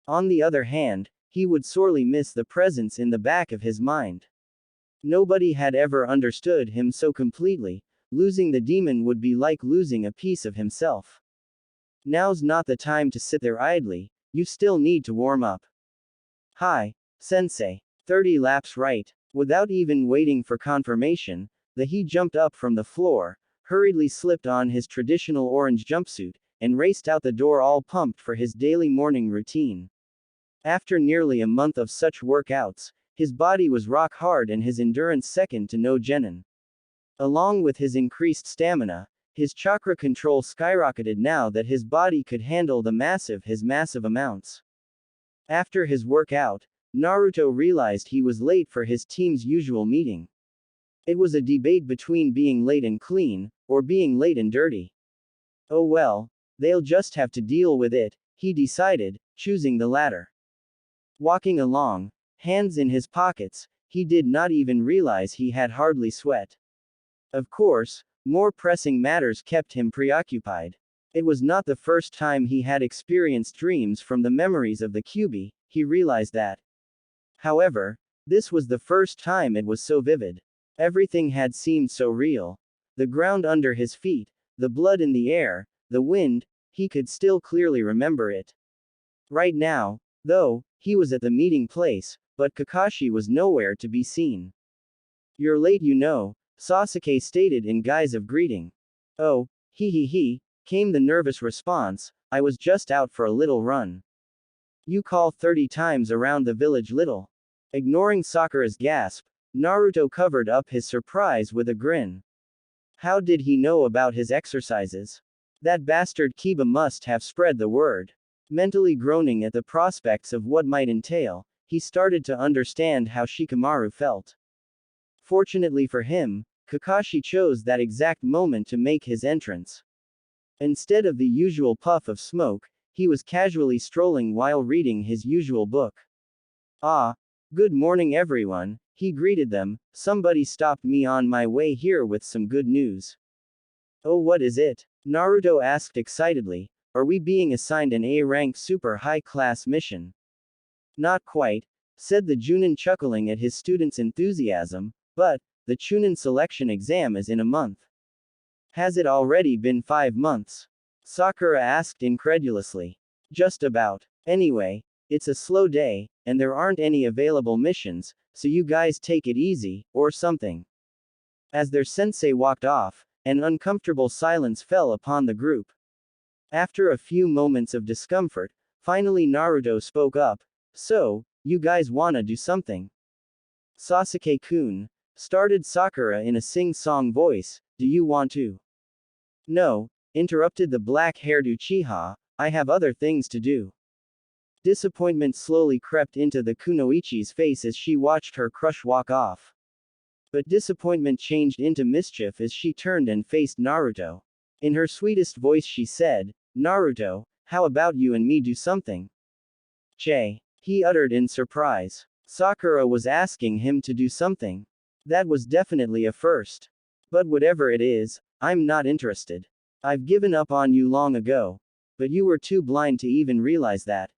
S1: On the other hand, he would sorely miss the presence in the back of his mind. Nobody had ever understood him so completely, losing the demon would be like losing a piece of himself. Now's not the time to sit there idly, you still need to warm up. Hi, sensei. 30 laps right. Without even waiting for confirmation, he jumped up from the floor, hurriedly slipped on his traditional orange jumpsuit, and raced out the door all pumped for his daily morning routine. After nearly a month of such workouts, his body was rock hard and his endurance second to no genin. Along with his increased stamina, his chakra control skyrocketed now that his body could handle his massive amounts. After his workout, Naruto realized he was late for his team's usual meeting. It was a debate between being late and clean, or being late and dirty. Oh well, they'll just have to deal with it, he decided, choosing the latter. Walking along, hands in his pockets, he did not even realize he had hardly sweat. Of course, more pressing matters kept him preoccupied. It was not the first time he had experienced dreams from the memories of the Kyubi, he realized that. However, this was the first time it was so vivid. Everything had seemed so real. The ground under his feet, the blood in the air, the wind, he could still clearly remember it. Right now, though, he was at the meeting place, but Kakashi was nowhere to be seen. You're late, you know, Sasuke stated in guise of greeting. Oh, he, came the nervous response, I was just out for a little run. You call 30 times around the village little. Ignoring Sakura's gasp, Naruto covered up his surprise with a grin. How did he know about his exercises? That bastard Kiba must have spread the word. Mentally groaning at the prospects of what might entail, he started to understand how Shikamaru felt. Fortunately for him, Kakashi chose that exact moment to make his entrance. Instead of the usual puff of smoke, he was casually strolling while reading his usual book. Ah, good morning everyone, he greeted them, somebody stopped me on my way here with some good news. Oh, what is it? Naruto asked excitedly, are we being assigned an A-rank super high-class mission? Not quite, said the Chunin chuckling at his students' enthusiasm, but, the Chunin selection exam is in a month. Has it already been 5 months? Sakura asked incredulously. Just about. Anyway, it's a slow day, and there aren't any available missions, so you guys take it easy, or something. As their sensei walked off, an uncomfortable silence fell upon the group. After a few moments of discomfort, finally Naruto spoke up, so, you guys wanna do something? Sasuke-kun, started Sakura in a sing-song voice, do you want to? No, interrupted the black-haired Uchiha, I have other things to do. Disappointment slowly crept into the kunoichi's face as she watched her crush walk off. But disappointment changed into mischief as she turned and faced Naruto. In her sweetest voice she said, Naruto, how about you and me do something? Che, he uttered in surprise. Sakura was asking him to do something. That was definitely a first. But whatever it is, I'm not interested. I've given up on you long ago. But you were too blind to even realize that.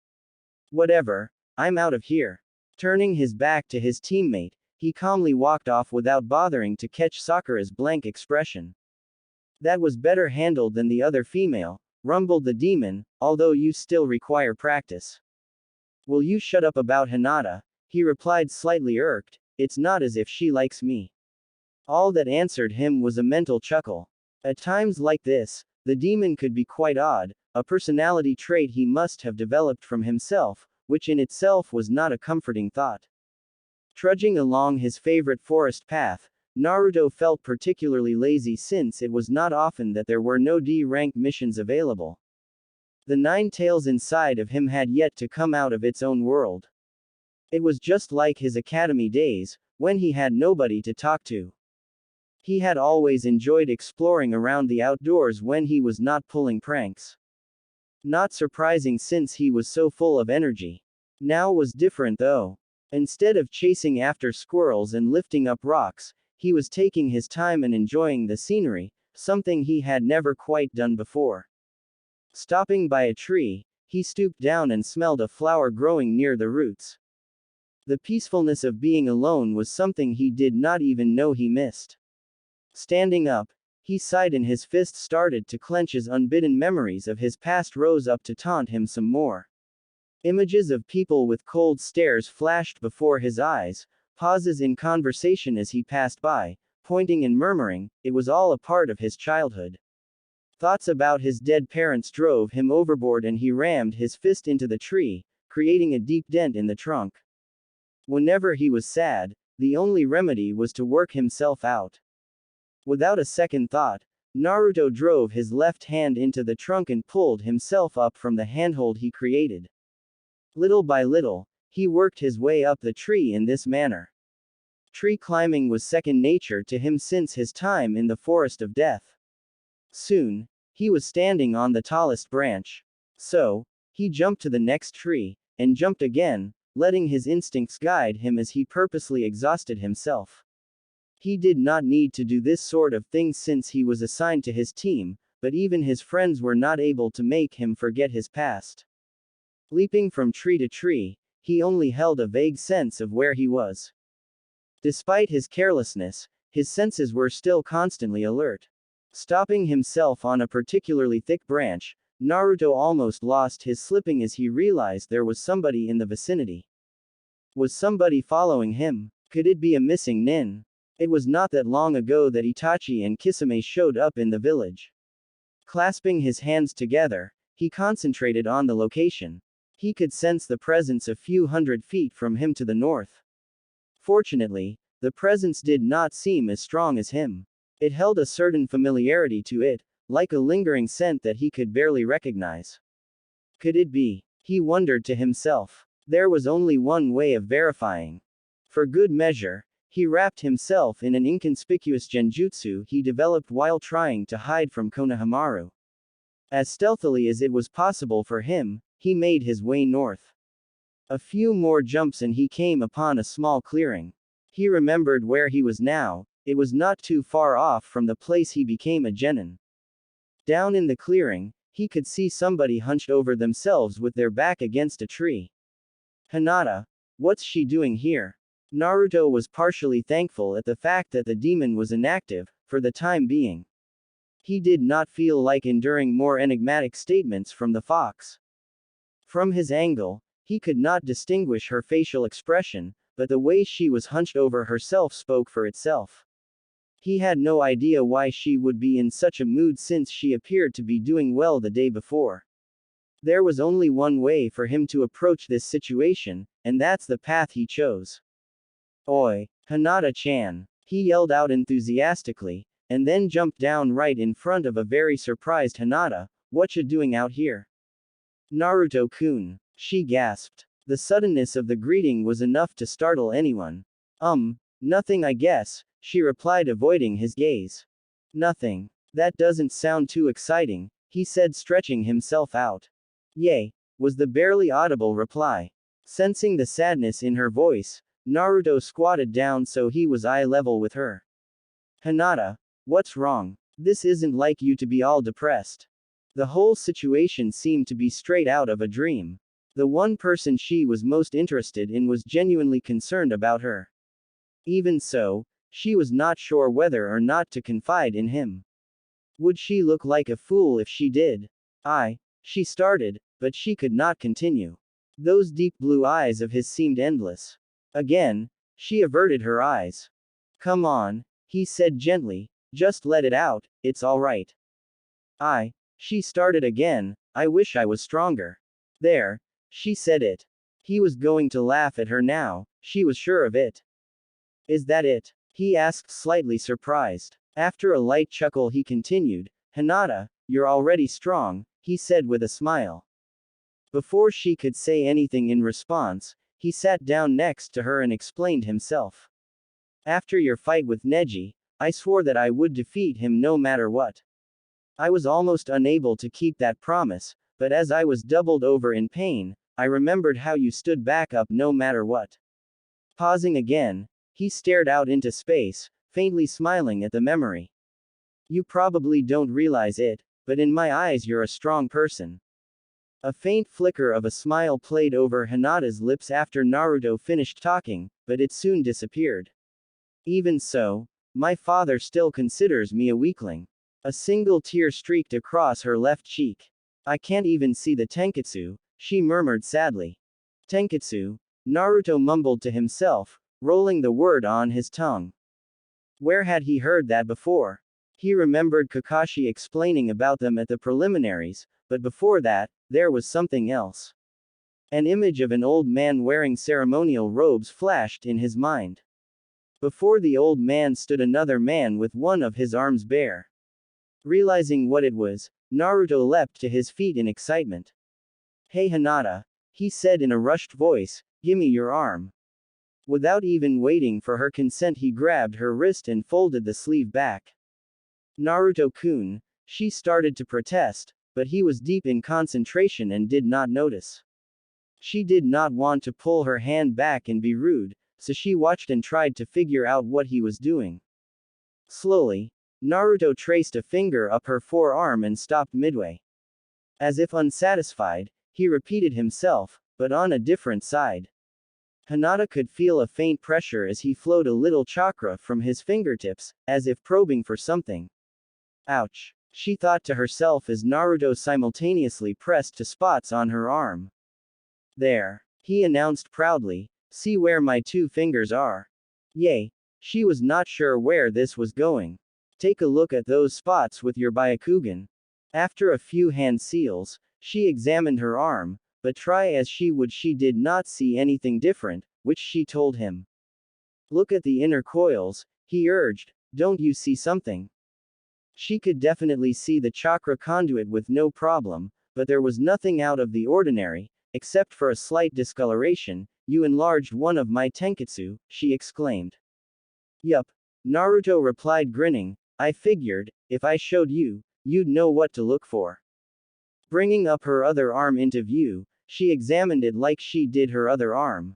S1: Whatever, I'm out of here. Turning his back to his teammate, he calmly walked off without bothering to catch Sakura's blank expression. That was better handled than the other female, rumbled the demon, although you still require practice. Will you shut up about Hinata? He replied slightly irked, it's not as if she likes me. All that answered him was a mental chuckle. At times like this, the demon could be quite odd, a personality trait he must have developed from himself, which in itself was not a comforting thought. Trudging along his favorite forest path, Naruto felt particularly lazy since it was not often that there were no D-rank missions available. The nine tails inside of him had yet to come out of its own world. It was just like his academy days, when he had nobody to talk to. He had always enjoyed exploring around the outdoors when he was not pulling pranks. Not surprising since he was so full of energy. Now was different though. Instead of chasing after squirrels and lifting up rocks, he was taking his time and enjoying the scenery, something he had never quite done before. Stopping by a tree, he stooped down and smelled a flower growing near the roots. The peacefulness of being alone was something he did not even know he missed. Standing up, he sighed and his fist started to clench as unbidden memories of his past rose up to taunt him some more. Images of people with cold stares flashed before his eyes, pauses in conversation as he passed by, pointing and murmuring, it was all a part of his childhood. Thoughts about his dead parents drove him overboard and he rammed his fist into the tree, creating a deep dent in the trunk. Whenever he was sad, the only remedy was to work himself out. Without a second thought, Naruto drove his left hand into the trunk and pulled himself up from the handhold he created. Little by little, he worked his way up the tree in this manner. Tree climbing was second nature to him since his time in the forest of death. Soon, he was standing on the tallest branch. So, he jumped to the next tree, and jumped again, letting his instincts guide him as he purposely exhausted himself. He did not need to do this sort of thing since he was assigned to his team, but even his friends were not able to make him forget his past. Leaping from tree to tree, he only held a vague sense of where he was. Despite his carelessness, his senses were still constantly alert. Stopping himself on a particularly thick branch, Naruto almost lost his slipping as he realized there was somebody in the vicinity. Was somebody following him? Could it be a missing nin? It was not that long ago that Itachi and Kisame showed up in the village. Clasping his hands together, he concentrated on the location. He could sense the presence a few hundred feet from him to the north. Fortunately, the presence did not seem as strong as him. It held a certain familiarity to it, like a lingering scent that he could barely recognize. Could it be? He wondered to himself. There was only one way of verifying. For good measure, he wrapped himself in an inconspicuous genjutsu he developed while trying to hide from Konohamaru. As stealthily as it was possible for him, he made his way north. A few more jumps and he came upon a small clearing. He remembered where he was now, it was not too far off from the place he became a genin. Down in the clearing, he could see somebody hunched over themselves with their back against a tree. Hinata, what's she doing here? Naruto was partially thankful at the fact that the demon was inactive, for the time being. He did not feel like enduring more enigmatic statements from the fox. From his angle, he could not distinguish her facial expression, but the way she was hunched over herself spoke for itself. He had no idea why she would be in such a mood since she appeared to be doing well the day before. There was only one way for him to approach this situation, and that's the path he chose. Oi, Hinata-chan, he yelled out enthusiastically, and then jumped down right in front of a very surprised Hinata. Whatcha doing out here? Naruto-kun, she gasped. The suddenness of the greeting was enough to startle anyone. Nothing I guess, she replied, avoiding his gaze. Nothing. That doesn't sound too exciting, he said, stretching himself out. Yay, was the barely audible reply. Sensing the sadness in her voice, Naruto squatted down so he was eye level with her. Hinata, what's wrong? This isn't like you to be all depressed. The whole situation seemed to be straight out of a dream. The one person she was most interested in was genuinely concerned about her. Even so, she was not sure whether or not to confide in him. Would she look like a fool if she did? She started, but she could not continue. Those deep blue eyes of his seemed endless. Again, she averted her eyes. Come on, he said gently, just let it out, it's alright. She started again, I wish I was stronger. There, she said it. He was going to laugh at her now, she was sure of it. Is that it? He asked, slightly surprised. After a light chuckle, he continued, Hinata, you're already strong, he said with a smile. Before she could say anything in response, he sat down next to her and explained himself. After your fight with Neji, I swore that I would defeat him no matter what. I was almost unable to keep that promise, but as I was doubled over in pain, I remembered how you stood back up no matter what. Pausing again, he stared out into space, faintly smiling at the memory. You probably don't realize it, but in my eyes you're a strong person. A faint flicker of a smile played over Hinata's lips after Naruto finished talking, but it soon disappeared. Even so, my father still considers me a weakling. A single tear streaked across her left cheek. I can't even see the tenketsu, she murmured sadly. Tenketsu? Naruto mumbled to himself, rolling the word on his tongue. Where had he heard that before? He remembered Kakashi explaining about them at the preliminaries, but before that, there was something else. An image of an old man wearing ceremonial robes flashed in his mind. Before the old man stood another man with one of his arms bare. Realizing what it was, Naruto leapt to his feet in excitement. Hey Hinata, he said in a rushed voice, gimme your arm. Without even waiting for her consent, he grabbed her wrist and folded the sleeve back. Naruto-kun, she started to protest, but he was deep in concentration and did not notice. She did not want to pull her hand back and be rude, so she watched and tried to figure out what he was doing. Slowly, Naruto traced a finger up her forearm and stopped midway. As if unsatisfied, he repeated himself, but on a different side. Hinata could feel a faint pressure as he flowed a little chakra from his fingertips, as if probing for something. Ouch, she thought to herself as Naruto simultaneously pressed two spots on her arm. There, he announced proudly, see where my two fingers are. Yay. She was not sure where this was going. Take a look at those spots with your Byakugan. After a few hand seals, she examined her arm, but try as she would, she did not see anything different, which she told him. Look at the inner coils, he urged, don't you see something? She could definitely see the chakra conduit with no problem, but there was nothing out of the ordinary, except for a slight discoloration. You enlarged one of my tenketsu, she exclaimed. Yup. Naruto replied grinning, I figured, if I showed you, you'd know what to look for. Bringing up her other arm into view, she examined it like she did her other arm.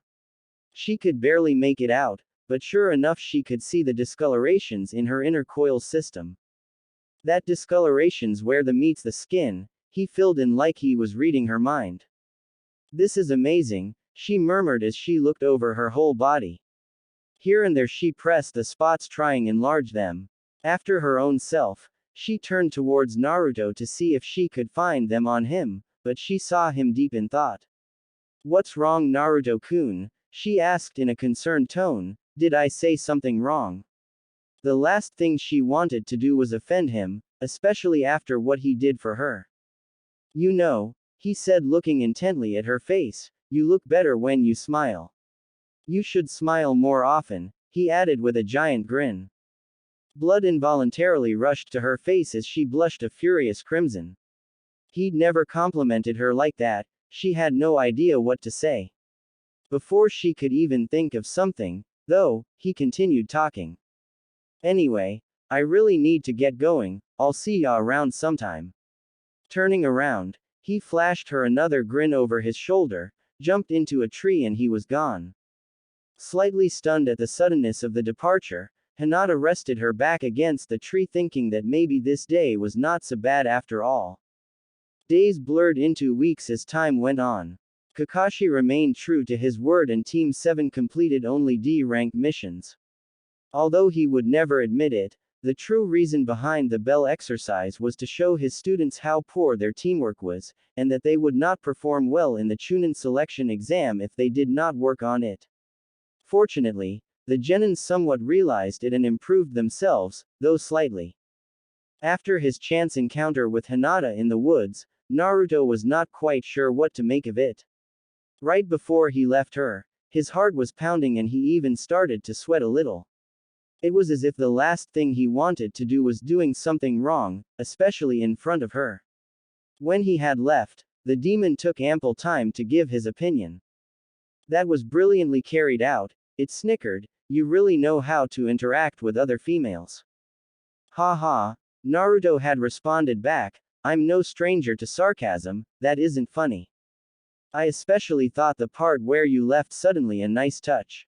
S1: She could barely make it out, but sure enough she could see the discolorations in her inner coil system. That discoloration's where the meets the skin, he filled in like he was reading her mind. This is amazing, she murmured as she looked over her whole body. Here and there she pressed the spots trying enlarge them. After her own self, she turned towards Naruto to see if she could find them on him, but she saw him deep in thought. What's wrong Naruto-kun? She asked in a concerned tone, did I say something wrong? The last thing she wanted to do was offend him, especially after what he did for her. You know, he said looking intently at her face, you look better when you smile. You should smile more often, he added with a giant grin. Blood involuntarily rushed to her face as she blushed a furious crimson. He'd never complimented her like that, she had no idea what to say. Before she could even think of something, though, he continued talking. Anyway, I really need to get going, I'll see ya around sometime. Turning around, he flashed her another grin over his shoulder, jumped into a tree and he was gone. Slightly stunned at the suddenness of the departure, Hinata rested her back against the tree thinking that maybe this day was not so bad after all. Days blurred into weeks as time went on. Kakashi remained true to his word and Team 7 completed only D-rank missions. Although he would never admit it, The true reason behind the bell exercise was to show his students how poor their teamwork was, and that they would not perform well in the Chunin selection exam if they did not work on it. Fortunately, the Genins somewhat realized it and improved themselves, though slightly. After his chance encounter with Hinata in the woods, Naruto was not quite sure what to make of it. Right before he left her, his heart was pounding and he even started to sweat a little. It was as if the last thing he wanted to do was doing something wrong, especially in front of her. When he had left, the demon took ample time to give his opinion. That was brilliantly carried out, it snickered, you really know how to interact with other females. Ha ha, Naruto had responded back, I'm no stranger to sarcasm, that isn't funny. I especially thought the part where you left suddenly a nice touch.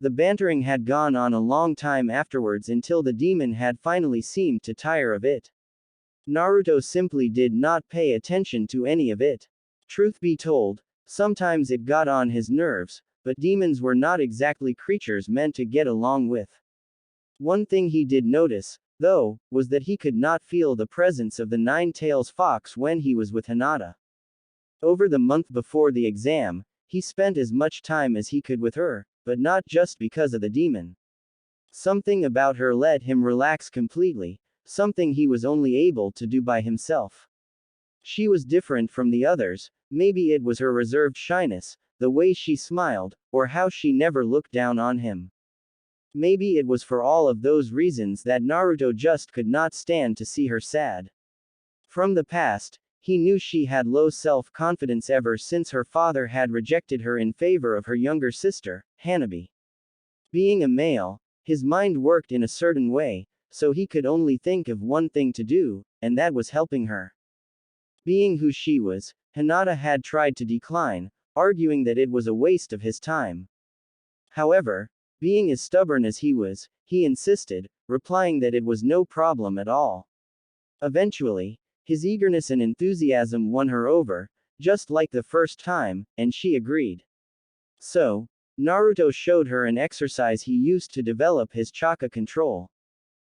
S1: The bantering had gone on a long time afterwards until the demon had finally seemed to tire of it. Naruto simply did not pay attention to any of it. Truth be told, sometimes it got on his nerves, but demons were not exactly creatures meant to get along with. One thing he did notice, though, was that he could not feel the presence of the nine-tails fox when he was with Hinata. Over the month before the exam, he spent as much time as he could with her, but not just because of the demon. Something about her let him relax completely, something he was only able to do by himself. She was different from the others, maybe it was her reserved shyness, the way she smiled, or how she never looked down on him. Maybe it was for all of those reasons that Naruto just could not stand to see her sad. From the past, he knew she had low self-confidence ever since her father had rejected her in favor of her younger sister, Hanabi. Being a male, his mind worked in a certain way, so he could only think of one thing to do, and that was helping her. Being who she was, Hinata had tried to decline, arguing that it was a waste of his time. However, being as stubborn as he was, he insisted, replying that it was no problem at all. Eventually, his eagerness and enthusiasm won her over, just like the first time, and she agreed. So, Naruto showed her an exercise he used to develop his chakra control.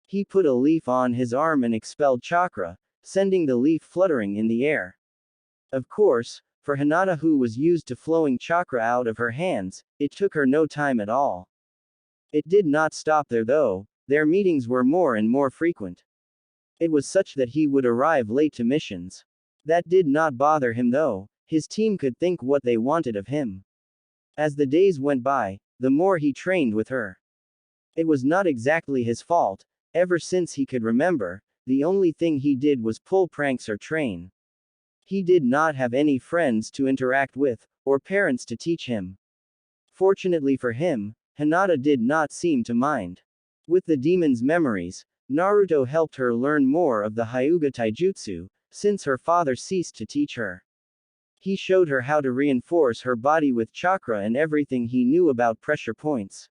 S1: He put a leaf on his arm and expelled chakra, sending the leaf fluttering in the air. Of course, for Hinata, who was used to flowing chakra out of her hands, it took her no time at all. It did not stop there though, their meetings were more and more frequent. It was such that he would arrive late to missions. That did not bother him though, his team could think what they wanted of him. As the days went by, the more he trained with her. It was not exactly his fault, ever since he could remember, the only thing he did was pull pranks or train. He did not have any friends to interact with, or parents to teach him. Fortunately for him, Hinata did not seem to mind. With the demon's memories, Naruto helped her learn more of the Hyuga taijutsu, since her father ceased to teach her. He showed her how to reinforce her body with chakra and everything he knew about pressure points.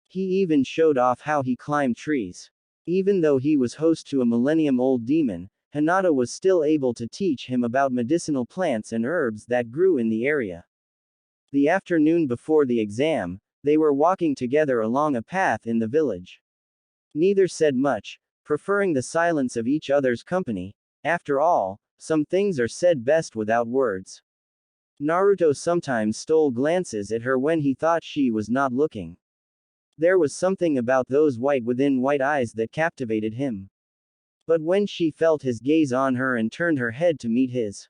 S1: He even showed off how he climbed trees. Even though he was host to a millennium-old demon, Hinata was still able to teach him about medicinal plants and herbs that grew in the area. The afternoon before the exam, they were walking together along a path in the village. Neither said much, preferring the silence of each other's company. After all, some things are said best without words. Naruto sometimes stole glances at her when he thought she was not looking. There was something about those white within white eyes that captivated him. But when she felt his gaze on her and turned her head to meet his,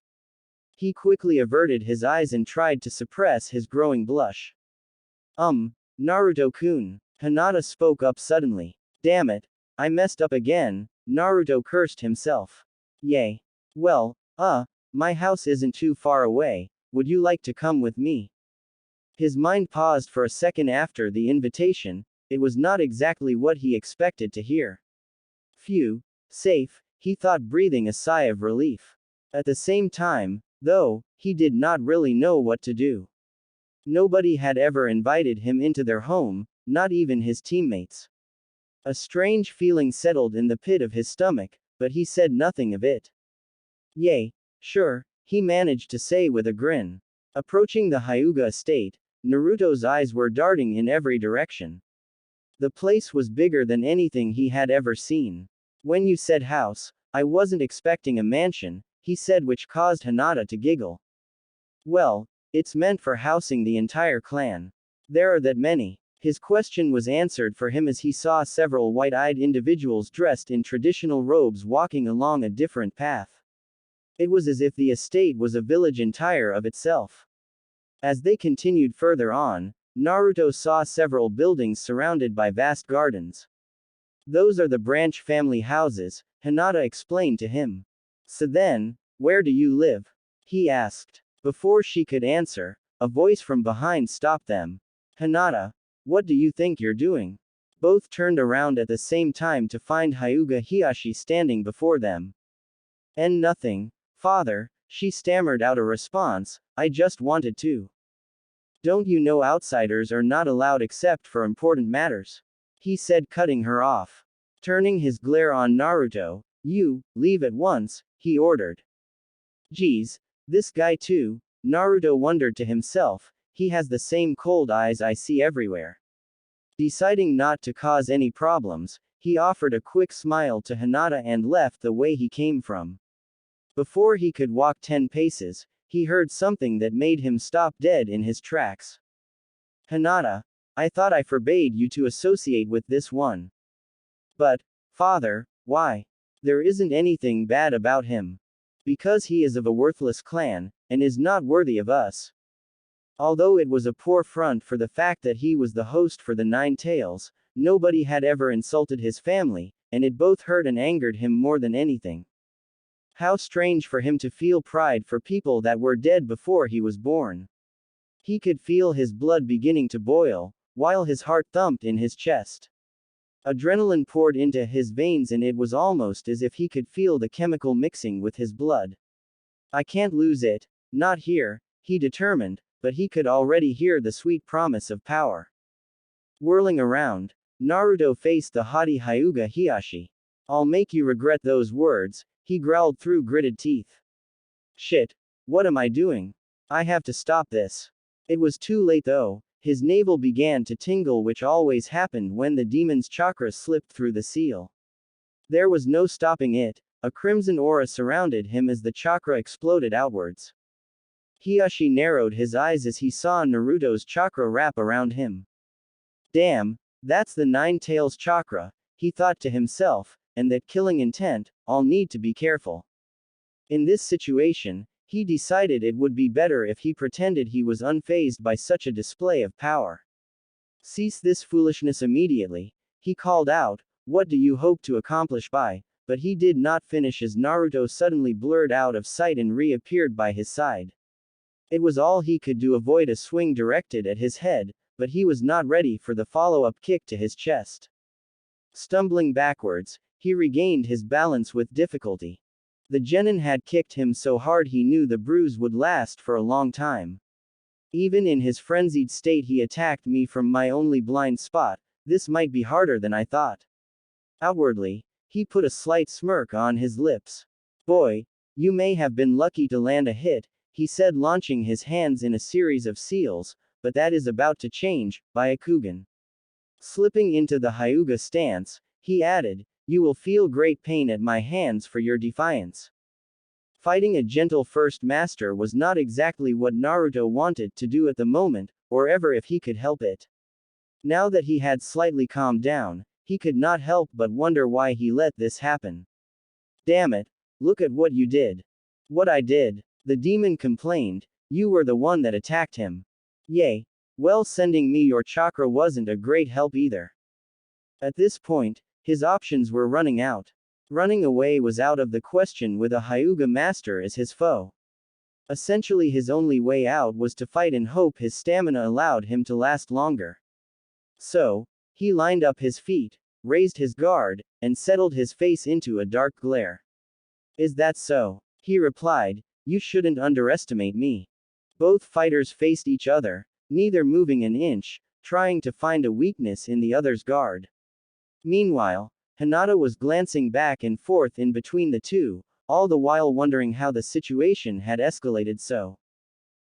S1: he quickly averted his eyes and tried to suppress his growing blush. Naruto-kun, Hinata spoke up suddenly. Damn it, I messed up again, Naruto cursed himself. Yay. Well, my house isn't too far away, would you like to come with me? His mind paused for a second after the invitation, it was not exactly what he expected to hear. Phew, safe, he thought, breathing a sigh of relief. At the same time, though, he did not really know what to do. Nobody had ever invited him into their home, not even his teammates. A strange feeling settled in the pit of his stomach, but he said nothing of it. Yay, sure, he managed to say with a grin. Approaching the Hyuga estate, Naruto's eyes were darting in every direction. The place was bigger than anything he had ever seen. When you said house, I wasn't expecting a mansion, he said, which caused Hinata to giggle. Well, it's meant for housing the entire clan. There are that many. His question was answered for him as he saw several white-eyed individuals dressed in traditional robes walking along a different path. It was as if the estate was a village entire of itself. As they continued further on, Naruto saw several buildings surrounded by vast gardens. Those are the branch family houses, Hinata explained to him. So then, where do you live? He asked. Before she could answer, a voice from behind stopped them. Hinata, what do you think you're doing? Both turned around at the same time to find Hyuga Hiashi standing before them. And nothing, father, she stammered out a response, I just wanted to. Don't you know outsiders are not allowed except for important matters? He said, cutting her off. Turning his glare on Naruto, you, leave at once, he ordered. Geez, this guy too, Naruto wondered to himself, he has the same cold eyes I see everywhere. Deciding not to cause any problems, he offered a quick smile to Hinata and left the way he came from. Before he could walk 10 paces, he heard something that made him stop dead in his tracks. Hinata, I thought I forbade you to associate with this one. But, father, why? There isn't anything bad about him. Because he is of a worthless clan, and is not worthy of us. Although it was a poor front for the fact that he was the host for the Nine Tails, nobody had ever insulted his family, and it both hurt and angered him more than anything. How strange for him to feel pride for people that were dead before he was born. He could feel his blood beginning to boil, while his heart thumped in his chest. Adrenaline poured into his veins and it was almost as if he could feel the chemical mixing with his blood. I can't lose it, not here, he determined, but he could already hear the sweet promise of power. Whirling around, Naruto faced the haughty Hyuga Hiashi. I'll make you regret those words, he growled through gritted teeth. Shit. What am I doing? I have to stop this. It was too late though, his navel began to tingle, which always happened when the demon's chakra slipped through the seal. There was no stopping it, a crimson aura surrounded him as the chakra exploded outwards. Hiashi narrowed his eyes as he saw Naruto's chakra wrap around him. Damn, that's the Nine Tails chakra, he thought to himself, and that killing intent, I'll need to be careful. In this situation, he decided it would be better if he pretended he was unfazed by such a display of power. Cease this foolishness immediately, he called out, what do you hope to accomplish by, but he did not finish as Naruto suddenly blurred out of sight and reappeared by his side. It was all he could do avoid a swing directed at his head, but he was not ready for the follow-up kick to his chest. Stumbling backwards, he regained his balance with difficulty. The genin had kicked him so hard he knew the bruise would last for a long time. Even in his frenzied state he attacked me from my only blind spot, this might be harder than I thought. Outwardly, he put a slight smirk on his lips. Boy, you may have been lucky to land a hit, he said, launching his hands in a series of seals, but that is about to change, Byakugan. Slipping into the Hyuga stance, he added, you will feel great pain at my hands for your defiance. Fighting a gentle first master was not exactly what Naruto wanted to do at the moment, or ever if he could help it. Now that he had slightly calmed down, he could not help but wonder why he let this happen. Damn it, look at what you did. What I did, the demon complained, you were the one that attacked him. Yay. Well, sending me your chakra wasn't a great help either. At this point, his options were running out. Running away was out of the question with a Hyuga master as his foe. Essentially his only way out was to fight and hope his stamina allowed him to last longer. So, he lined up his feet, raised his guard, and settled his face into a dark glare. Is that so? He replied, you shouldn't underestimate me. Both fighters faced each other, neither moving an inch, trying to find a weakness in the other's guard. Meanwhile, Hinata was glancing back and forth in between the two, all the while wondering how the situation had escalated so.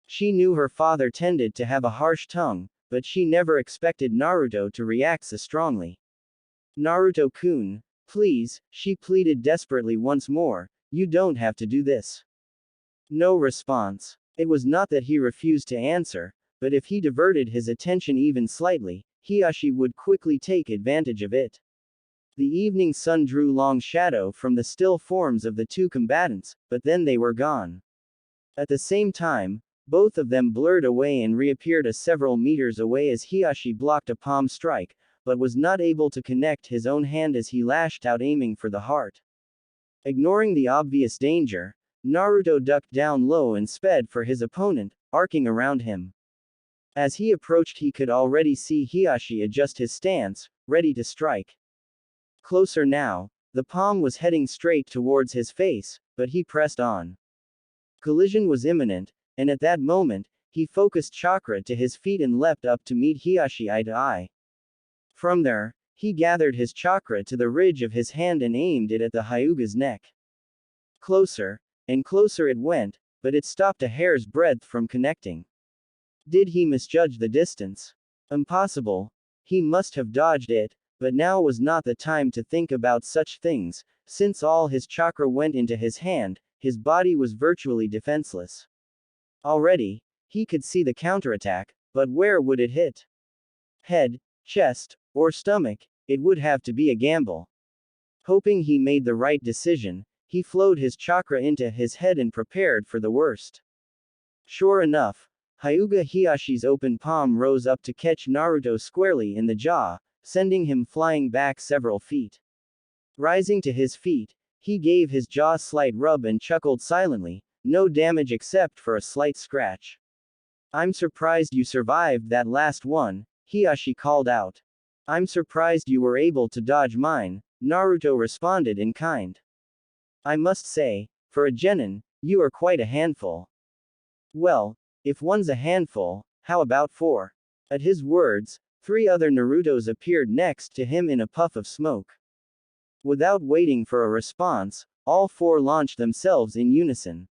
S1: She knew her father tended to have a harsh tongue, but she never expected Naruto to react so strongly. Naruto-kun, please, she pleaded desperately once more, you don't have to do this. No response. It was not that he refused to answer, but if he diverted his attention even slightly, Hiashi would quickly take advantage of it. The evening sun drew long shadow from the still forms of the two combatants, but then they were gone. At the same time, both of them blurred away and reappeared a several meters away as Hiashi blocked a palm strike, but was not able to connect his own hand as he lashed out aiming for the heart. Ignoring the obvious danger, Naruto ducked down low and sped for his opponent, arcing around him. As he approached, he could already see Hiashi adjust his stance, ready to strike. Closer now, the palm was heading straight towards his face, but he pressed on. Collision was imminent, and at that moment, he focused chakra to his feet and leapt up to meet Hiashi eye to eye. From there, he gathered his chakra to the ridge of his hand and aimed it at the Hyuga's neck. Closer, and closer it went, but it stopped a hair's breadth from connecting. Did he misjudge the distance? Impossible. He must have dodged it, but now was not the time to think about such things, since all his chakra went into his hand, his body was virtually defenseless. Already, he could see the counterattack, but where would it hit? Head, chest, or stomach? It would have to be a gamble. Hoping he made the right decision, he flowed his chakra into his head and prepared for the worst. Sure enough, Hyuga Hiashi's open palm rose up to catch Naruto squarely in the jaw, sending him flying back several feet. Rising to his feet, he gave his jaw a slight rub and chuckled silently, no damage except for a slight scratch. I'm surprised you survived that last one, Hiashi called out. I'm surprised you were able to dodge mine, Naruto responded in kind. I must say, for a genin, you are quite a handful. Well, if one's a handful, how about four? At his words, 3 other Narutos appeared next to him in a puff of smoke. Without waiting for a response, all 4 launched themselves in unison.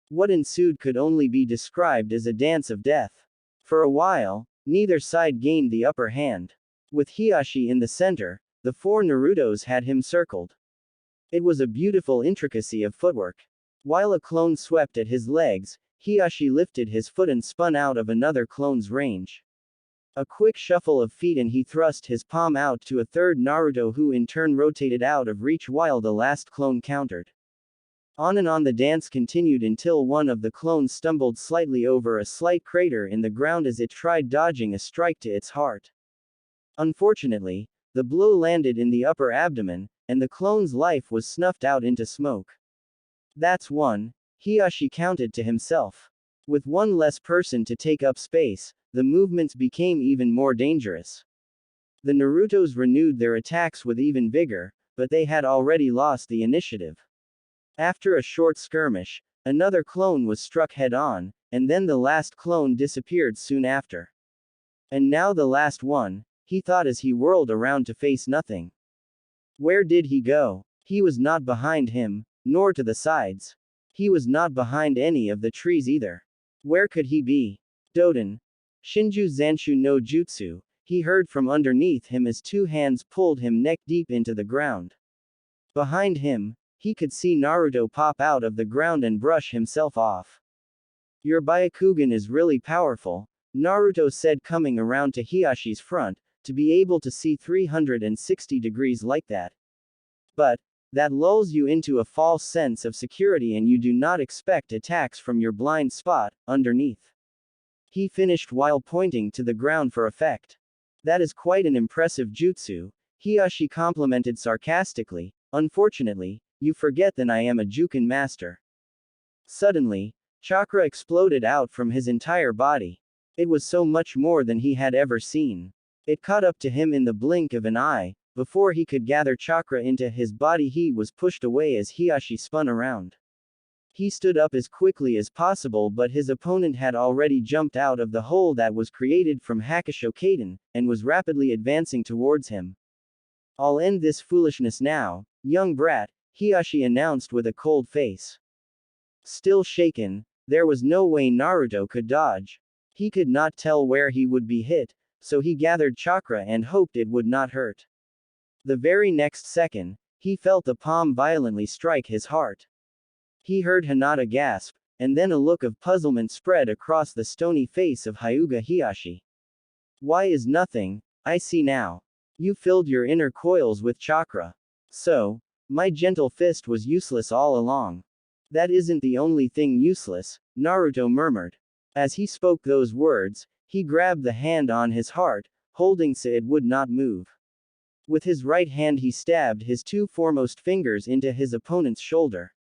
S1: What ensued could only be described as a dance of death. For a while, neither side gained the upper hand. With Hiashi in the center, the 4 Narutos had him circled. It was a beautiful intricacy of footwork. While a clone swept at his legs, Hiashi lifted his foot and spun out of another clone's range. A quick shuffle of feet and he thrust his palm out to a third Naruto who in turn rotated out of reach while the last clone countered. On and on the dance continued until one of the clones stumbled slightly over a slight crater in the ground as it tried dodging a strike to its heart. Unfortunately, the blow landed in the upper abdomen, and the clone's life was snuffed out into smoke. That's one, Hiashi counted to himself. With one less person to take up space, the movements became even more dangerous. The Narutos renewed their attacks with even vigor, but they had already lost the initiative. After a short skirmish, another clone was struck head-on, and then the last clone disappeared soon after. And now the last one, he thought as he whirled around to face nothing. Where did he go? He was not behind him, nor to the sides. He was not behind any of the trees either. Where could he be? Doden. Shinju Zanshu no Jutsu, he heard from underneath him as 2 hands pulled him neck deep into the ground. Behind him, he could see Naruto pop out of the ground and brush himself off. Your Byakugan is really powerful, Naruto said coming around to Hiashi's front, to be able to see 360 degrees like that. But, that lulls you into a false sense of security and you do not expect attacks from your blind spot, underneath. He finished while pointing to the ground for effect. That is quite an impressive jutsu, Hiashi complimented sarcastically. Unfortunately, you forget that I am a Jukin master. Suddenly, chakra exploded out from his entire body. It was so much more than he had ever seen. It caught up to him in the blink of an eye. Before he could gather chakra into his body, he was pushed away as Hiashi spun around. He stood up as quickly as possible, but his opponent had already jumped out of the hole that was created from Hakushokaden, and was rapidly advancing towards him. I'll end this foolishness now, young brat, Hiashi announced with a cold face. Still shaken, there was no way Naruto could dodge. He could not tell where he would be hit, so he gathered chakra and hoped it would not hurt. The very next second, he felt the palm violently strike his heart. He heard Hinata gasp, and then a look of puzzlement spread across the stony face of Hyuga Hiashi. Why is nothing? I see now. You filled your inner coils with chakra. So, my gentle fist was useless all along. That isn't the only thing useless, Naruto murmured. As he spoke those words, he grabbed the hand on his heart, holding so it would not move. With his right hand he stabbed his two foremost fingers into his opponent's shoulder.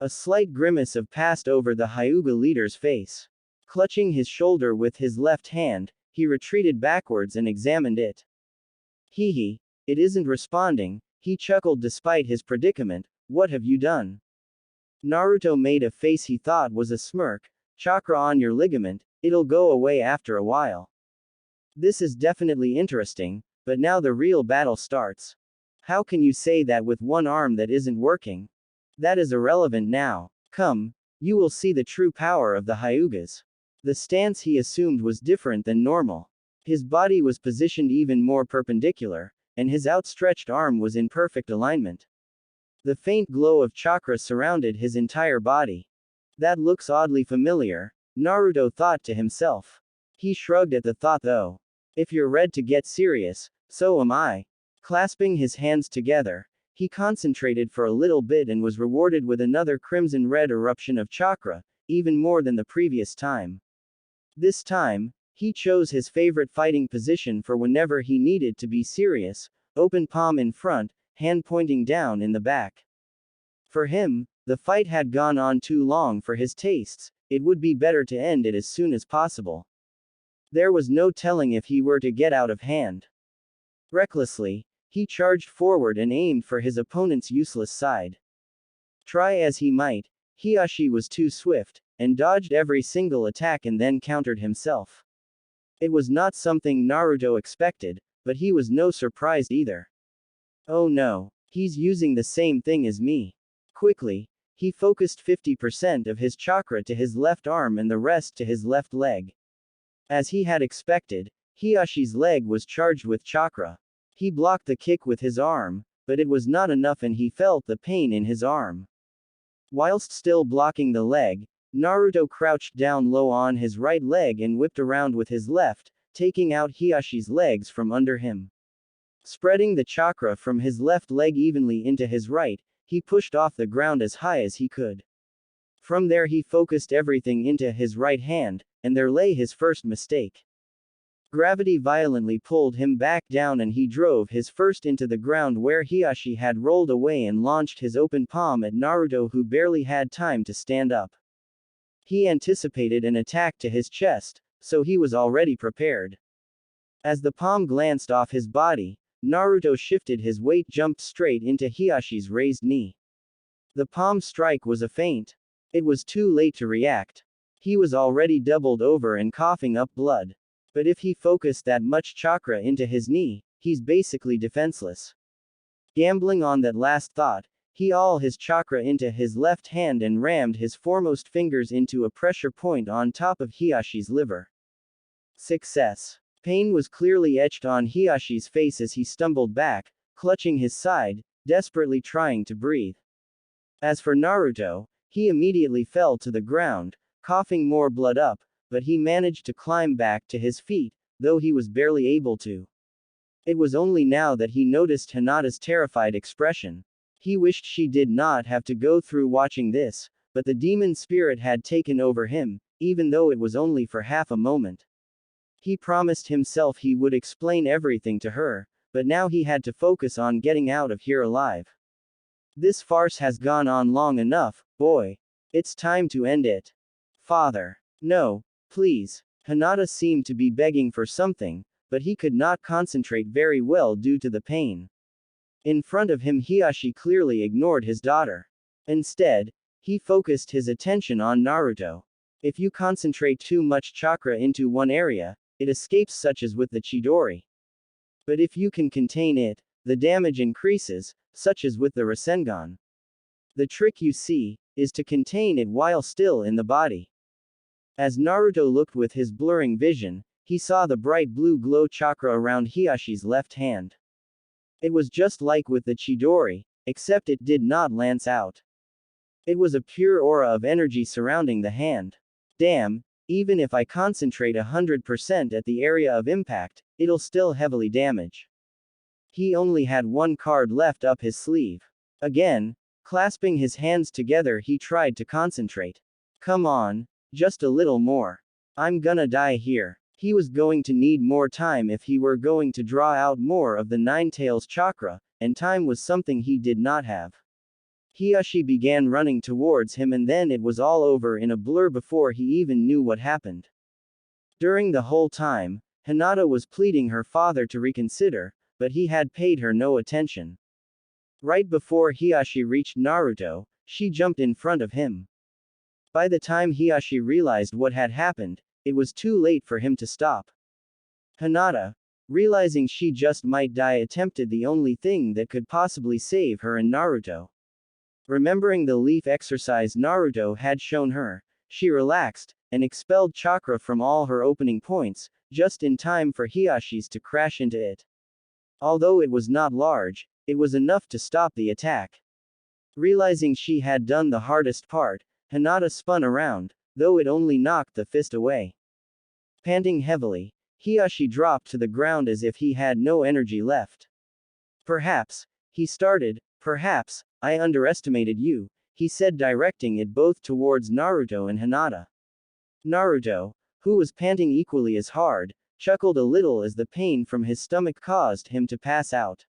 S1: A slight grimace passed over the Hyuga leader's face. Clutching his shoulder with his left hand, he retreated backwards and examined it. Hee, it isn't responding, he chuckled despite his predicament. What have you done? Naruto made a face he thought was a smirk. Chakra on your ligament, it'll go away after a while. This is definitely interesting, but now the real battle starts. How can you say that with one arm that isn't working? That is irrelevant now. Come, you will see the true power of the Hyugas. The stance he assumed was different than normal. His body was positioned even more perpendicular, and his outstretched arm was in perfect alignment. The faint glow of chakra surrounded his entire body. That looks oddly familiar, Naruto thought to himself. He shrugged at the thought though. If you're ready to get serious, so am I. Clasping his hands together, he concentrated for a little bit and was rewarded with another crimson-red eruption of chakra, even more than the previous time. This time, he chose his favorite fighting position for whenever he needed to be serious, open palm in front, hand pointing down in the back. For him, the fight had gone on too long for his tastes, it would be better to end it as soon as possible. There was no telling if he were to get out of hand. Recklessly, he charged forward and aimed for his opponent's useless side. Try as he might, Hiashi was too swift, and dodged every single attack and then countered himself. It was not something Naruto expected, but he was no surprised either. Oh no, he's using the same thing as me. Quickly, he focused 50% of his chakra to his left arm and the rest to his left leg. As he had expected, Hiashi's leg was charged with chakra. He blocked the kick with his arm, but it was not enough and he felt the pain in his arm. Whilst still blocking the leg, Naruto crouched down low on his right leg and whipped around with his left, taking out Hiashi's legs from under him. Spreading the chakra from his left leg evenly into his right, he pushed off the ground as high as he could. From there he focused everything into his right hand, and there lay his first mistake. Gravity violently pulled him back down and he drove his first into the ground where Hiashi had rolled away and launched his open palm at Naruto, who barely had time to stand up. He anticipated an attack to his chest, so he was already prepared. As the palm glanced off his body, Naruto shifted his weight, jumped straight into Hiashi's raised knee. The palm strike was a feint. It was too late to react. He was already doubled over and coughing up blood. But if he focused that much chakra into his knee, he's basically defenseless. Gambling on that last thought, he all his chakra into his left hand and rammed his foremost fingers into a pressure point on top of Hiashi's liver. Success. Pain was clearly etched on Hiashi's face as he stumbled back, clutching his side, desperately trying to breathe. As for Naruto, he immediately fell to the ground, coughing more blood up, but he managed to climb back to his feet, though he was barely able to. It was only now that he noticed Hinata's terrified expression. He wished she did not have to go through watching this, but the demon spirit had taken over him, even though it was only for half a moment. He promised himself he would explain everything to her, but now he had to focus on getting out of here alive. This farce has gone on long enough, boy. It's time to end it. Father. No, please. Hinata seemed to be begging for something, but he could not concentrate very well due to the pain. In front of him, Hiashi clearly ignored his daughter. Instead, he focused his attention on Naruto. If you concentrate too much chakra into one area, it escapes, such as with the Chidori. But if you can contain it, the damage increases, such as with the Rasengan. The trick, you see, is to contain it while still in the body. As Naruto looked with his blurring vision, he saw the bright blue glow chakra around Hiashi's left hand. It was just like with the Chidori, except it did not lance out. It was a pure aura of energy surrounding the hand. Damn, even if I concentrate 100% at the area of impact, it'll still heavily damage. He only had one card left up his sleeve. Again, clasping his hands together, he tried to concentrate. Come on, just a little more. I'm gonna die here. He was going to need more time if he were going to draw out more of the Nine Tails chakra, and time was something he did not have. Hiashi began running towards him, and then it was all over in a blur before he even knew what happened. During the whole time, Hinata was pleading her father to reconsider, but he had paid her no attention. Right before Hiashi reached Naruto, she jumped in front of him. By the time Hiashi realized what had happened, it was too late for him to stop. Hinata, realizing she just might die, attempted the only thing that could possibly save her and Naruto. Remembering the leaf exercise Naruto had shown her, she relaxed, and expelled chakra from all her opening points, just in time for Hiashi's to crash into it. Although it was not large, it was enough to stop the attack. Realizing she had done the hardest part, Hinata spun around, though it only knocked the fist away. Panting heavily, Hiashi dropped to the ground as if he had no energy left. Perhaps, he started, perhaps, I underestimated you, he said, directing it both towards Naruto and Hinata. Naruto, who was panting equally as hard, chuckled a little as the pain from his stomach caused him to pass out.